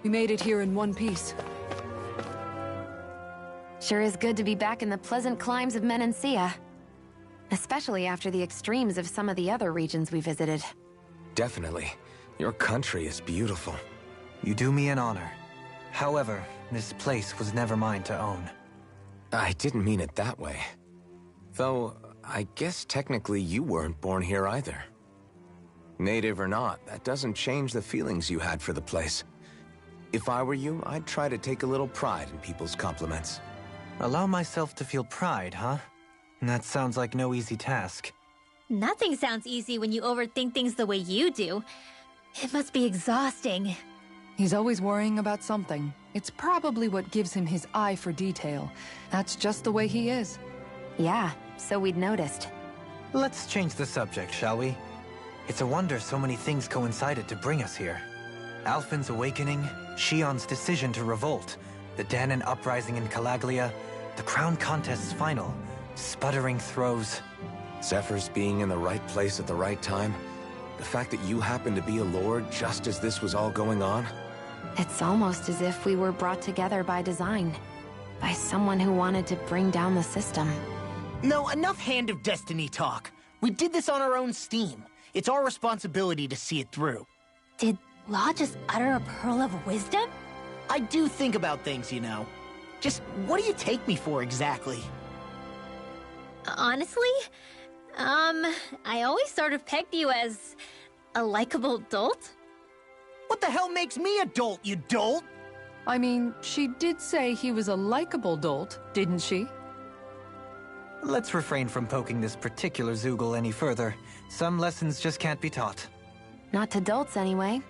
We made it here in one piece. Sure is good to be back in the pleasant climes of Menancia. Especially after the extremes of some of the other regions we visited. Definitely. Your country is beautiful. You do me an honor. However, this place was never mine to own. I didn't mean it that way. Though, I guess technically you weren't born here either. Native or not, that doesn't change the feelings you had for the place. If I were you, I'd try to take a little pride in people's compliments. Allow myself to feel pride, huh? That sounds like no easy task. Nothing sounds easy when you overthink things the way you do. It must be exhausting. He's always worrying about something. It's probably what gives him his eye for detail. That's just the way he is. Yeah, so we'd noticed. Let's change the subject, shall we? It's a wonder so many things coincided to bring us here. Alphen's awakening, Shion's decision to revolt, the Dahnan uprising in Calaglia, the crown contest's final, sputtering throws. Zephyr's being in the right place at the right time. The fact that you happened to be a lord just as this was all going on. It's almost as if we were brought together by design. By someone who wanted to bring down the system. No, enough Hand of Destiny talk. We did this on our own steam. It's our responsibility to see it through. Did Law just utter a pearl of wisdom? I do think about things, you know. Just what do you take me for exactly? Honestly, I always sort of pegged you as a likable dolt. What the hell makes me a dolt, you dolt? I mean, she did say he was a likable dolt, didn't she? Let's refrain from poking this particular Zoogle any further. Some lessons just can't be taught. Not to dolts, anyway.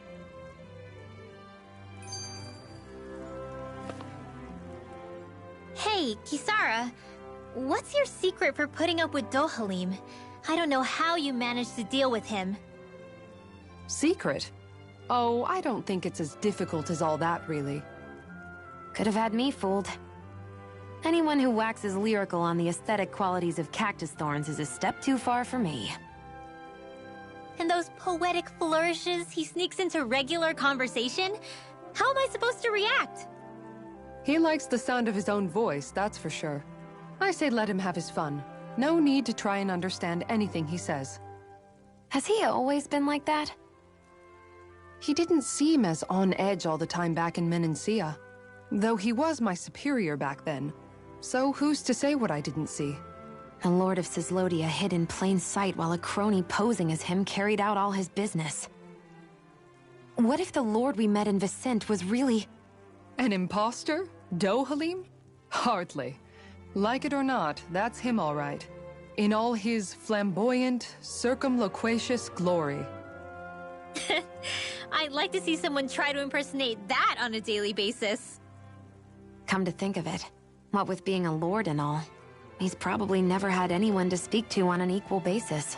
Hey, Kisara, what's your secret for putting up with Dohalim? I don't know how you managed to deal with him. Secret? Oh, I don't think it's as difficult as all that, really. Could have had me fooled. Anyone who waxes lyrical on the aesthetic qualities of cactus thorns is a step too far for me. And those poetic flourishes he sneaks into regular conversation? How am I supposed to react? He likes the sound of his own voice, that's for sure. I say let him have his fun. No need to try and understand anything he says. Has he always been like that? He didn't seem as on edge all the time back in Menancia. Though he was my superior back then. So who's to say what I didn't see? The Lord of Cyslodia hid in plain sight while a crony posing as him carried out all his business. What if the Lord we met in Vicente was really... An imposter? Dohalim? Hardly. Like it or not, that's him all right. In all his flamboyant, circumloquacious glory. I'd like to see someone try to impersonate that on a daily basis. Come to think of it, what with being a lord and all, he's probably never had anyone to speak to on an equal basis.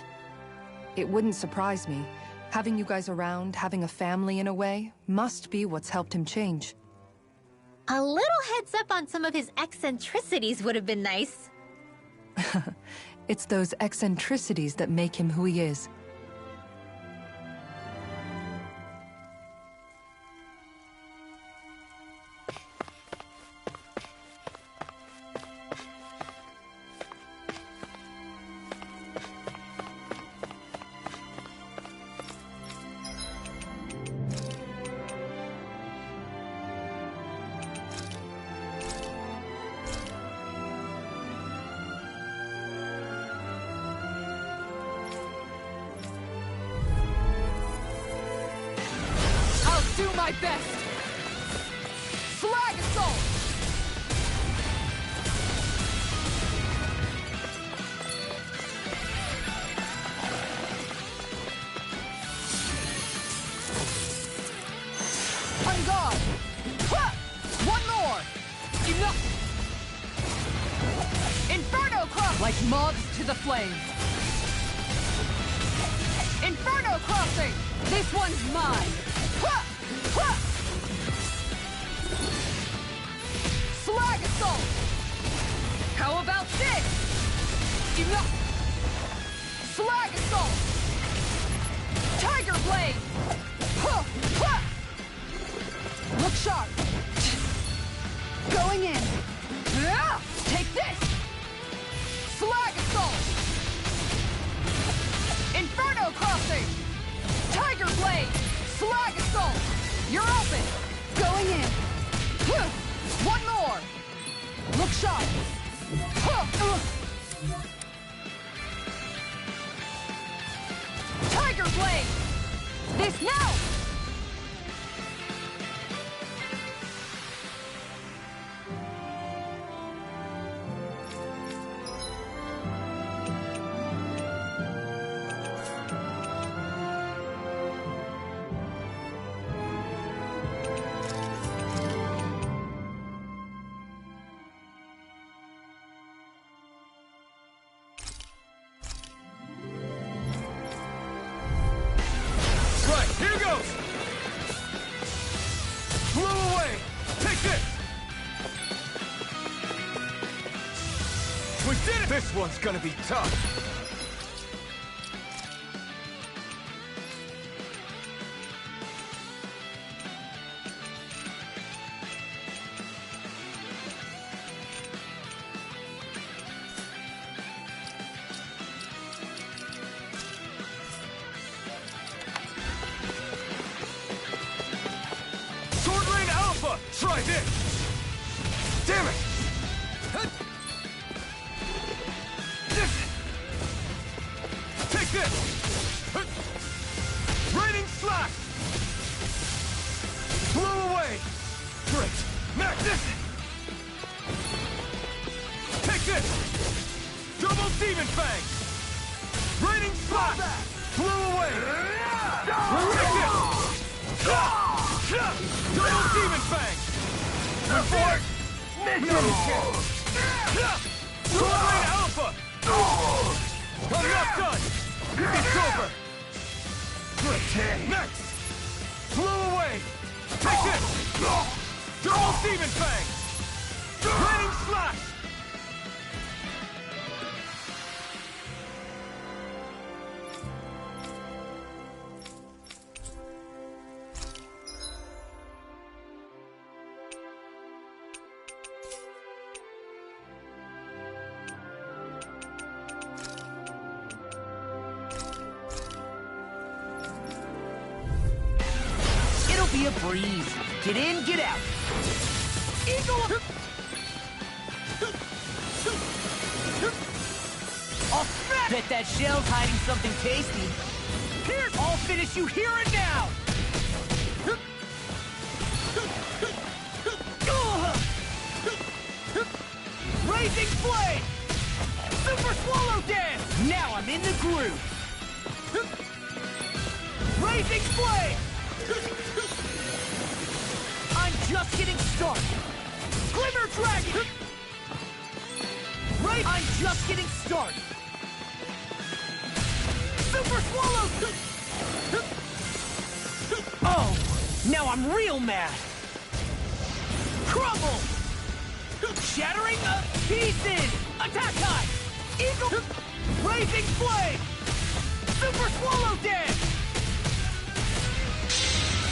It wouldn't surprise me. Having you guys around, having a family in a way, must be what's helped him change. A little heads up on some of his eccentricities would have been nice. It's those eccentricities that make him who he is. Do my best! Flag assault! On guard! Ha! One more! Enough! Inferno cross! Like moths to the flame! Inferno crossing! This one's mine! Ha! Flag assault! How about this? Enough! Flag assault! Tiger blade! Look sharp! Going in! Take this! Flag assault! Inferno crossing! Tiger blade! Flag assault! You're open! Going in! One more! Look sharp! Tiger blade! This now! Here goes! Blow away! Take this! We did it! This one's gonna be tough! Try this! Damn it! Take this! Raining slash! Blow away! Great! Max this! Take this! Double demon fang! Raining slash! Blow away! Take this! Double demon fang! Report! Mission! Sword Rain Alpha! I'm not done! It's over! Next! Blow away! Take this! Double demon fang! Raining slash! Be a breeze. Get in, get out. Eagle! I'll smack! Bet that shell's hiding something tasty. Here! I'll finish you here and now! Raging Flame! Super Swallow Dance! Now I'm in the groove! Raging Flame! I'm just getting started! Glimmer Dragon! Right? I'm just getting started! Super Swallow! Oh, now I'm real mad. Crumble! Shattering the pieces! Attack time! Eagle! Blazing Flame! Super Swallow Dance!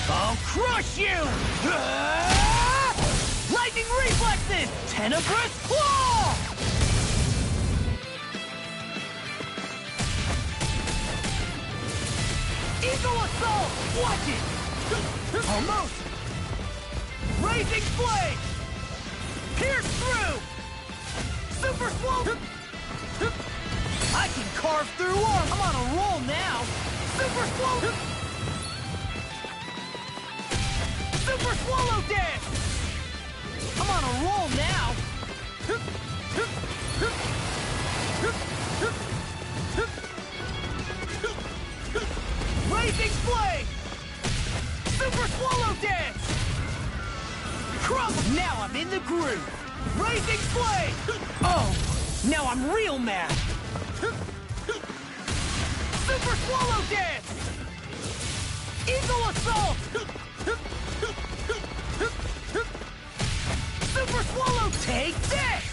I'll crush you! Lightning Reflexes! Tenebrous Claw! Eagle Assault! Watch it! Almost! Blazing Flame! Pierce through! Super Swallow! I can carve through arms! I'm on a roll now! Super Swallow! Super Swallow Dance! I'm on a roll now! Blazing Flame! Super Swallow Dance! Crumble! Now I'm in the groove! Blazing Flame! Oh, now I'm real mad! Super Swallow Dance! Eagle Assault! Super Swallow, take this!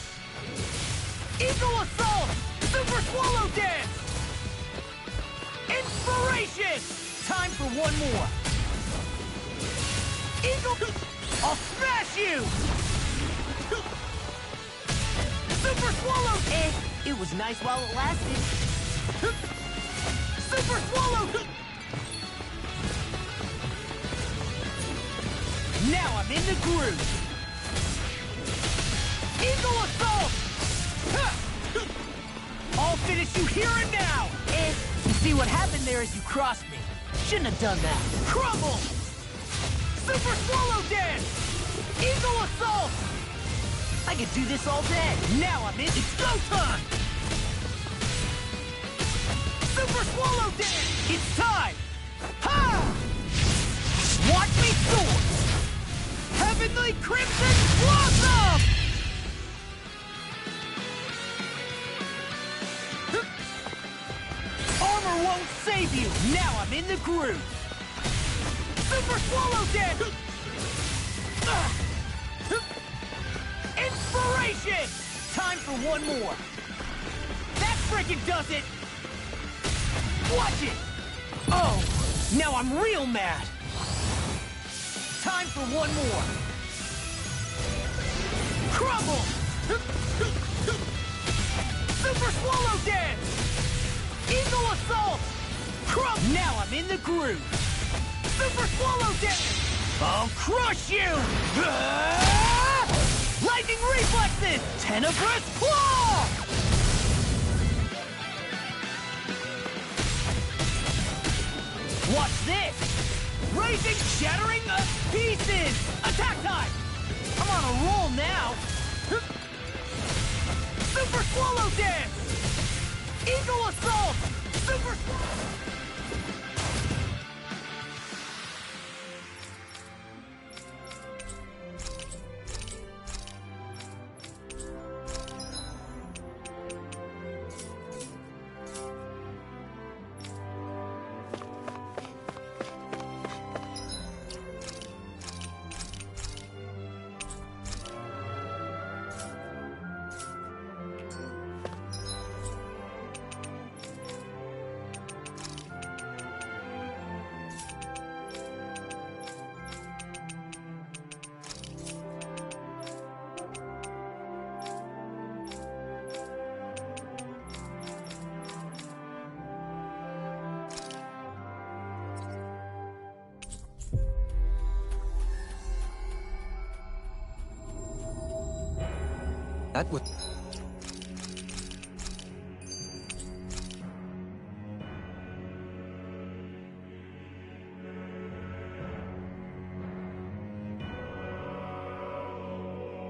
Eagle Assault! Super Swallow Dance! Inspiration! Time for one more! Eagle... I'll smash you! Super Swallow! It was nice while it lasted. Super Swallow! Now I'm in the groove! Eagle Assault! I'll finish you here and now! You see what happened there is you crossed me. Shouldn't have done that. Crumble! Super Swallow Dance! Eagle Assault! I could do this all day. Now I'm in. It's go time! Super Swallow Dance! It's time! Ha! Watch me soar! Heavenly Crimson Blossom! Armor won't save you! Now I'm in the groove! Super Swallow Dance! Inspiration! Time for one more! That frickin' does it! Watch it! Oh, now I'm real mad! Time for one more! Crumble! Super Swallow Dance! Eagle Assault! Crumble! Now I'm in the groove! Super Swallow Dance! I'll crush you! Lightning Reflexes! Tenebrous Claw! Watch this! Raising, shattering the pieces! Attack time! I'm on a roll now! Super Swallow Dance! Eagle Assault! Super... That would...